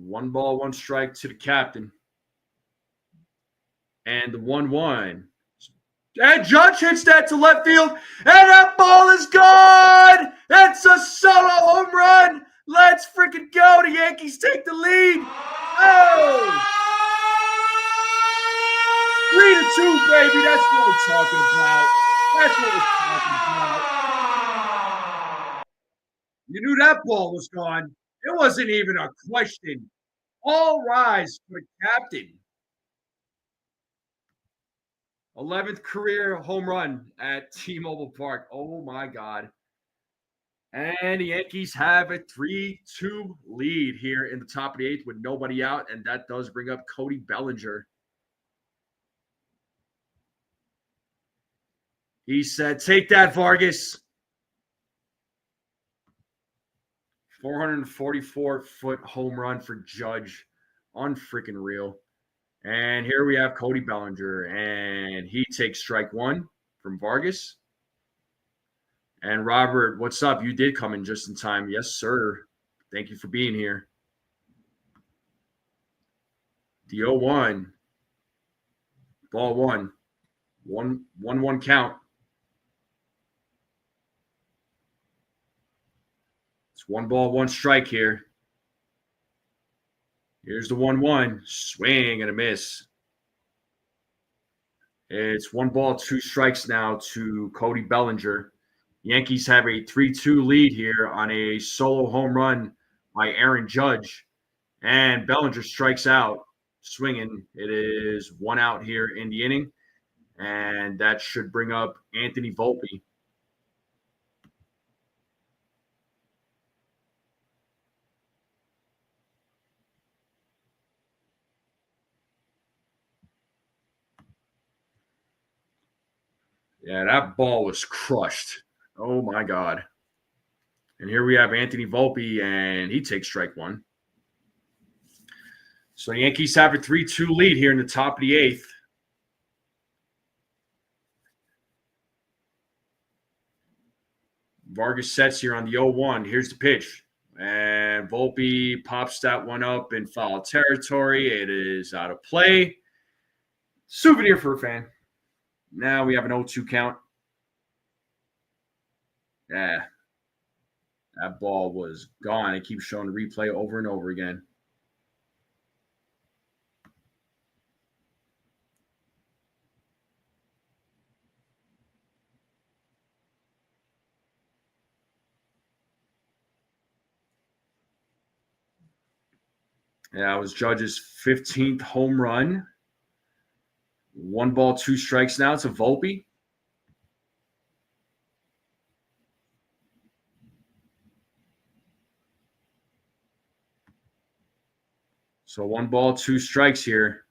One ball, 1 strike to the captain. And the 1-1. And Judge hits that to left field. And that ball is gone. It's a solo home run. Let's freaking go. The Yankees take the lead. Oh! 3-2, baby. That's what we're talking about. You knew that ball was gone. It wasn't even a question. All rise for the captain. 11th career home run at T-Mobile Park. Oh, my God. And the Yankees have a 3-2 lead here in the top of the 8th with nobody out, and that does bring up Cody Bellinger. He said, take that, Vargas. 444-foot home run for Judge. Unfreaking real. And here we have Cody Bellinger, and he takes strike 1 from Vargas. And Robert, what's up? You did come in just in time. Yes, sir. Thank you for being here. The 0-1. Ball 1. 1-1 count. It's 1 ball, 1 strike here. Here's the 1-1. Swing and a miss. It's 1 ball, 2 strikes now to Cody Bellinger. Yankees have a 3-2 lead here on a solo home run by Aaron Judge. And Bellinger strikes out. swinging. It is 1 out here in the inning, and that should bring up Anthony Volpe. Yeah, that ball was crushed. Oh, my God. And here we have Anthony Volpe, and he takes strike 1. So Yankees have a 3-2 lead here in the top of the 8th. Vargas sets here on the 0-1. Here's the pitch. And Volpe pops that one up in foul territory. It is out of play. Souvenir for a fan. Now we have an 0-2 count. Yeah. That ball was gone. It keeps showing the replay over and over again. Yeah, it was Judge's 15th home run. 1 ball, 2 strikes now. It's a Volpe. So 1 ball, 2 strikes here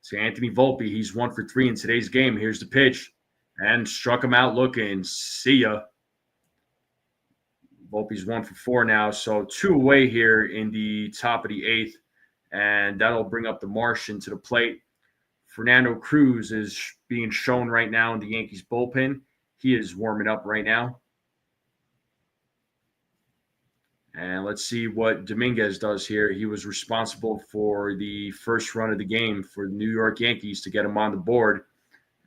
to Anthony Volpe. He's 1 for 3 in today's game. Here's the pitch. And struck him out looking. See ya. Volpe's 1 for 4 now. So 2 away here in the top of the 8th. And that'll bring up the Martian to the plate. Fernando Cruz is being shown right now in the Yankees bullpen. He is warming up right now. And let's see what Dominguez does here. He was responsible for the first run of the game for the New York Yankees to get him on the board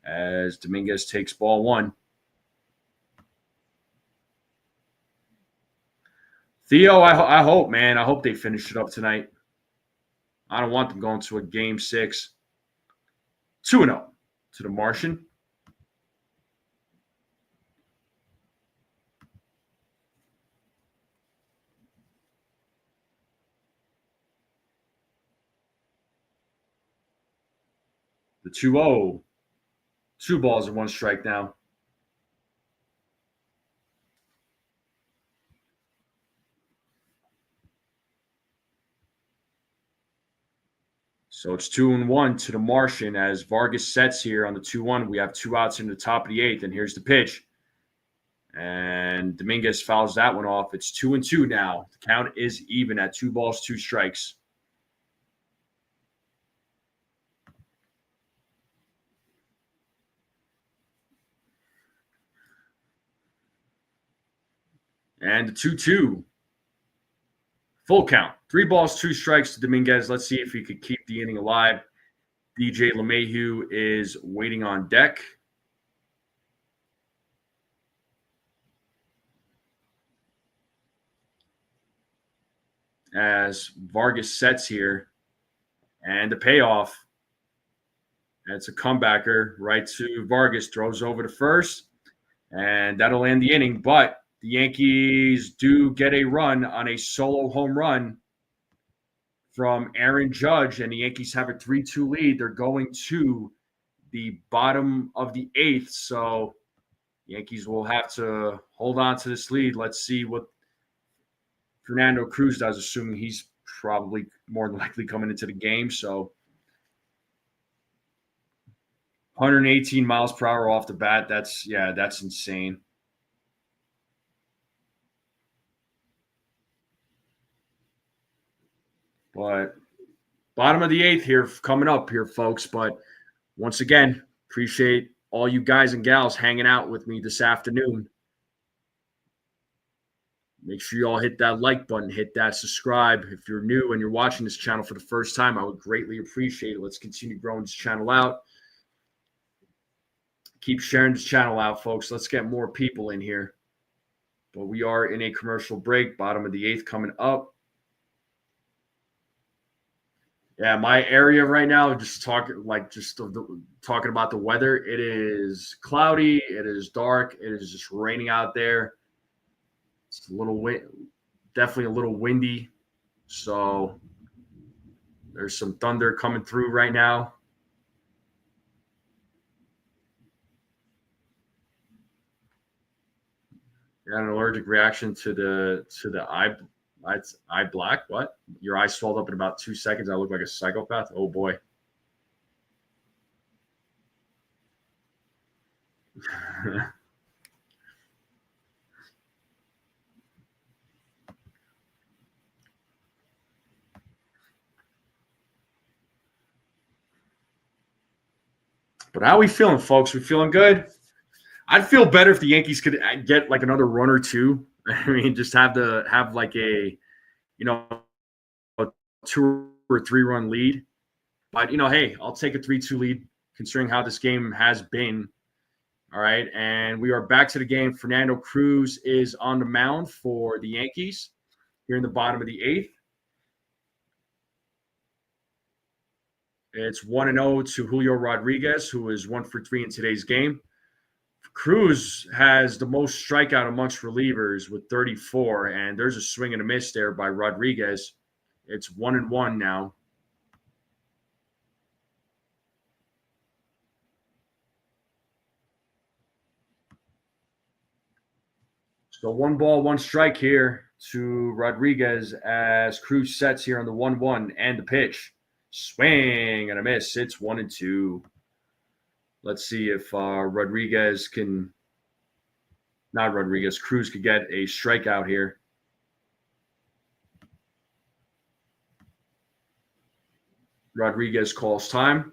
as Dominguez takes ball 1. Theo, I hope, man. I hope they finish it up tonight. I don't want them going to a game 6. 2-0 to the Martian. The 2-0. 2 balls and 1 strike now. So it's 2-1 to the Martian as Vargas sets here on the 2-1. We have 2 outs in the top of the 8th, and here's the pitch. And Dominguez fouls that one off. It's 2-2 now. The count is even at 2 balls, 2 strikes. And the 2-2. Full count. 3 balls, 2 strikes to Dominguez. Let's see if he could keep the inning alive. DJ LeMahieu is waiting on deck. As Vargas sets here. And the payoff. It's a comebacker right to Vargas. Throws over to first. And that'll end the inning. But the Yankees do get a run on a solo home run from Aaron Judge, and the Yankees have a 3-2 lead. They're going to the bottom of the 8th, so Yankees will have to hold on to this lead. Let's see what Fernando Cruz does, assuming he's probably more than likely coming into the game. So 118 miles per hour off the bat. That's insane. But bottom of the 8th here coming up here, folks. But once again, appreciate all you guys and gals hanging out with me this afternoon. Make sure you all hit that like button, hit that subscribe. If you're new and you're watching this channel for the first time, I would greatly appreciate it. Let's continue growing this channel out. Keep sharing this channel out, folks. Let's get more people in here. But we are in a commercial break. Bottom of the 8th coming up. Yeah, my area right now, just talking about the weather. It is cloudy. It is dark. It is just raining out there. It's a little definitely a little windy. So There's some thunder coming through right now. Got an allergic reaction to the eye black. What? Your eye swelled up in about 2 seconds. I look like a psychopath. Oh boy. But how are we feeling, folks? We feeling good? I'd feel better if the Yankees could get like another run or two. I mean, just have like a, a 2 or 3 run lead. But hey, I'll take a 3-2 lead considering how this game has been. All right, and we are back to the game. Fernando Cruz is on the mound for the Yankees here in the bottom of the 8th. It's 1-0 to Julio Rodriguez, who is 1 for 3 in today's game. Cruz has the most strikeout amongst relievers with 34, and there's a swing and a miss there by Rodriguez. It's 1-1 now. So 1 ball, 1 strike here to Rodriguez as Cruz sets here on the 1-1 and the pitch. Swing and a miss. It's 1-2. Let's see if Cruz could get a strikeout here. Rodriguez calls time.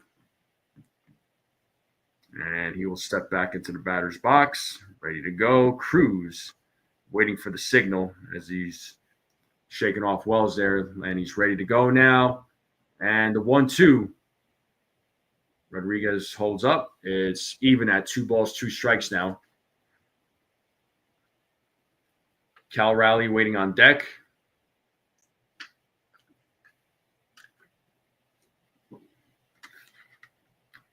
And he will step back into the batter's box, ready to go. Cruz waiting for the signal as he's shaking off Wells there, and he's ready to go now. And the 1-2. Rodriguez holds up. It's even at 2 balls, 2 strikes now. Cal Raleigh waiting on deck.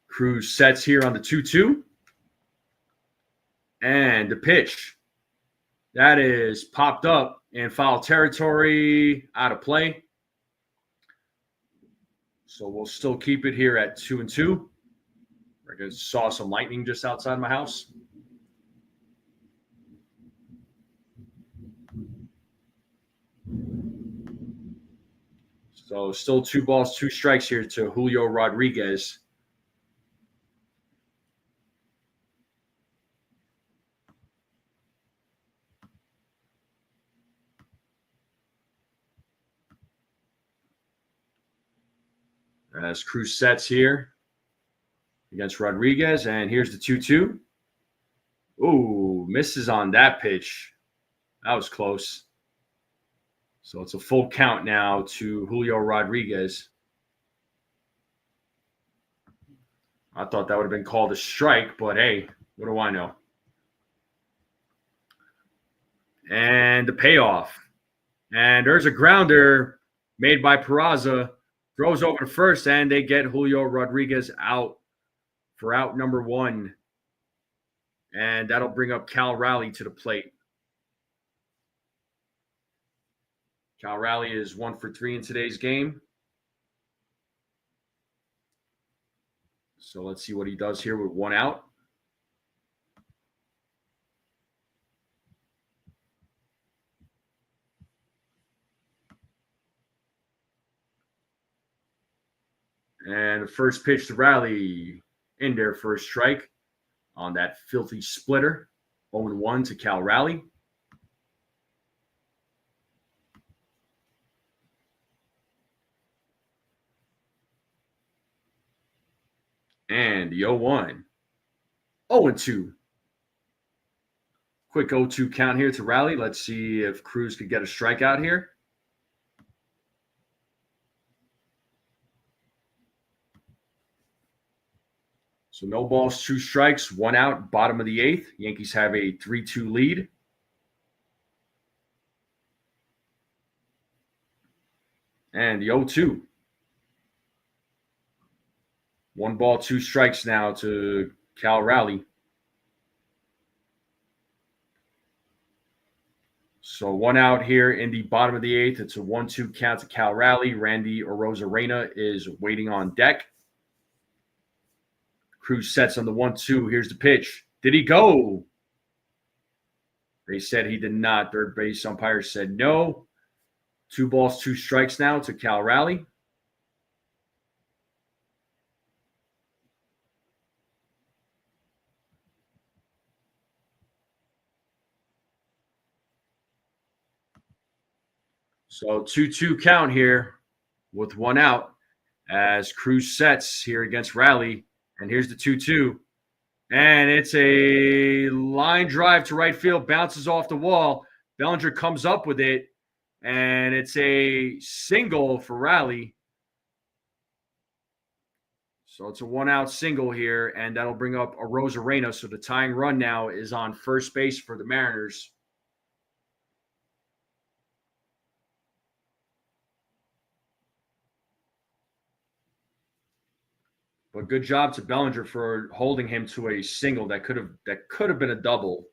Cruz sets here on the 2-2. And the pitch. That is popped up in foul territory, out of play. So we'll still keep it here at 2-2. I just saw some lightning just outside my house. So still 2 balls, 2 strikes here to Julio Rodriguez. As Cruz sets here against Rodriguez, and here's the 2-2. Ooh, misses on that pitch. That was close. So it's a full count now to Julio Rodriguez. I thought that would have been called a strike, but hey, what do I know? And the payoff. And there's a grounder made by Peraza. Throws over to first, and they get Julio Rodriguez out for out number 1. And that'll bring up Cal Raleigh to the plate. Cal Raleigh is 1 for 3 in today's game. So let's see what he does here with 1 out. And the first pitch to Raleigh in there for a strike on that filthy splitter. 0-1 to Cal Raleigh. And the 0-1. 0-2. Quick 0-2 count here to Raleigh. Let's see if Cruz could get a strikeout here. So no balls, 2 strikes, 1 out, bottom of the 8th. Yankees have a 3-2 lead. And the 0-2. 1 ball, 2 strikes now to Cal Raleigh. So 1 out here in the bottom of the 8th. It's a 1-2 count to Cal Raleigh. Randy Arozarena is waiting on deck. Cruz sets on the 1-2. Here's the pitch. Did he go? They said he did not. Third base umpire said no. 2 balls, 2 strikes now to Cal Raleigh. So 2-2 count here with 1 out as Cruz sets here against Raleigh. And here's the 2-2. And it's a line drive to right field, bounces off the wall. Bellinger comes up with it, and it's a single for Raleigh. So it's a 1-out single here, and that'll bring up Arozarena. So the tying run now is on first base for the Mariners. But good job to Bellinger for holding him to a single that could have been a double.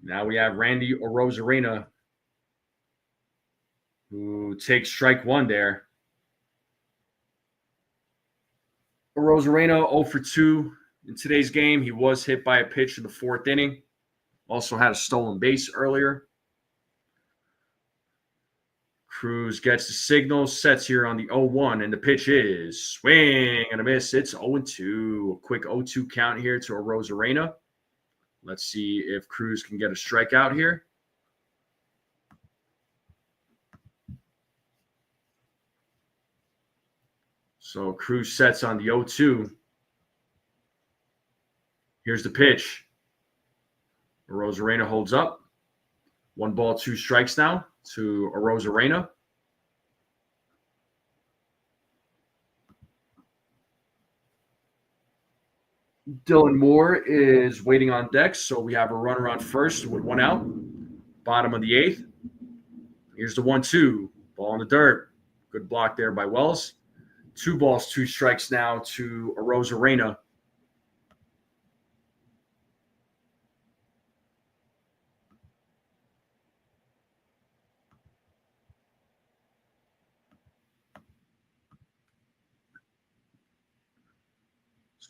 Now we have Randy Arozarena, who takes strike 1 there. Arozarena 0 for 2 in today's game. He was hit by a pitch in the 4th inning. Also had a stolen base earlier. Cruz gets the signal, sets here on the 0-1, and the pitch is swing and a miss. It's 0-2. A quick 0-2 count here to Arozarena. Let's see if Cruz can get a strikeout here. So Cruz sets on the 0-2. Here's the pitch. Arozarena holds up. 1 ball, 2 strikes now to Arozarena. Dylan Moore is waiting on deck, so we have a runner on first with 1 out. Bottom of the 8th. Here's the 1-2. Ball in the dirt. Good block there by Wells. 2 balls, 2 strikes now to Arozarena.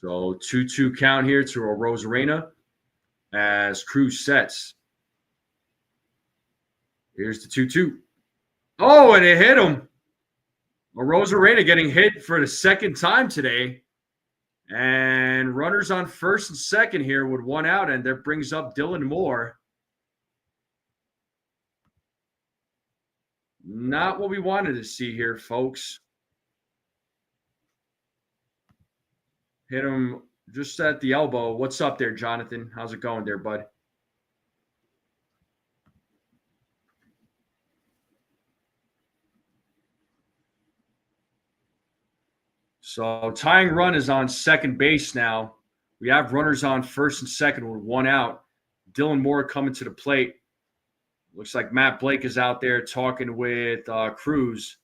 So 2-2 count here to Arozarena as Cruz sets. Here's the 2-2. Oh, and it hit him. Arozarena getting hit for the 2nd time today. And runners on first and second here with 1 out, and that brings up Dylan Moore. Not what we wanted to see here, folks. Hit him just at the elbow. What's up there, Jonathan? How's it going there, bud? So tying run is on second base now. We have runners on first and second with 1 out. Dylan Moore coming to the plate. Looks like Matt Blake is out there talking with Cruz,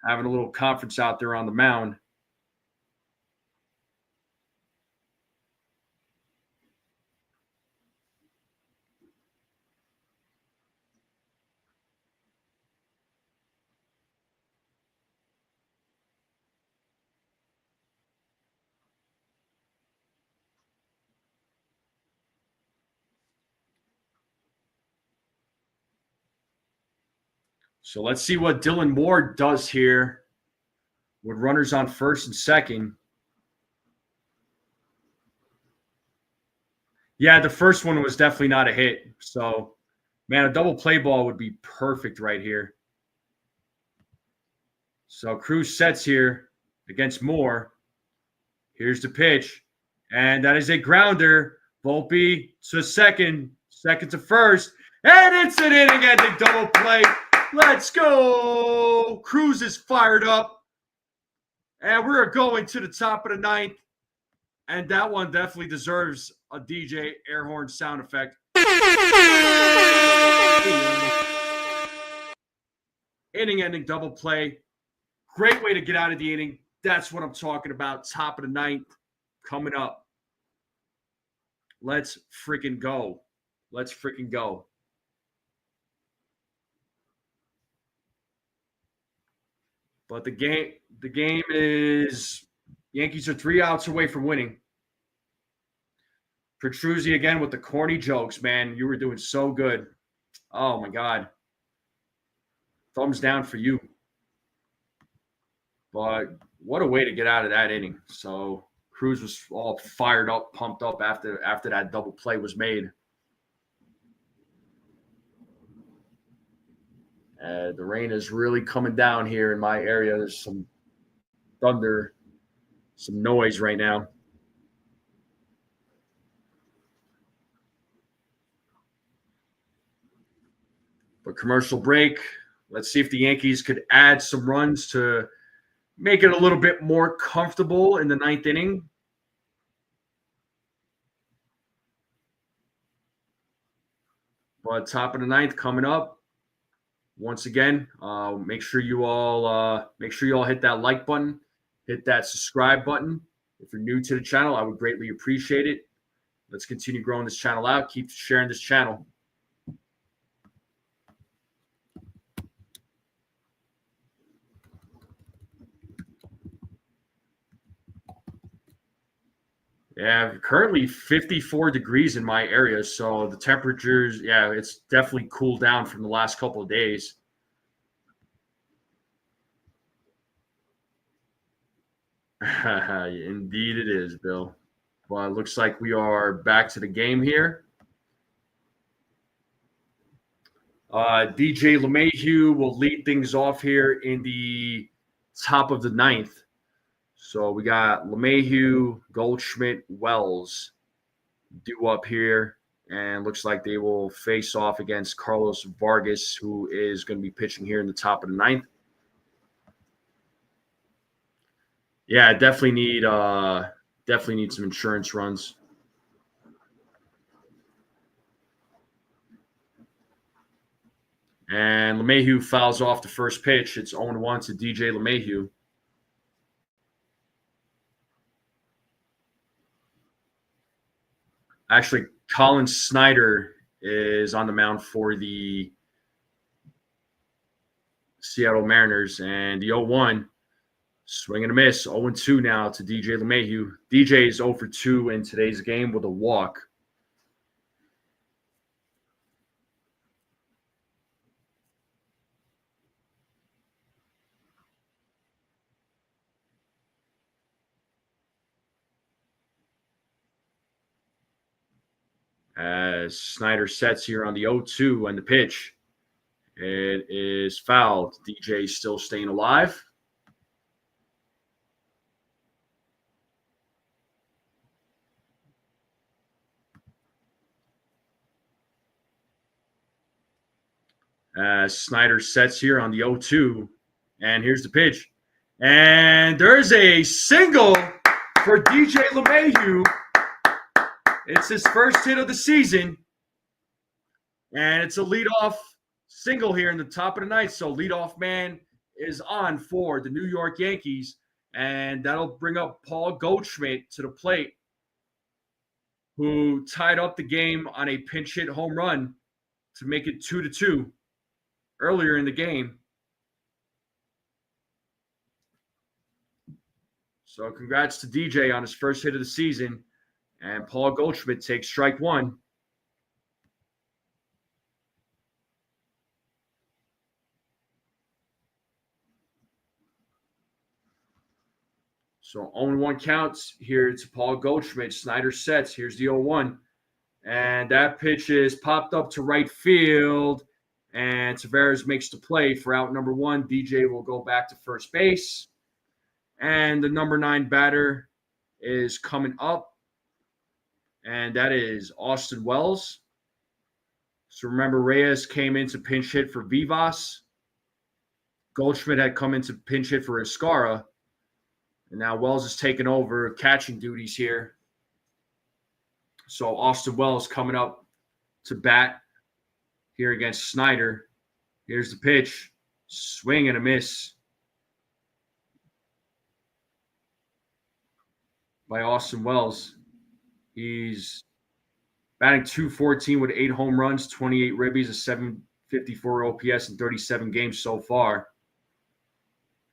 having a little conference out there on the mound. So let's see what Dylan Moore does here with runners on first and second. Yeah, the first one was definitely not a hit. So, man, a double play ball would be perfect right here. So Cruz sets here against Moore. Here's the pitch. And that is a grounder. Volpe to second to first. And it's an inning-ending double play. Let's go. Cruz is fired up. And we're going to the top of the 9th. And that one definitely deserves a DJ air horn sound effect. Inning-ending double play. Great way to get out of the inning. That's what I'm talking about. Top of the ninth coming up. Let's freaking go. Let's freaking go. But the game is Yankees are 3 outs away from winning. Petruzzi again with the corny jokes, man. You were doing so good. Oh my God. Thumbs down for you. But what a way to get out of that inning. So Cruz was all fired up, pumped up after that double play was made. The rain is really coming down here in my area. There's some thunder, some noise right now. But commercial break. Let's see if the Yankees could add some runs to make it a little bit more comfortable in the ninth inning. But top of the ninth coming up. Once again, make sure you all hit that like button, hit that subscribe button. If you're new to the channel, I would greatly appreciate it. Let's continue growing this channel out. Keep sharing this channel. Yeah, currently 54 degrees in my area, so the temperatures, yeah, it's definitely cooled down from the last couple of days. Indeed it is, Bill. Well, it looks like we are back to the game here. DJ LeMahieu will lead things off here in the top of the ninth. So we got LeMahieu, Goldschmidt, Wells due up here. And looks like they will face off against Carlos Vargas, who is going to be pitching here in the top of the ninth. Yeah, definitely need some insurance runs. And LeMahieu fouls off the first pitch. It's 0-1 to DJ LeMahieu. Actually, Colin Snyder is on the mound for the Seattle Mariners. And the 0-1, swing and a miss. 0-2 now to DJ LeMahieu. DJ is 0 for 2 in today's game with a walk. As Snyder sets here on the 0-2 and the pitch. It is fouled. DJ still staying alive. As Snyder sets here on the 0-2. And here's the pitch. And there's a single for DJ LeMahieu. It's his first hit of the season. And it's a leadoff single here in the top of the ninth. So leadoff man is on for the New York Yankees. And that'll bring up Paul Goldschmidt to the plate, who tied up the game on a pinch hit home run to make it 2-2 earlier in the game. So congrats to DJ on his first hit of the season. And Paul Goldschmidt takes strike one. So 0-1 counts here to Paul Goldschmidt. Snyder sets. Here's the 0-1. And that pitch is popped up to right field. And Tavares makes the play for out number 1. DJ will go back to first base. And the number 9 batter is coming up. And that is Austin Wells. So remember, Reyes came in to pinch hit for Vivas. Goldschmidt had come in to pinch hit for Escara. And now Wells is taking over catching duties here. So Austin Wells coming up to bat here against Snyder. Here's the pitch. Swing and a miss. by Austin Wells. He's batting .214 with 8 home runs, 28 ribbies, a 754 OPS in 37 games so far.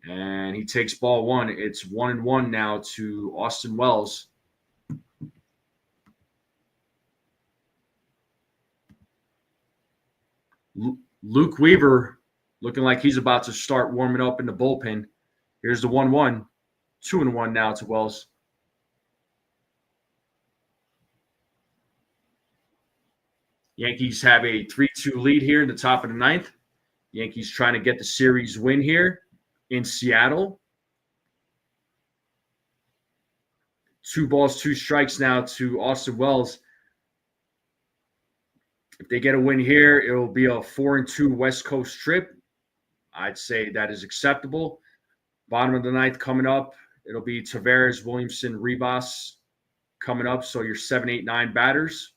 And he takes ball one. It's 1-1 now to Austin Wells. Luke Weaver looking like he's about to start warming up in the bullpen. Here's the 1-1. 2-1 now to Wells. Yankees have a 3-2 lead here in the top of the ninth. Yankees trying to get the series win here in Seattle. 2 balls, 2 strikes now to Austin Wells. If they get a win here, it will be a 4-2 West Coast trip. I'd say that is acceptable. Bottom of the ninth coming up. It'll be Taveras, Williamson, Rivas coming up. So your 7, 8, 9 batters.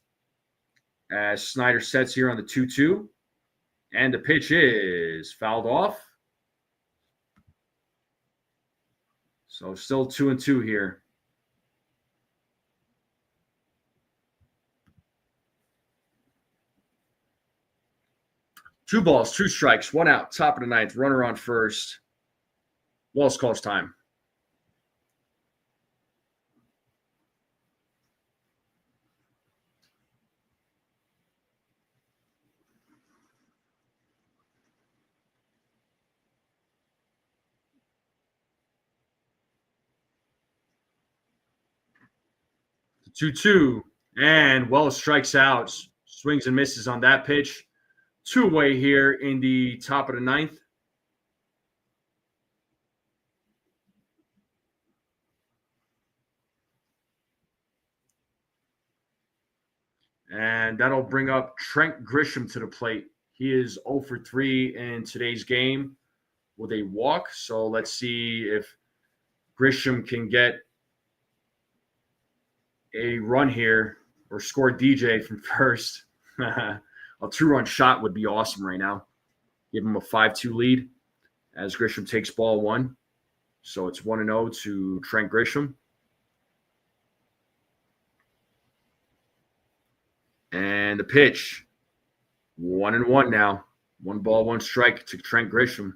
As Snyder sets here on the 2-2. And the pitch is fouled off. So still 2-2 here. Two balls, 2 strikes, 1 out, top of the ninth, runner on first. Wells calls time. The 2-2, and Wells strikes out, swings and misses on that pitch. 2 away here in the top of the ninth. And that'll bring up Trent Grisham to the plate. He is 0 for 3 in today's game with a walk. So let's see if Grisham can get a run here or score DJ from first. A 2-run shot would be awesome right now. Give him a 5-2 lead as Grisham takes ball 1. So it's 1-0 to Trent Grisham. And the pitch, 1-1 now. 1 ball, 1 strike to Trent Grisham.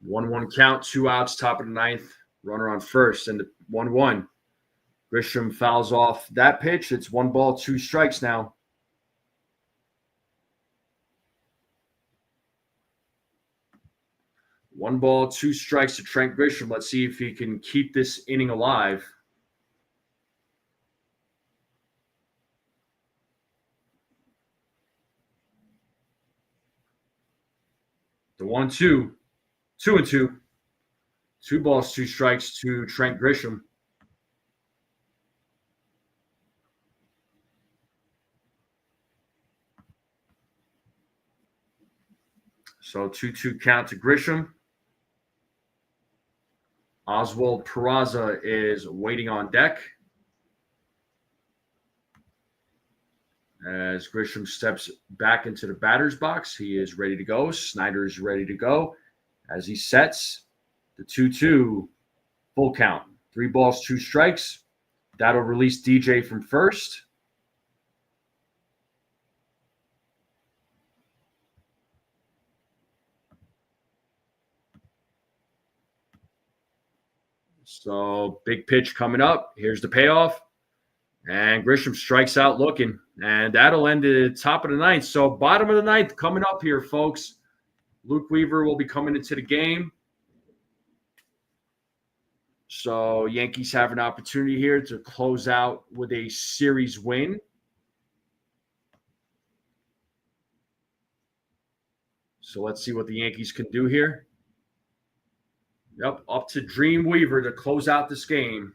One count, 2 outs, top of the ninth. Runner on first, and the 1-1. Grisham fouls off that pitch. It's 1 ball, 2 strikes now. One ball, 2 strikes to Trent Grisham. Let's see if he can keep this inning alive. The 1-2, 2-2. 2 balls, 2 strikes to Trent Grisham. So 2-2 count to Grisham. Oswald Peraza is waiting on deck. As Grisham steps back into the batter's box, he is ready to go. Snyder is ready to go as he sets the 2-2 full count. 3 balls, 2 strikes. That'll release DJ from first. So big pitch coming up. Here's the payoff. And Grisham strikes out looking. And that'll end the top of the ninth. So bottom of the ninth coming up here, folks. Luke Weaver will be coming into the game. So Yankees have an opportunity here to close out with a series win. So let's see what the Yankees can do here. Yep, up to Dream Weaver to close out this game.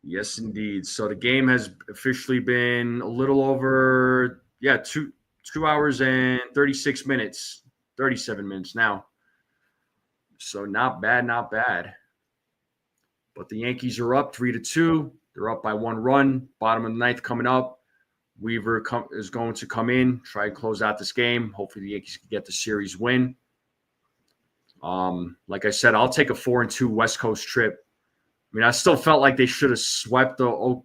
Yes, indeed. So the game has officially been a little over, 2 hours and 36 minutes, 37 minutes now. So not bad, not bad. But the Yankees are up 3-2. They're up by 1 run. Bottom of the ninth coming up. Weaver is going to come in, try and close out this game. Hopefully, the Yankees can get the series win. Like I said, I'll take a 4-2 West Coast trip. I mean, I still felt like they should have swept well,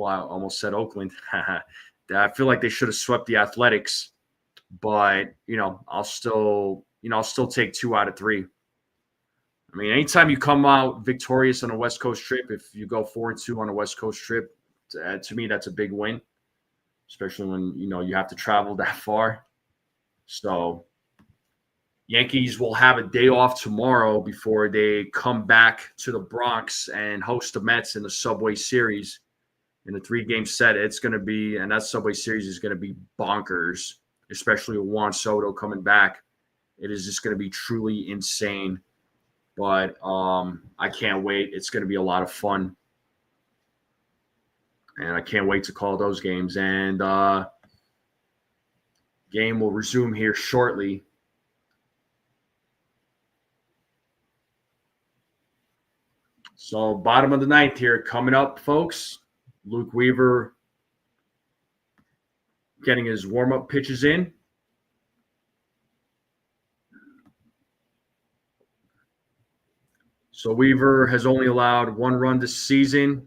I almost said Oakland. I feel like they should have swept the Athletics, but I'll still take 2 out of 3. I mean, anytime you come out victorious on a West Coast trip, if you go 4-2 on a West Coast trip, to me that's a big win, especially when you have to travel that far. So Yankees will have a day off tomorrow before they come back to the Bronx and host the Mets in the Subway Series in a 3-game set. It's going to be, and that Subway Series is going to be bonkers, especially with Juan Soto coming back. It is just going to be truly insane. But I can't wait. It's going to be a lot of fun. And I can't wait to call those games. And game will resume here shortly. So bottom of the ninth here coming up, folks. Luke Weaver getting his warm-up pitches in. So Weaver has only allowed 1 run this season.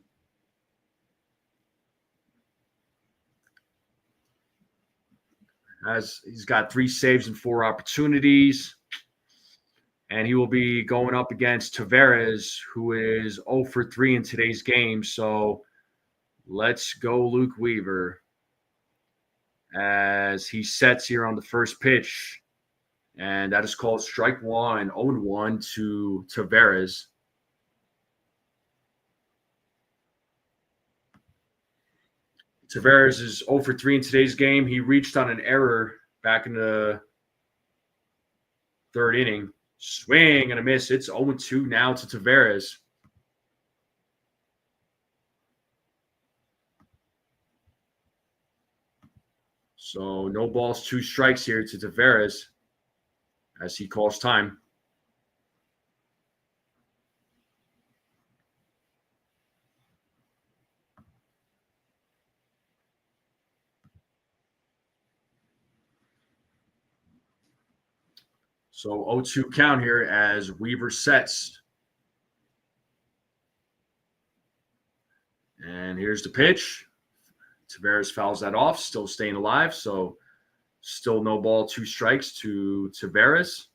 He's got 3 saves and 4 opportunities. And he will be going up against Tavares, who is 0 for 3 in today's game. So let's go, Luke Weaver, as he sets here on the first pitch. And that is called strike 1, 0-1 to Tavares. Tavares is 0 for 3 in today's game. He reached on an error back in the 3rd inning. Swing and a miss. It's 0-2 now to Tavares. So no balls, 2 strikes here to Tavares as he calls time. So 0-2 count here as Weaver sets. And here's the pitch. Tavares fouls that off, still staying alive. So still no ball, 2 strikes to Tavares.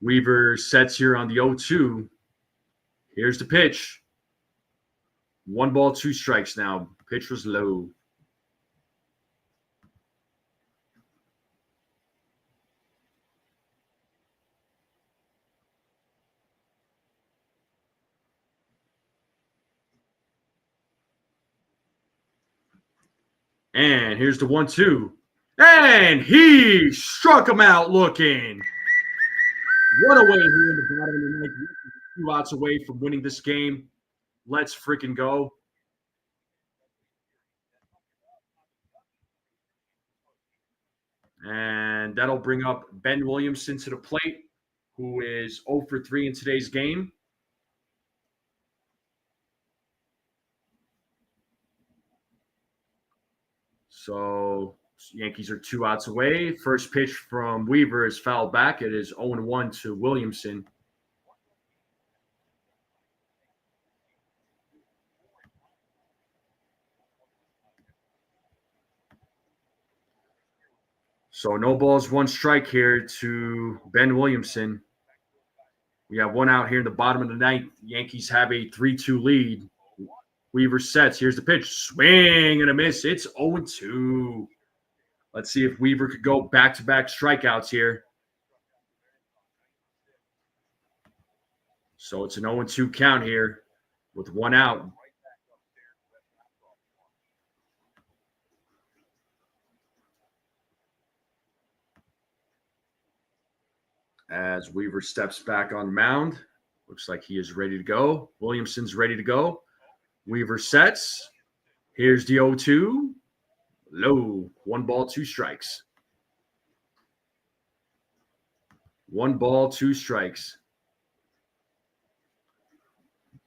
Weaver sets here on the 0-2. Here's the pitch. 1 ball, 2 strikes now. Pitch was low. And here's the 1-2. And he struck him out looking. What a way here in the bottom of the ninth. 2 outs away from winning this game. Let's freaking go. And that'll bring up Ben Williamson to the plate, who is 0 for 3 in today's game. So Yankees are 2 outs away. First pitch from Weaver is fouled back. It is 0-1 to Williamson. So no balls, 1 strike here to Ben Williamson. We have 1 out here in the bottom of the ninth. Yankees have a 3-2 lead. Weaver sets. Here's the pitch. Swing and a miss. It's 0-2. Let's see if Weaver could go back-to-back strikeouts here. So it's an 0-2 count here with 1 out. As Weaver steps back on the mound. Looks like he is ready to go. Williamson's ready to go. Weaver sets. Here's the 0-2. Low. 1 ball, 2 strikes. 1 ball, 2 strikes.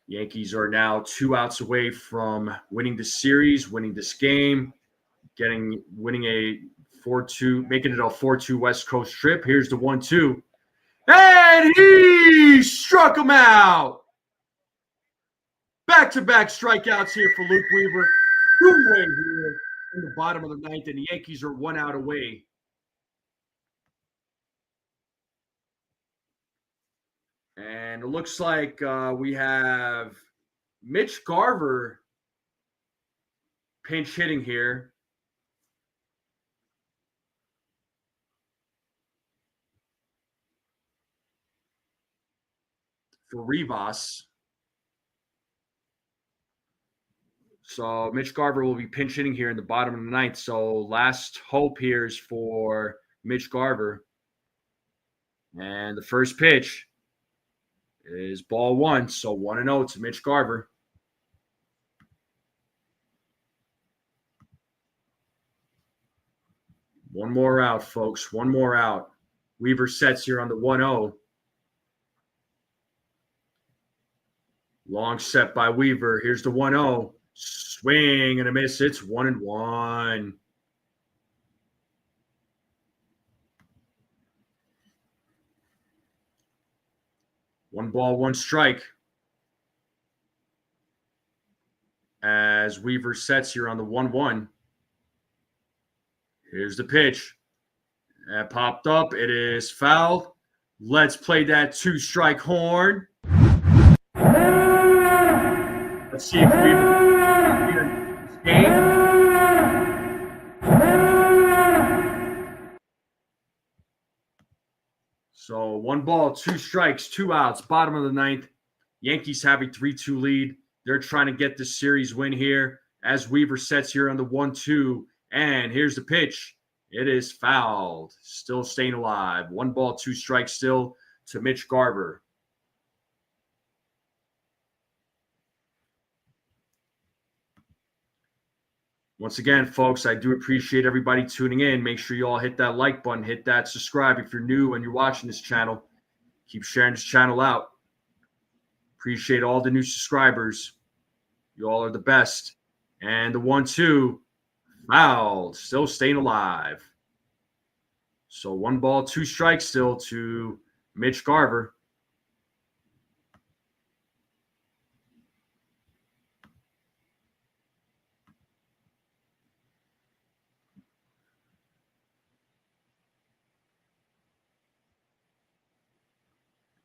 Yankees are now 2 outs away from winning the series, winning this game, winning a 4-2, making it a 4-2 West Coast trip. Here's the 1-2. And he struck him out. Back-to-back strikeouts here for Luke Weaver. 2-way here in the bottom of the 9th, and the Yankees are 1 out away. And it looks like we have Mitch Garver pinch hitting here. For Rivas. So Mitch Garver will be pinch hitting here in the bottom of the 9th. So last hope here is for Mitch Garver. And the first pitch is ball 1. So 1-0 to Mitch Garver. One more out, folks. One more out. Weaver sets here on the 1-0. Long set by Weaver. Here's the 1-0. Swing and a miss. It's 1-1. One ball, 1 strike. As Weaver sets here on the 1-1. Here's the pitch. That popped up. It is fouled. Let's play that 2-strike horn. Let's see if Weaver here this game. So 1 ball, 2 strikes, 2 outs, bottom of the 9th. Yankees have a 3-2 lead. They're trying to get this series win here as Weaver sets here on the 1-2. And here's the pitch. It is fouled. Still staying alive. 1 ball, 2 strikes still to Mitch Garver. Once again, folks, I do appreciate everybody tuning in. Make sure you all hit that like button, hit that subscribe if you're new and you're watching this channel. Keep sharing this channel out. Appreciate all the new subscribers. You all are the best. And the 1-2, fouled, still staying alive. So 1 ball, 2 strikes still to Mitch Garver.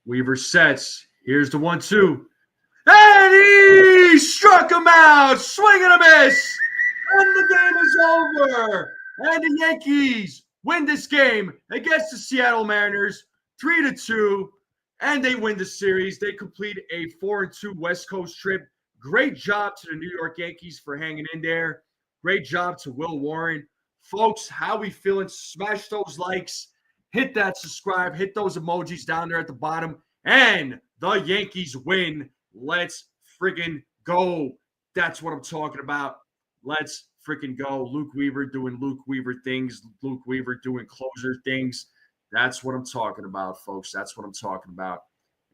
Weaver sets. Here's the 1-2. And he struck him out. Swing and a miss. And the game is over. And the Yankees win this game against the Seattle Mariners 3-2. And they win the series. They complete a 4-2 West Coast trip. Great job to the New York Yankees for hanging in there. Great job to Will Warren. Folks, how we feeling? Smash those likes. Hit that subscribe. Hit those emojis down there at the bottom. And the Yankees win. Let's freaking go. That's what I'm talking about. Let's freaking go. Luke Weaver doing Luke Weaver things. Luke Weaver doing closer things. That's what I'm talking about, folks. That's what I'm talking about.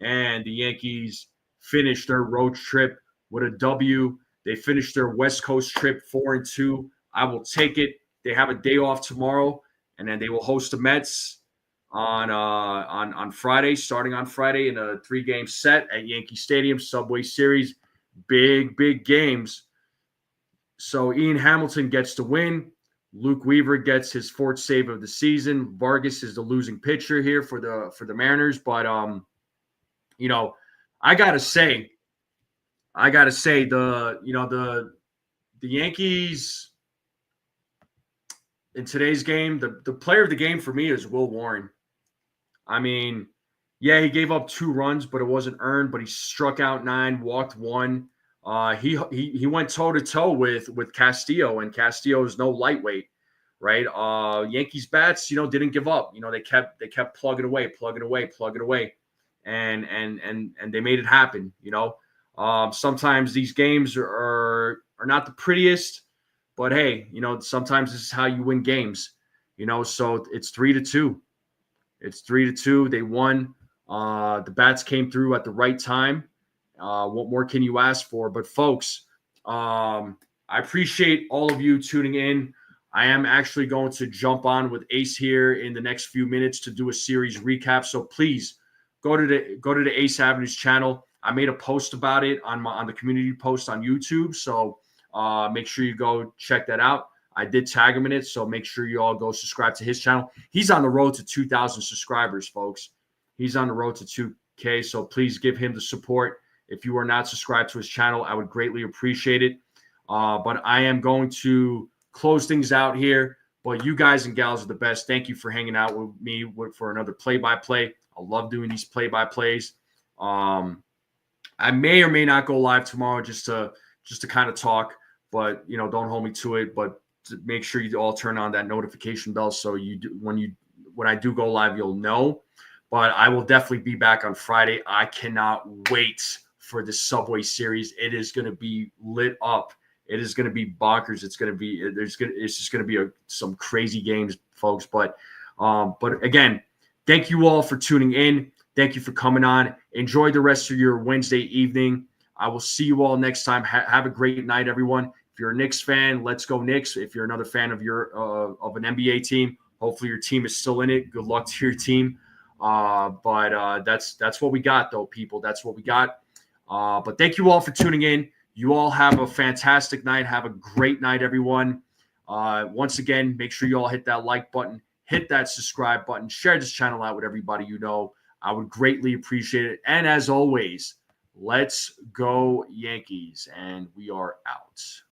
And the Yankees finished their road trip with a W. They finished their West Coast trip 4-2. I will take it. They have a day off tomorrow, and then they will host the Mets on Friday, starting on Friday in a 3-game set at Yankee Stadium, Subway Series. Big games. So Ian Hamilton gets the win. Luke Weaver gets his 4th save of the season. Vargas is the losing pitcher here for the Mariners. But I gotta say the Yankees in today's game, the player of the game for me is Will Warren. I mean, yeah, he gave up 2 runs, but it wasn't earned. But he struck out 9, walked 1. He went toe-to-toe with Castillo, and Castillo is no lightweight, right? Yankees bats, didn't give up. They kept plugging away. and they made it happen. Sometimes these games are not the prettiest, but hey, sometimes this is how you win games. So it's 3-2. It's 3-2. They won. The bats came through at the right time. What more can you ask for? But folks, I appreciate all of you tuning in. I am actually going to jump on with Ace here in the next few minutes to do a series recap. So please go to the Ace Avenues channel. I made a post about it on the community post on YouTube. So make sure you go check that out. I did tag him in it, so make sure you all go subscribe to his channel. He's on the road to 2,000 subscribers, folks. He's on the road to 2K, so please give him the support. If you are not subscribed to his channel, I would greatly appreciate it. But I am going to close things out here. But you guys and gals are the best. Thank you for hanging out with me for another play-by-play. I love doing these play-by-plays. I may or may not go live tomorrow just to kind of talk, but don't hold me to it. But to make sure you all turn on that notification bell so you do, when I do go live, you'll know. But I will definitely be back on Friday. I cannot wait for the Subway Series. It is going to be lit up. It is going to be bonkers. It's just going to be some crazy games, folks. But again, thank you all for tuning in. Thank you for coming on. Enjoy the rest of your Wednesday evening. I will see you all next time. Have a great night, everyone. If you're a Knicks fan, let's go Knicks. If you're another fan of of an NBA team, hopefully your team is still in it. Good luck to your team. But that's what we got, though, people. That's what we got. But thank you all for tuning in. You all have a fantastic night. Have a great night, everyone. Once again, make sure you all hit that like button, hit that subscribe button, share this channel out with everybody you know. I would greatly appreciate it. And as always, let's go Yankees. And we are out.